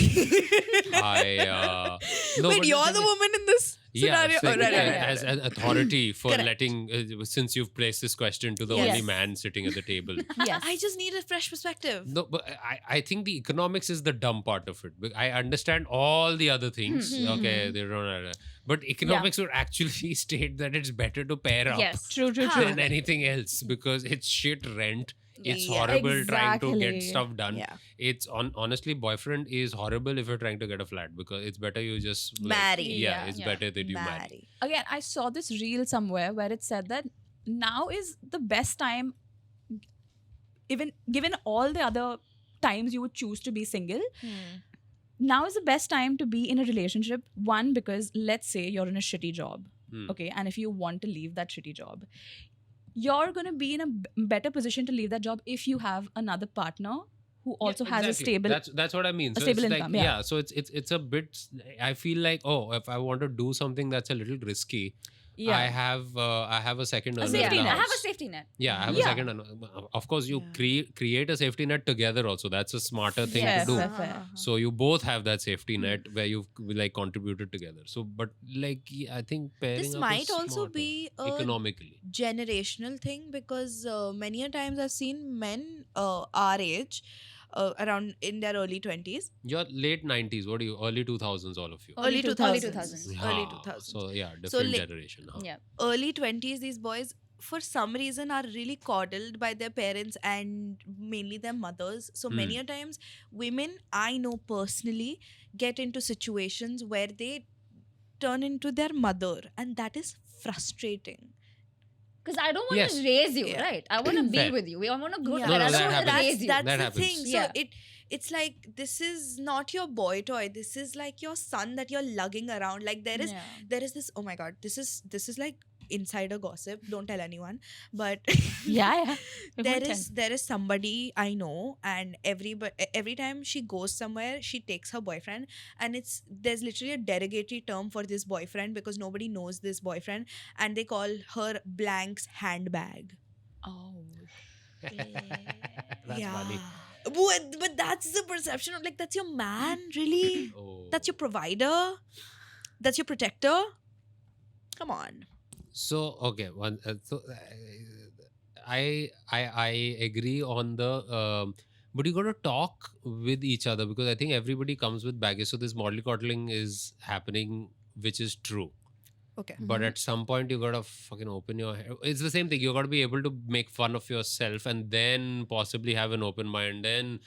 [SPEAKER 1] I no,
[SPEAKER 2] Wait,
[SPEAKER 1] but
[SPEAKER 2] you're
[SPEAKER 1] thing
[SPEAKER 2] the
[SPEAKER 1] is-
[SPEAKER 2] woman in this
[SPEAKER 1] Yeah,
[SPEAKER 2] scenario?
[SPEAKER 1] it's like,
[SPEAKER 2] Oh, right.
[SPEAKER 1] as an authority for
[SPEAKER 2] Correct.
[SPEAKER 1] letting since you've placed this question to the
[SPEAKER 2] Yes.
[SPEAKER 1] only man sitting at the table.
[SPEAKER 5] Yes.
[SPEAKER 2] I just need a fresh perspective.
[SPEAKER 1] No, but I think the economics is the dumb part of it. I understand all the other things. Okay, they don't. But economics would actually state that it's better to pair up
[SPEAKER 4] Yes.
[SPEAKER 5] True, true,
[SPEAKER 2] Huh.
[SPEAKER 5] true.
[SPEAKER 1] than anything else because it's shit rent. It's
[SPEAKER 2] Yeah.
[SPEAKER 1] horrible trying to get
[SPEAKER 5] Exactly.
[SPEAKER 1] stuff done.
[SPEAKER 2] Yeah.
[SPEAKER 1] It's honestly, boyfriend is horrible if you're trying to get a flat because it's better you just like,
[SPEAKER 2] Marry.
[SPEAKER 1] Yeah,
[SPEAKER 5] Yeah.
[SPEAKER 1] it's
[SPEAKER 4] Yeah.
[SPEAKER 1] better that you marry.
[SPEAKER 2] Marry.
[SPEAKER 5] Again, I saw this reel somewhere where it said that now is the best time, even given all the other times you would choose to be single, now is the best time to be in a relationship. One, because let's say you're in a shitty job,
[SPEAKER 1] Hmm.
[SPEAKER 5] okay, and if you want to leave that shitty job, you're going to be in a better position to leave that job if you have another partner who also
[SPEAKER 1] Yeah,
[SPEAKER 5] has a
[SPEAKER 1] exactly.
[SPEAKER 5] stable.
[SPEAKER 1] That's what I mean.
[SPEAKER 5] a
[SPEAKER 1] So
[SPEAKER 5] stable
[SPEAKER 1] it's
[SPEAKER 5] income,
[SPEAKER 1] like,
[SPEAKER 5] yeah.
[SPEAKER 1] So it's a bit. I feel like if I want to do something that's a little risky,
[SPEAKER 5] Yeah.
[SPEAKER 1] I have a second earner
[SPEAKER 5] safety
[SPEAKER 1] in the
[SPEAKER 5] net.
[SPEAKER 4] I have a
[SPEAKER 1] house.
[SPEAKER 4] safety net.
[SPEAKER 1] Yeah, I have
[SPEAKER 5] Yeah.
[SPEAKER 1] a second earner. Of course, you
[SPEAKER 2] Yeah.
[SPEAKER 1] create a safety net together. Also, that's a smarter thing
[SPEAKER 5] Yes,
[SPEAKER 1] to do.
[SPEAKER 5] fair, fair.
[SPEAKER 1] So you both have that safety net where you've like contributed together. So, but like I think pairing
[SPEAKER 2] This
[SPEAKER 1] up
[SPEAKER 2] might
[SPEAKER 1] is
[SPEAKER 2] also
[SPEAKER 1] smarter,
[SPEAKER 2] be a
[SPEAKER 1] economically.
[SPEAKER 2] generational thing because many a times I've seen men our age around in their early 20s,
[SPEAKER 1] You're late 90s. What are you? Early 2000s, all of you.
[SPEAKER 2] early 2000s,
[SPEAKER 4] 2000s.
[SPEAKER 2] early
[SPEAKER 1] Ah,
[SPEAKER 2] 2000s.
[SPEAKER 1] So yeah, different
[SPEAKER 2] la-
[SPEAKER 1] generation. Huh?
[SPEAKER 4] Yeah.
[SPEAKER 2] Early 20s, these boys for some reason are really coddled by their parents and mainly their mothers. So many a times women I know personally get into situations where they turn into their mother, and that is frustrating.
[SPEAKER 4] Because I don't want
[SPEAKER 1] Yes.
[SPEAKER 4] to raise you,
[SPEAKER 2] Yeah.
[SPEAKER 4] right? I want to be
[SPEAKER 1] Fair.
[SPEAKER 4] with you. I want to grow
[SPEAKER 2] Yeah.
[SPEAKER 1] No,
[SPEAKER 4] together.
[SPEAKER 1] no,
[SPEAKER 4] I
[SPEAKER 1] that
[SPEAKER 4] don't want to
[SPEAKER 1] happens.
[SPEAKER 4] raise you.
[SPEAKER 2] That's
[SPEAKER 1] That
[SPEAKER 2] the
[SPEAKER 1] happens.
[SPEAKER 2] thing.
[SPEAKER 4] Yeah.
[SPEAKER 2] So it's like this is not your boy toy. This is like your son that you're lugging around. Like there is this. Oh my god, this is like insider gossip. Don't tell anyone. But
[SPEAKER 5] Yeah.
[SPEAKER 2] there is somebody I know, and every time she goes somewhere, she takes her boyfriend, and there's literally a derogatory term for this boyfriend because nobody knows this boyfriend, and they call her blank's handbag.
[SPEAKER 5] Oh.
[SPEAKER 1] That's funny.
[SPEAKER 2] But that's the perception of, like, that's your man, really?
[SPEAKER 1] Oh.
[SPEAKER 2] That's your provider? That's your protector? Come on.
[SPEAKER 1] So okay, I agree on the but you got to talk with each other because I think everybody comes with baggage. So this mollycoddling is happening, which is true.
[SPEAKER 2] Okay.
[SPEAKER 1] But at some point you gotta fucking open your head. It's the same thing. You gotta be able to make fun of yourself and then possibly have an open mind. Then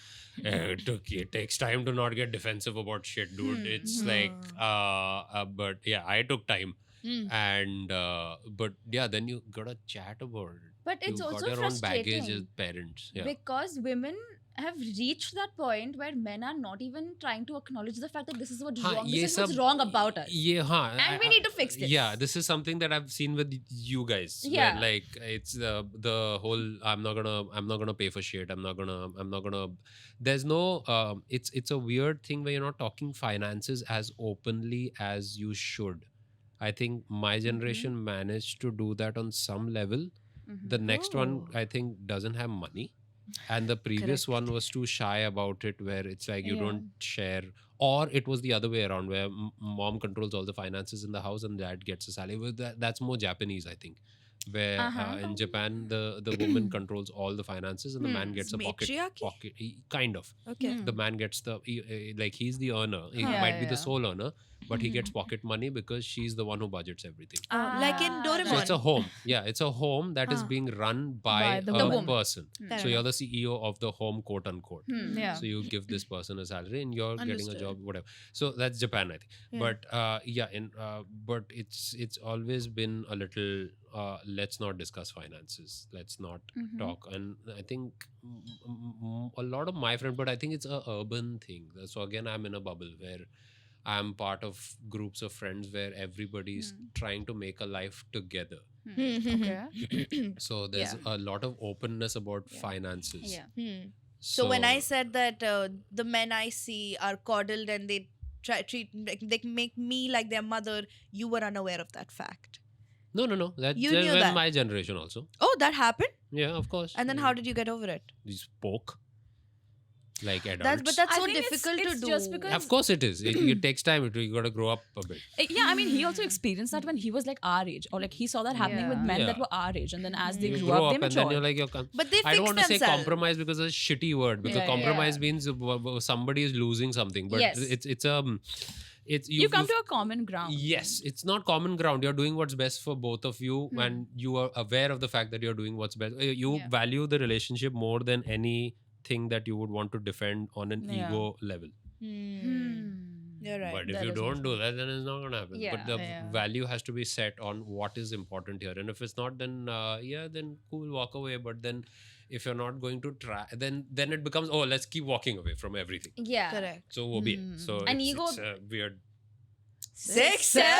[SPEAKER 1] it takes time to not get defensive about shit, dude. It's like but yeah, I took time. And but yeah, then you gotta chat about it.
[SPEAKER 4] But it's
[SPEAKER 1] you
[SPEAKER 4] also
[SPEAKER 1] got your own baggage
[SPEAKER 4] frustrating
[SPEAKER 1] as parents. Yeah.
[SPEAKER 4] because women have reached that point where men are not even trying to acknowledge the fact that this is what's wrong. This is what's wrong about us.
[SPEAKER 1] Yeah,
[SPEAKER 4] And we need to fix this.
[SPEAKER 1] Yeah, this is something that I've seen with you guys.
[SPEAKER 4] Yeah.
[SPEAKER 1] where, like it's the whole I'm not gonna pay for shit. I'm not gonna. There's no. It's a weird thing where you're not talking finances as openly as you should. I think my generation managed to do that on some level. The next one I think doesn't have money. And the previous one was too shy about it, where it's like you don't share, or it was the other way around, where mom controls all the finances in the house and dad gets a salary. Well, that's more Japanese, I think, where in Japan the woman controls all the finances and the man gets a pocket. Kind of.
[SPEAKER 2] Okay.
[SPEAKER 1] The man gets like he's the earner. He
[SPEAKER 4] Yeah,
[SPEAKER 1] might be
[SPEAKER 4] yeah.
[SPEAKER 1] the sole earner, but he gets pocket money because she's the one who budgets everything.
[SPEAKER 2] Like in Doraemon.
[SPEAKER 1] So it's a home. Yeah, it's a home that is being run by
[SPEAKER 5] the
[SPEAKER 1] a
[SPEAKER 5] woman.
[SPEAKER 1] person.
[SPEAKER 2] Fair
[SPEAKER 1] So you're the CEO of the home, quote unquote.
[SPEAKER 5] Yeah.
[SPEAKER 1] So you give this person a salary and you're getting a
[SPEAKER 2] Understood.
[SPEAKER 1] job, whatever. So that's Japan, I think.
[SPEAKER 2] Yeah.
[SPEAKER 1] But but it's always been a little. Let's not discuss finances. Let's not talk. And I think a lot of my friends, but I think it's a urban thing. So again, I'm in a bubble where I'm part of groups of friends where everybody's trying to make a life together.
[SPEAKER 5] Okay.
[SPEAKER 1] So there's a lot of openness about finances.
[SPEAKER 4] Yeah.
[SPEAKER 2] So when I said that the men I see are coddled and they they make me like their mother, you were unaware of that fact.
[SPEAKER 1] No. That
[SPEAKER 2] You
[SPEAKER 1] that
[SPEAKER 2] knew
[SPEAKER 1] was
[SPEAKER 2] that.
[SPEAKER 1] my generation also.
[SPEAKER 2] Oh, that happened?
[SPEAKER 1] Yeah, of course.
[SPEAKER 2] And then how did you get over it?
[SPEAKER 1] You spoke like adults.
[SPEAKER 2] But that's
[SPEAKER 5] I
[SPEAKER 2] so
[SPEAKER 5] think it's-
[SPEAKER 2] difficult
[SPEAKER 5] it's
[SPEAKER 2] to do.
[SPEAKER 5] just because-
[SPEAKER 1] Of course it is. It takes time. You got to grow up a bit.
[SPEAKER 5] Yeah, I mean, he also experienced that when he was like our age, or like he saw that happening with men that
[SPEAKER 1] Yeah.
[SPEAKER 5] were our age, and then as they
[SPEAKER 1] You
[SPEAKER 5] grew
[SPEAKER 1] grow
[SPEAKER 5] up, they
[SPEAKER 1] up and then
[SPEAKER 5] matured.
[SPEAKER 1] you're like
[SPEAKER 2] But they
[SPEAKER 1] I don't
[SPEAKER 2] fix
[SPEAKER 1] want to say
[SPEAKER 2] themselves.
[SPEAKER 1] compromise because it's a shitty word. Because
[SPEAKER 5] Yeah,
[SPEAKER 1] compromise means somebody is losing something. But
[SPEAKER 4] Yes.
[SPEAKER 1] it's
[SPEAKER 5] you come to a common ground.
[SPEAKER 1] Yes, it's not common ground. You're doing what's best for both of you, and you are aware of the fact that you're doing what's best. You value the relationship more than anything that you would want to defend on an ego level.
[SPEAKER 2] You're right.
[SPEAKER 1] But if
[SPEAKER 5] That
[SPEAKER 1] you
[SPEAKER 5] is
[SPEAKER 1] don't do that, then it's not going to happen.
[SPEAKER 4] Yeah,
[SPEAKER 1] But the value has to be set on what is important here. And if it's not, then then cool, walk away. But then if you're not going to try, then it becomes, oh, let's keep walking away from everything.
[SPEAKER 4] Yeah.
[SPEAKER 2] Correct.
[SPEAKER 1] So woe be it. So
[SPEAKER 4] And
[SPEAKER 1] it's,
[SPEAKER 4] ego-
[SPEAKER 1] it's a weird.
[SPEAKER 2] 6, 7.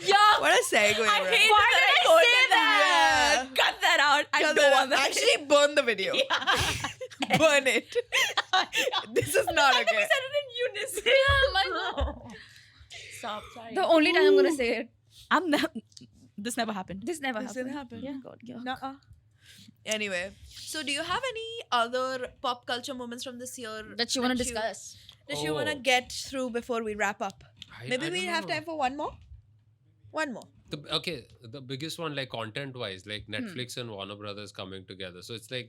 [SPEAKER 5] Yeah.
[SPEAKER 2] What a segue.
[SPEAKER 5] I
[SPEAKER 2] right?
[SPEAKER 5] hate
[SPEAKER 4] Why did I say that?
[SPEAKER 2] Yeah.
[SPEAKER 5] Cut that out. I
[SPEAKER 2] Cut
[SPEAKER 5] don't
[SPEAKER 2] that
[SPEAKER 5] want
[SPEAKER 2] out.
[SPEAKER 5] that.
[SPEAKER 2] Actually, burn the video. Burn it. This is not okay.
[SPEAKER 5] We said it in unison.
[SPEAKER 4] Yeah, my God.
[SPEAKER 5] Stop. Sorry.
[SPEAKER 4] The only time I'm gonna say it.
[SPEAKER 5] This never happened.
[SPEAKER 4] This never
[SPEAKER 2] This
[SPEAKER 4] happened.
[SPEAKER 2] didn't happen.
[SPEAKER 4] Yeah. God, yeah.
[SPEAKER 2] Nuh-uh. Anyway, so do you have any other pop culture moments from this year
[SPEAKER 4] That you want to discuss.
[SPEAKER 2] that you want to
[SPEAKER 1] Oh.
[SPEAKER 2] get through before we wrap up? Maybe
[SPEAKER 1] I
[SPEAKER 2] we
[SPEAKER 1] don't
[SPEAKER 2] have
[SPEAKER 1] know.
[SPEAKER 2] time for one more. One more.
[SPEAKER 1] The biggest one, like content wise, like Netflix and Warner Brothers coming together. So it's like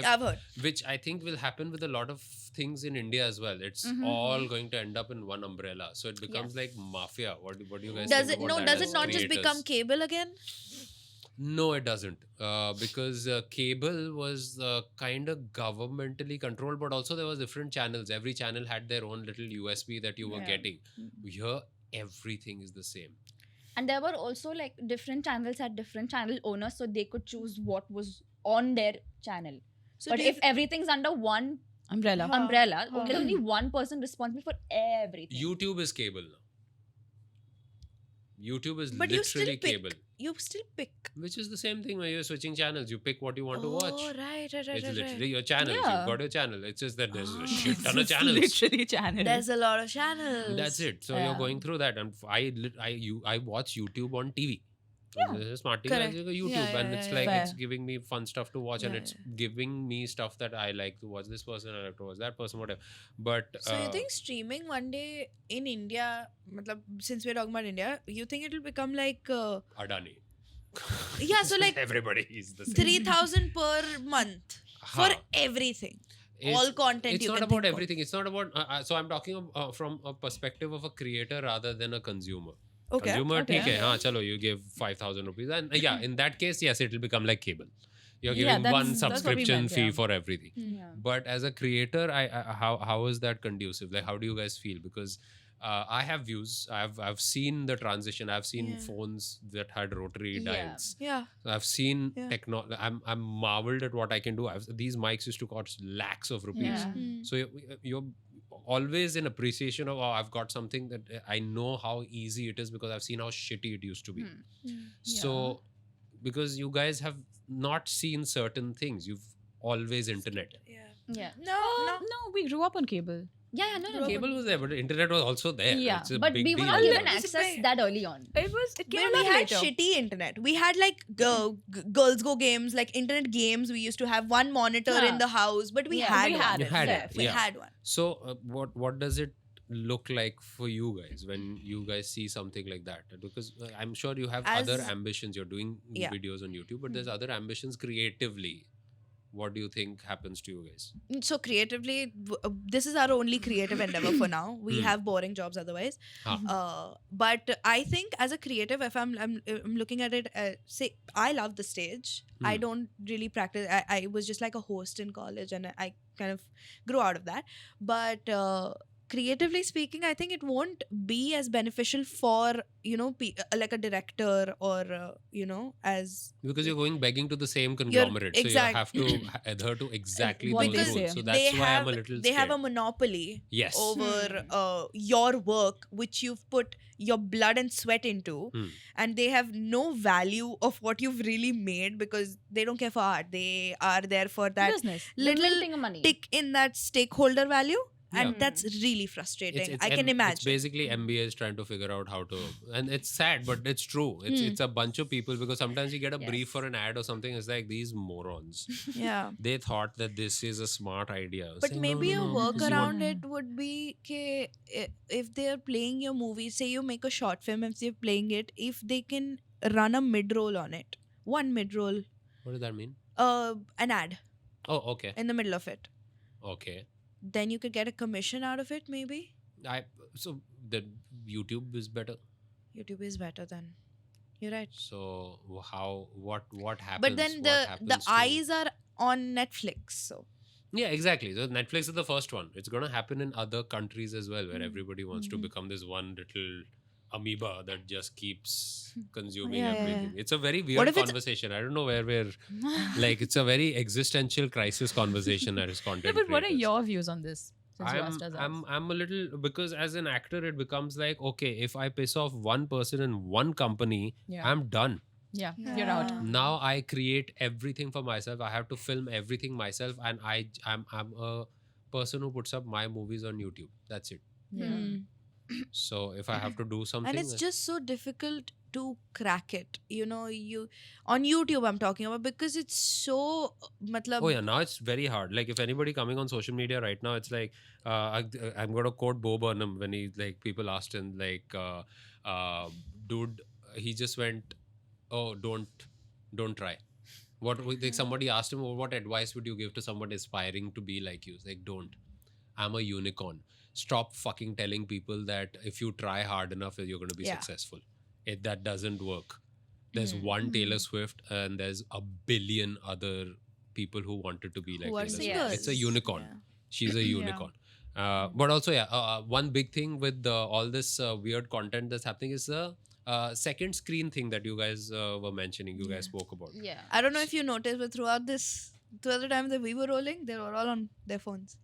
[SPEAKER 2] I've heard.
[SPEAKER 1] which I think will happen with a lot of things in India as well. It's all going to end up in one umbrella. So it becomes like mafia. What do you guys
[SPEAKER 2] Does
[SPEAKER 1] think
[SPEAKER 2] it
[SPEAKER 1] about that
[SPEAKER 2] does
[SPEAKER 1] as
[SPEAKER 2] it not just
[SPEAKER 1] creators?
[SPEAKER 2] become cable again?
[SPEAKER 1] No, it doesn't. Because cable was kind of governmentally controlled, but also there was different channels. Every channel had their own little USB that you were getting. Here, everything is the same.
[SPEAKER 4] And there were also like different channels had different channel owners, so they could choose what was on their channel.
[SPEAKER 2] So
[SPEAKER 4] But
[SPEAKER 2] do you
[SPEAKER 4] if everything's under one
[SPEAKER 5] Umbrella.
[SPEAKER 4] umbrella, only one person responsible for everything.
[SPEAKER 1] YouTube is cable now. YouTube is
[SPEAKER 2] But you still
[SPEAKER 1] literally
[SPEAKER 2] pick.
[SPEAKER 1] cable,
[SPEAKER 2] You still pick.
[SPEAKER 1] which is the same thing when you're switching channels. You pick what you want to watch.
[SPEAKER 2] Oh, right.
[SPEAKER 1] It's literally your channels.
[SPEAKER 4] Yeah.
[SPEAKER 1] You've got your channel. It's just that there's a
[SPEAKER 2] Ah.
[SPEAKER 1] shit ton of
[SPEAKER 5] It's
[SPEAKER 1] channels.
[SPEAKER 5] literally channels.
[SPEAKER 2] There's a lot of channels.
[SPEAKER 1] That's it. So
[SPEAKER 4] Yeah.
[SPEAKER 1] you're going through that, and I watch YouTube on TV.
[SPEAKER 4] Yeah.
[SPEAKER 1] There's a smart TV,
[SPEAKER 2] Correct.
[SPEAKER 1] there's a YouTube,
[SPEAKER 2] Yeah,
[SPEAKER 1] and
[SPEAKER 2] yeah,
[SPEAKER 1] it's
[SPEAKER 2] yeah,
[SPEAKER 1] like
[SPEAKER 5] yeah.
[SPEAKER 1] it's giving me fun stuff to watch, and
[SPEAKER 2] Yeah,
[SPEAKER 1] it's giving me stuff that I like to watch. This person, I like to watch that person, whatever. But
[SPEAKER 2] So you think streaming one day in India, matlab, since we're talking about India, you think it'll become like
[SPEAKER 1] Adani?
[SPEAKER 2] Yeah, so like
[SPEAKER 1] everybody is the same.
[SPEAKER 2] 3,000 per month for
[SPEAKER 1] Huh.
[SPEAKER 2] everything,
[SPEAKER 1] It's-
[SPEAKER 2] all content.
[SPEAKER 1] It's
[SPEAKER 2] you
[SPEAKER 1] not
[SPEAKER 2] can
[SPEAKER 1] about
[SPEAKER 2] think of.
[SPEAKER 1] everything. It's not about. So I'm talking from a perspective of a creator rather than a consumer.
[SPEAKER 2] Okay.
[SPEAKER 1] Consumer,
[SPEAKER 5] Okay.
[SPEAKER 1] okay. Chalo, you give 5,000 rupees, and yeah, in that case, yes, it will become like cable. You're
[SPEAKER 5] Yeah,
[SPEAKER 1] giving
[SPEAKER 5] that's-
[SPEAKER 1] one
[SPEAKER 5] that's what we
[SPEAKER 1] subscription
[SPEAKER 5] meant,
[SPEAKER 1] fee
[SPEAKER 5] yeah.
[SPEAKER 1] for everything.
[SPEAKER 4] Yeah.
[SPEAKER 1] But as a creator, how is that conducive? Like, how do you guys feel? Because I have views. I've seen the transition. I've seen
[SPEAKER 2] Yeah.
[SPEAKER 1] phones that had rotary
[SPEAKER 4] Yeah.
[SPEAKER 1] dials.
[SPEAKER 2] Yeah.
[SPEAKER 1] So I've seen
[SPEAKER 2] Yeah.
[SPEAKER 1] I'm marveled at what I can do. These mics used to cost lakhs of rupees.
[SPEAKER 4] Yeah.
[SPEAKER 2] Hmm.
[SPEAKER 1] So you're always in appreciation of, oh, I've got something that I know how easy it is because I've seen how shitty it used to be. So because you guys have not seen certain things, you've always internet.
[SPEAKER 2] Yeah.
[SPEAKER 4] Yeah.
[SPEAKER 2] No, no.
[SPEAKER 5] No, we grew up on cable.
[SPEAKER 4] Yeah, no.
[SPEAKER 1] Cable was there, but internet was also there.
[SPEAKER 5] Yeah,
[SPEAKER 1] It's a
[SPEAKER 4] But
[SPEAKER 1] big
[SPEAKER 4] we were
[SPEAKER 1] deal.
[SPEAKER 4] not given
[SPEAKER 2] It's a
[SPEAKER 4] access
[SPEAKER 2] big-
[SPEAKER 4] that early on.
[SPEAKER 5] It
[SPEAKER 2] But
[SPEAKER 5] came
[SPEAKER 2] we
[SPEAKER 5] along
[SPEAKER 2] had
[SPEAKER 5] later.
[SPEAKER 2] shitty internet. We had like Girls Go games, like internet games. We used to have one monitor
[SPEAKER 4] Huh.
[SPEAKER 2] in the house, but we
[SPEAKER 4] Yeah,
[SPEAKER 2] had
[SPEAKER 5] we
[SPEAKER 2] one.
[SPEAKER 5] had
[SPEAKER 1] You
[SPEAKER 5] it.
[SPEAKER 1] had
[SPEAKER 5] Yeah.
[SPEAKER 1] it.
[SPEAKER 2] We
[SPEAKER 1] Yeah.
[SPEAKER 2] had one.
[SPEAKER 1] So what does it look like for you guys when you guys see something like that? Because I'm sure you have other
[SPEAKER 2] As-
[SPEAKER 1] ambitions. You're doing
[SPEAKER 2] Yeah.
[SPEAKER 1] videos on YouTube, but there's other ambitions creatively. What do you think happens to you guys?
[SPEAKER 2] So creatively, this is our only creative endeavor for now. We
[SPEAKER 1] Hmm.
[SPEAKER 2] have boring jobs otherwise.
[SPEAKER 1] Huh.
[SPEAKER 2] But I think as a creative, if I'm looking at it, say I love the stage. I
[SPEAKER 1] Hmm.
[SPEAKER 2] don't really practice. I was just like a host in college, and I kind of grew out of that. But creatively speaking, I think it won't be as beneficial for like a director or as
[SPEAKER 1] Because you're going begging to the same conglomerate, so you have to adhere to exactly
[SPEAKER 5] What
[SPEAKER 1] those
[SPEAKER 5] they
[SPEAKER 1] rules.
[SPEAKER 5] say.
[SPEAKER 1] So that's why I'm a little
[SPEAKER 2] they have a
[SPEAKER 1] scared.
[SPEAKER 2] monopoly
[SPEAKER 1] Yes.
[SPEAKER 2] over your work, which you've put your blood and sweat into,
[SPEAKER 1] Hmm.
[SPEAKER 2] and they have no value of what you've really made because they don't care for art. They are there for that
[SPEAKER 5] Business.
[SPEAKER 2] little
[SPEAKER 4] thing of money.
[SPEAKER 2] tick in that stakeholder value, and
[SPEAKER 1] Yeah.
[SPEAKER 2] that's really frustrating. I can
[SPEAKER 1] It's
[SPEAKER 2] imagine.
[SPEAKER 1] basically MBAs trying to figure out how to, and it's sad, but it's true. It's a bunch of people, because sometimes you get a brief for an ad or something. It's like, these morons.
[SPEAKER 2] Yeah.
[SPEAKER 1] They thought that this is a smart idea.
[SPEAKER 2] But
[SPEAKER 1] Saying,
[SPEAKER 2] maybe
[SPEAKER 1] no,
[SPEAKER 2] a
[SPEAKER 1] no, no, this is
[SPEAKER 2] workaround
[SPEAKER 1] what-
[SPEAKER 2] it would be if they're playing your movie, say you make a short film, if they're playing it, if they can run a mid roll on it, one mid roll,
[SPEAKER 1] What does that mean?
[SPEAKER 2] an ad
[SPEAKER 1] Oh, okay.
[SPEAKER 2] in the middle of it,
[SPEAKER 1] Okay.
[SPEAKER 2] then you could get a commission out of it. Maybe
[SPEAKER 1] So the YouTube is better.
[SPEAKER 2] YouTube is better than. You're right.
[SPEAKER 1] So what happens?
[SPEAKER 2] But then
[SPEAKER 1] What
[SPEAKER 2] the
[SPEAKER 1] happens to-
[SPEAKER 2] eyes are on Netflix, so
[SPEAKER 1] Yeah, exactly. So Netflix is the first one. It's going to happen in other countries as well,
[SPEAKER 2] Hmm.
[SPEAKER 1] where everybody wants to become this one little amoeba that just keeps consuming
[SPEAKER 2] Yeah, yeah,
[SPEAKER 1] everything.
[SPEAKER 2] yeah.
[SPEAKER 1] It's a very
[SPEAKER 2] What
[SPEAKER 1] weird
[SPEAKER 2] if it's-
[SPEAKER 1] conversation. I don't know where we're like. It's a very existential crisis conversation that is content.
[SPEAKER 5] No, but what are
[SPEAKER 1] creators.
[SPEAKER 5] your views on this? Since you asked us
[SPEAKER 1] I'm a little, because as an actor it becomes like, okay, if I piss off one person in one company,
[SPEAKER 5] Yeah.
[SPEAKER 1] I'm done.
[SPEAKER 5] Yeah, you're out.
[SPEAKER 1] Now I create everything for myself. I have to film everything myself, and I'm a person who puts up my movies on YouTube. That's it.
[SPEAKER 5] Yeah.
[SPEAKER 2] Hmm.
[SPEAKER 1] So if I have to do something,
[SPEAKER 2] And it's just so difficult to crack it. You on YouTube I'm talking about, because it's so matlab,
[SPEAKER 1] oh yeah, now it's very hard. Like if anybody coming on social media right now, it's like I'm gonna quote Bo Burnham when he, like, people asked him like, dude, he just went, oh, don't try. Like somebody asked him, what advice would you give to someone aspiring to be like you? It's like, don't. I'm a unicorn. Stop fucking telling people that if you try hard enough, you're going to be
[SPEAKER 2] Yeah.
[SPEAKER 1] successful. That doesn't work. There's one Taylor Swift, and there's a billion other people who wanted to be like
[SPEAKER 2] who are
[SPEAKER 1] Taylor Swift.
[SPEAKER 2] singers.
[SPEAKER 1] It's a unicorn.
[SPEAKER 2] Yeah.
[SPEAKER 1] She's a unicorn. But also, one big thing with all this weird content that's happening is the second screen thing that you guys were mentioning. You guys spoke about.
[SPEAKER 4] Yeah.
[SPEAKER 2] I don't know if you noticed, but throughout the time that we were rolling, they were all on their phones.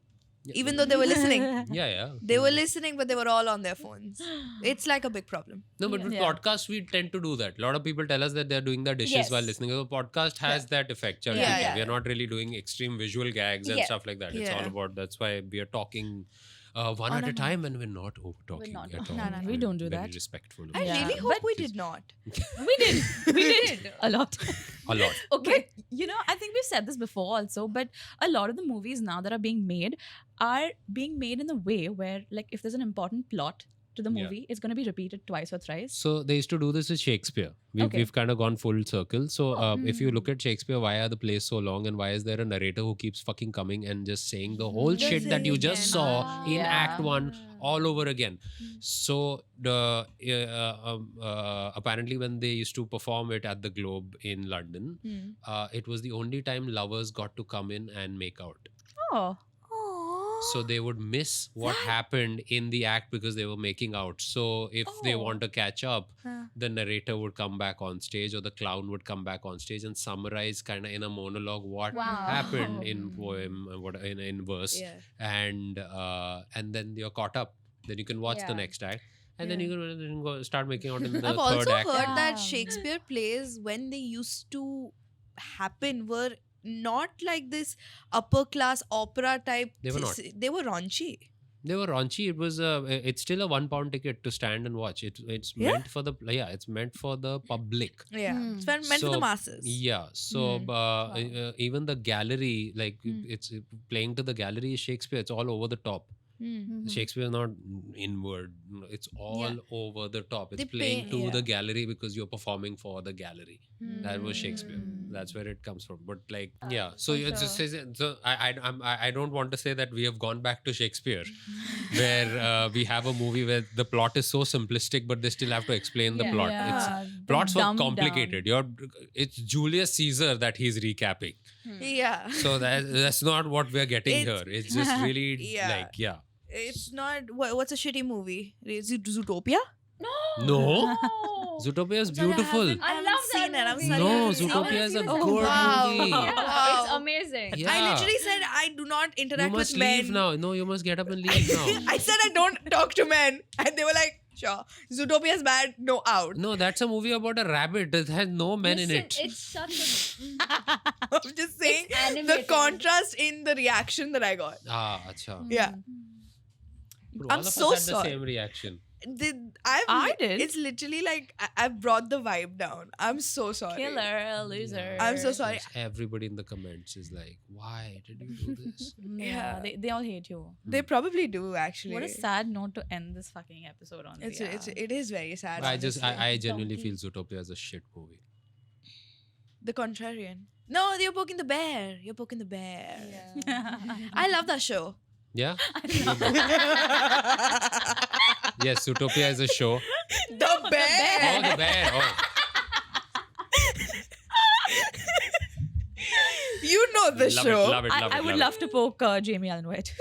[SPEAKER 2] even though they were listening.
[SPEAKER 1] Yeah.
[SPEAKER 2] They were listening, but they were all on their phones. It's like a big problem.
[SPEAKER 1] No, but with
[SPEAKER 5] Yeah.
[SPEAKER 1] podcasts, we tend to do that. A lot of people tell us that they're doing their dishes
[SPEAKER 4] Yes.
[SPEAKER 1] while listening. So podcast has that effect. Chal,
[SPEAKER 2] Yeah,
[SPEAKER 1] theek hai.
[SPEAKER 2] yeah.
[SPEAKER 1] We are not really doing extreme visual gags and
[SPEAKER 4] Yeah.
[SPEAKER 1] stuff like that. It's all
[SPEAKER 2] Yeah.
[SPEAKER 1] about, that's why we are talking one
[SPEAKER 2] On
[SPEAKER 1] at a
[SPEAKER 2] a
[SPEAKER 1] time, and we're not over talking
[SPEAKER 4] We're not.
[SPEAKER 1] at all.
[SPEAKER 2] No, no, no.
[SPEAKER 5] We don't do
[SPEAKER 1] Very
[SPEAKER 5] that.
[SPEAKER 1] respectful.
[SPEAKER 2] I
[SPEAKER 5] Yeah.
[SPEAKER 2] really hope
[SPEAKER 5] But-
[SPEAKER 2] we did not.
[SPEAKER 5] We did. We did. A lot.
[SPEAKER 1] A lot.
[SPEAKER 4] Okay.
[SPEAKER 5] You know, I think we've said this before also, but a lot of the movies now that are being made in a way where, like, if there's an important plot to the
[SPEAKER 1] Yeah.
[SPEAKER 5] movie, it's going to be repeated twice or thrice.
[SPEAKER 1] So they used to do this with Shakespeare.
[SPEAKER 5] Okay.
[SPEAKER 1] We've kind of gone full circle. So if you
[SPEAKER 2] Hmm.
[SPEAKER 1] look at Shakespeare, why are the plays so long, and why is there a narrator who keeps fucking coming and just saying the whole
[SPEAKER 2] The
[SPEAKER 1] shit that you
[SPEAKER 2] thing
[SPEAKER 1] just
[SPEAKER 2] again.
[SPEAKER 1] saw in
[SPEAKER 5] Yeah.
[SPEAKER 1] Act 1 all over again? So the apparently when they used to perform it at the Globe in London, it was the only time lovers got to come in and make out.
[SPEAKER 5] Oh.
[SPEAKER 1] So they would miss what happened in the act because they were making out. So if they
[SPEAKER 5] Oh.
[SPEAKER 1] want to catch up,
[SPEAKER 2] Huh.
[SPEAKER 1] the narrator would come back on stage, or the clown would come back on stage and summarize kind of in a monologue what
[SPEAKER 4] Wow.
[SPEAKER 1] happened in poem, what in verse,
[SPEAKER 2] Yeah.
[SPEAKER 1] and then you're caught up. Then you can watch the
[SPEAKER 4] Yeah.
[SPEAKER 1] next act, and then you can go start making out in the
[SPEAKER 2] I've
[SPEAKER 1] third
[SPEAKER 2] also
[SPEAKER 1] act.
[SPEAKER 2] heard that
[SPEAKER 4] Yeah.
[SPEAKER 2] Shakespeare plays, when they used to happen, were not like this upper class opera type.
[SPEAKER 1] They were not.
[SPEAKER 2] They were raunchy.
[SPEAKER 1] They were raunchy. It was it's still a £1 ticket to stand and watch. It's
[SPEAKER 2] Yeah?
[SPEAKER 1] meant for the it's meant for the public.
[SPEAKER 2] Yeah, it's meant for
[SPEAKER 1] So,
[SPEAKER 2] the masses.
[SPEAKER 1] Yeah, so even the gallery, like
[SPEAKER 2] Mm.
[SPEAKER 1] it's playing to the gallery is Shakespeare. It's all over the top. Shakespeare is not inward. It's all over the top. It's
[SPEAKER 2] They
[SPEAKER 1] playing
[SPEAKER 2] pay-
[SPEAKER 1] to
[SPEAKER 2] yeah.
[SPEAKER 1] the gallery because you're performing for the gallery. That was Shakespeare.
[SPEAKER 2] Mm.
[SPEAKER 1] That's where it comes from. But like, yeah. So it's just so I don't want to say that we have gone back to Shakespeare, where we have a movie where the plot is so simplistic, but they still have to explain the
[SPEAKER 4] Yeah.
[SPEAKER 1] plot.
[SPEAKER 5] Yeah.
[SPEAKER 1] It's
[SPEAKER 5] The
[SPEAKER 1] plots were
[SPEAKER 5] dumbed down.
[SPEAKER 1] complicated. It's Julius Caesar that he's recapping.
[SPEAKER 2] Yeah.
[SPEAKER 1] So that's not what we're getting
[SPEAKER 2] It's-
[SPEAKER 1] here. It's just really
[SPEAKER 2] Yeah.
[SPEAKER 1] like, yeah.
[SPEAKER 2] It's not. What's a shitty movie? Is it Zootopia?
[SPEAKER 1] No. Zootopia is beautiful.
[SPEAKER 2] I
[SPEAKER 4] I
[SPEAKER 2] haven't
[SPEAKER 4] love that
[SPEAKER 2] seen it. I'm
[SPEAKER 4] movie.
[SPEAKER 2] sorry.
[SPEAKER 1] No,
[SPEAKER 2] I haven't seen it.
[SPEAKER 1] Zootopia is a
[SPEAKER 4] Oh,
[SPEAKER 1] good
[SPEAKER 2] wow.
[SPEAKER 1] movie.
[SPEAKER 2] Wow.
[SPEAKER 4] It's amazing.
[SPEAKER 1] Yeah.
[SPEAKER 2] I literally said I do not
[SPEAKER 1] You
[SPEAKER 2] interact
[SPEAKER 1] must
[SPEAKER 2] with men.
[SPEAKER 1] leave now. No, you must get up and leave now.
[SPEAKER 2] I said I don't talk to men, and they were like, "Sure, Zootopia is bad. No, out."
[SPEAKER 1] No, that's a movie about a rabbit. It has no men in
[SPEAKER 4] Listen,
[SPEAKER 1] it.
[SPEAKER 4] It's such a.
[SPEAKER 2] I'm just saying the
[SPEAKER 4] animated.
[SPEAKER 2] contrast in the reaction that I got.
[SPEAKER 1] Acha.
[SPEAKER 2] Yeah,
[SPEAKER 1] But
[SPEAKER 2] I'm
[SPEAKER 1] all of us
[SPEAKER 2] so
[SPEAKER 1] had the
[SPEAKER 2] sorry.
[SPEAKER 1] same reaction.
[SPEAKER 5] I did.
[SPEAKER 2] It's literally like I've brought the vibe down. I'm so sorry.
[SPEAKER 5] Killer, loser.
[SPEAKER 2] I'm so sorry.
[SPEAKER 1] Everybody in the comments is like, why did you do this?
[SPEAKER 5] Yeah, they all hate you.
[SPEAKER 2] They probably do actually.
[SPEAKER 5] What a sad note to end this fucking episode on.
[SPEAKER 2] It is very sad.
[SPEAKER 1] I
[SPEAKER 2] honestly.
[SPEAKER 1] genuinely feel Zootopia is a shit movie.
[SPEAKER 2] The contrarian. No, you're poking the bear. You're poking the bear. I love that show.
[SPEAKER 1] Yeah? Yes, Zootopia is a show.
[SPEAKER 2] The bear.
[SPEAKER 1] Oh, the bear. Oh.
[SPEAKER 2] You know the
[SPEAKER 1] Love
[SPEAKER 2] show.
[SPEAKER 1] it, love it, love it.
[SPEAKER 5] I would love to poke Jamie Allen White.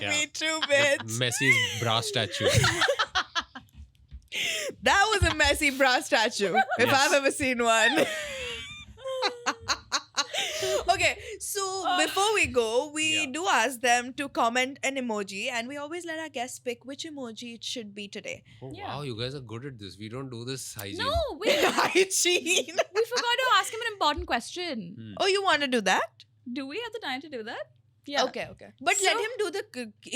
[SPEAKER 2] Me too, bitch.
[SPEAKER 1] Messi's bra statue.
[SPEAKER 2] That was a messy brass statue, if
[SPEAKER 1] Yes.
[SPEAKER 2] I've ever seen one. Okay, so before we go, we
[SPEAKER 1] Yeah.
[SPEAKER 2] do ask them to comment an emoji, and we always let our guests pick which emoji it should be today.
[SPEAKER 1] Oh,
[SPEAKER 5] Yeah.
[SPEAKER 1] wow, you guys are good at this. We don't do this hygiene.
[SPEAKER 5] No, wait.
[SPEAKER 2] Hygiene.
[SPEAKER 5] We forgot to ask him an important question.
[SPEAKER 2] Oh, you want to do that?
[SPEAKER 5] Do we have the time to do that? Yeah.
[SPEAKER 2] Okay. But let
[SPEAKER 5] So-
[SPEAKER 2] him do the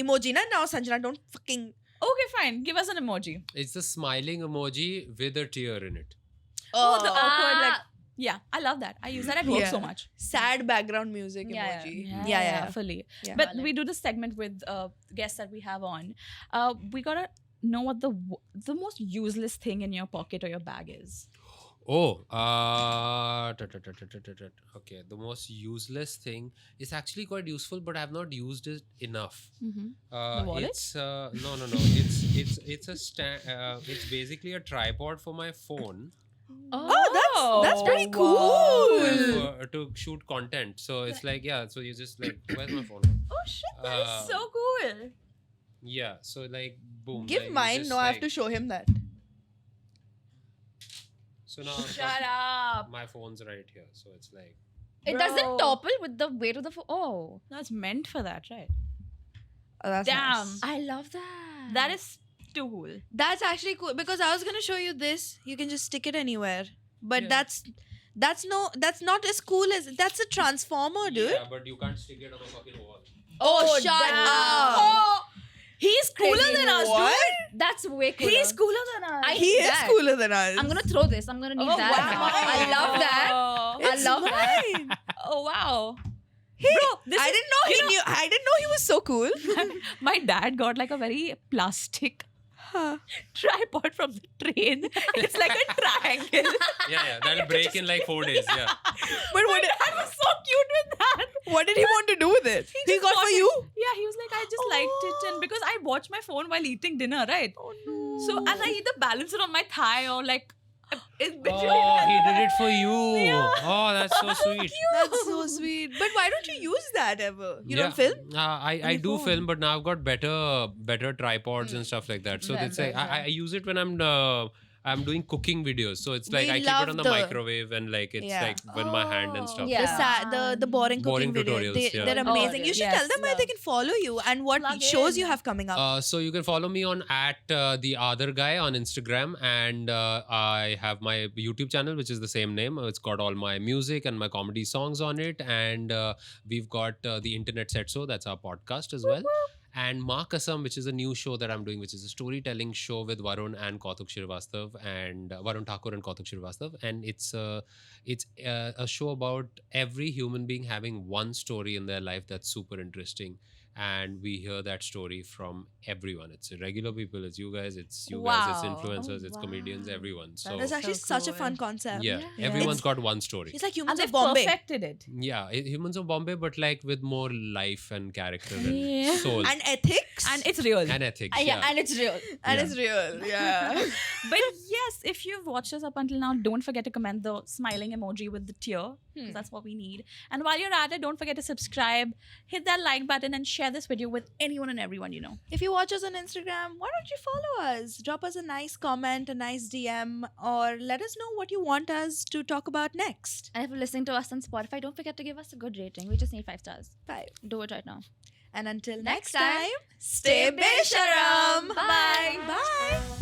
[SPEAKER 2] emoji. Now, Sanjana, don't fucking.
[SPEAKER 5] Okay, fine. Give us an emoji.
[SPEAKER 1] It's the smiling emoji with a tear in it.
[SPEAKER 5] Oh, the
[SPEAKER 2] Oh,
[SPEAKER 5] awkward, like, yeah, I love that. I use that at work
[SPEAKER 2] Yeah.
[SPEAKER 5] so much.
[SPEAKER 2] sad background music
[SPEAKER 4] Yeah,
[SPEAKER 2] emoji.
[SPEAKER 5] Yeah, fully.
[SPEAKER 2] Yeah.
[SPEAKER 5] But
[SPEAKER 4] Valid.
[SPEAKER 5] we do this segment with guests that we have on. We gotta know what the most useless thing in your pocket or your bag is.
[SPEAKER 1] Oh, okay. The most useless thing is actually quite useful, but I have not used it enough.
[SPEAKER 5] The wallet?
[SPEAKER 1] It's no. It's a it's basically a tripod for my phone
[SPEAKER 2] that's pretty
[SPEAKER 5] wow.
[SPEAKER 2] cool.
[SPEAKER 1] to shoot content. So it's like, yeah. So you just like, where's my phone?
[SPEAKER 5] Oh shit, that is
[SPEAKER 1] Uh,
[SPEAKER 5] so cool.
[SPEAKER 1] Yeah. So like, boom.
[SPEAKER 2] Give
[SPEAKER 1] like, you
[SPEAKER 2] mine.
[SPEAKER 1] just,
[SPEAKER 2] No, I have
[SPEAKER 1] like-
[SPEAKER 2] to show him that.
[SPEAKER 1] So now
[SPEAKER 5] Shut up.
[SPEAKER 1] my phone's right here. So it's like,
[SPEAKER 4] It doesn't topple with the weight of the phone. Oh,
[SPEAKER 5] That's meant for that, right?
[SPEAKER 2] Oh, that's
[SPEAKER 5] Damn.
[SPEAKER 2] nice.
[SPEAKER 4] I love that.
[SPEAKER 5] That is too cool.
[SPEAKER 2] That's actually cool because I was gonna show you this. You can just stick it anywhere, but
[SPEAKER 5] Yeah.
[SPEAKER 2] that's not as cool as that's a transformer, dude.
[SPEAKER 1] Yeah, but you can't stick it on a fucking wall.
[SPEAKER 2] Oh, shut
[SPEAKER 4] damn.
[SPEAKER 2] up.
[SPEAKER 5] Oh, he's cooler
[SPEAKER 4] Crazy.
[SPEAKER 5] than us,
[SPEAKER 2] What?
[SPEAKER 5] dude.
[SPEAKER 4] That's way cooler.
[SPEAKER 5] He's cooler than us.
[SPEAKER 4] I
[SPEAKER 2] He
[SPEAKER 4] need
[SPEAKER 2] is
[SPEAKER 4] that.
[SPEAKER 2] cooler than us.
[SPEAKER 4] I'm gonna throw this. I'm gonna need that.
[SPEAKER 5] wow.
[SPEAKER 4] I love that. I
[SPEAKER 2] It's
[SPEAKER 4] love that.
[SPEAKER 2] mine.
[SPEAKER 5] Oh wow.
[SPEAKER 2] Hey,
[SPEAKER 5] Bro, this
[SPEAKER 2] I
[SPEAKER 5] is-
[SPEAKER 2] didn't know
[SPEAKER 5] you
[SPEAKER 2] he
[SPEAKER 5] know-
[SPEAKER 2] knew. I didn't know he was so cool.
[SPEAKER 5] My dad got like a very plastic tripod from the train. It's like a triangle.
[SPEAKER 1] Yeah, that'll break in like 4 days. Yeah.
[SPEAKER 2] But what did,
[SPEAKER 5] I was so cute with that.
[SPEAKER 2] what did he want to do with it? He
[SPEAKER 5] just
[SPEAKER 2] got
[SPEAKER 5] bought
[SPEAKER 2] for
[SPEAKER 5] it.
[SPEAKER 2] you?
[SPEAKER 5] Yeah, he was like, I just liked it, and because I watch my phone while eating dinner, right?
[SPEAKER 2] Oh no.
[SPEAKER 5] So and I either balance it on my thigh or like it's between.
[SPEAKER 1] Oh, he did it for you. Oh, that's so sweet.
[SPEAKER 2] That's so sweet. But why don't you use that ever? You don't
[SPEAKER 1] Yeah.
[SPEAKER 2] film?
[SPEAKER 1] I do
[SPEAKER 5] phone.
[SPEAKER 1] film, but now I've got better tripods and stuff like that. So
[SPEAKER 4] Yeah,
[SPEAKER 1] it's like
[SPEAKER 4] yeah.
[SPEAKER 1] I use it when I'm doing cooking videos. So it's like
[SPEAKER 2] We
[SPEAKER 1] I keep it
[SPEAKER 2] love
[SPEAKER 1] on the
[SPEAKER 2] the-
[SPEAKER 1] microwave and like it's
[SPEAKER 2] Yeah.
[SPEAKER 1] like when my hand and stuff.
[SPEAKER 4] Yeah.
[SPEAKER 2] The boring
[SPEAKER 1] Boring
[SPEAKER 2] cooking videos.
[SPEAKER 1] tutorials, yeah.
[SPEAKER 2] They're
[SPEAKER 4] Oh,
[SPEAKER 2] amazing. You should
[SPEAKER 5] yes,
[SPEAKER 2] tell them where they
[SPEAKER 5] love.
[SPEAKER 2] can follow you and what
[SPEAKER 5] Plug
[SPEAKER 2] shows
[SPEAKER 5] in.
[SPEAKER 2] you have coming up.
[SPEAKER 1] So you can follow me on @the other guy on Instagram, and I have my YouTube channel, which is the same name. It's got all my music and my comedy songs on it, and we've got the Internet Set So, that's our podcast as well. And Ma Kasam, which is a new show that I'm doing, which is a storytelling show with Varun and Kautuk Shrivastava and Varun Thakur and Kautuk Shrivastava, and it's a show about every human being having one story in their life that's super interesting. And we hear that story from everyone. It's regular people, it's you guys, it's
[SPEAKER 5] Wow.
[SPEAKER 1] influencers,
[SPEAKER 4] Oh,
[SPEAKER 1] it's comedians,
[SPEAKER 4] wow.
[SPEAKER 1] everyone. So
[SPEAKER 2] That's actually
[SPEAKER 5] so
[SPEAKER 2] such a
[SPEAKER 5] cool.
[SPEAKER 2] fun concept.
[SPEAKER 1] yeah,
[SPEAKER 4] Yeah.
[SPEAKER 1] everyone's got one story.
[SPEAKER 2] It's like
[SPEAKER 5] And
[SPEAKER 2] Humans
[SPEAKER 5] they've
[SPEAKER 2] of Bombay.
[SPEAKER 5] perfected it.
[SPEAKER 1] Yeah, Humans of Bombay, but like with more life and character
[SPEAKER 5] Yeah.
[SPEAKER 1] and soul
[SPEAKER 2] And ethics.
[SPEAKER 5] And it's real.
[SPEAKER 1] and ethics.
[SPEAKER 4] Yeah,
[SPEAKER 1] Yeah.
[SPEAKER 4] and it's real.
[SPEAKER 2] And
[SPEAKER 1] Yeah.
[SPEAKER 2] it's real. Yeah.
[SPEAKER 5] But yes, if you've watched us up until now, don't forget to comment the smiling emoji with the tear. 'Cause that's what we need. And while you're at it, don't forget to subscribe, hit that like button, and share this video with anyone and everyone you know.
[SPEAKER 2] If you watch us on Instagram, why don't you follow us? Drop us a nice comment, a nice DM, or let us know what you want us to talk about next.
[SPEAKER 4] And if you're listening to us on Spotify, don't forget to give us a good rating. We just need 5 stars.
[SPEAKER 2] 5.
[SPEAKER 4] Do it right now.
[SPEAKER 2] And until
[SPEAKER 4] Next
[SPEAKER 2] next
[SPEAKER 4] time,
[SPEAKER 2] time, stay Besharam.
[SPEAKER 4] Bye.
[SPEAKER 2] Bye.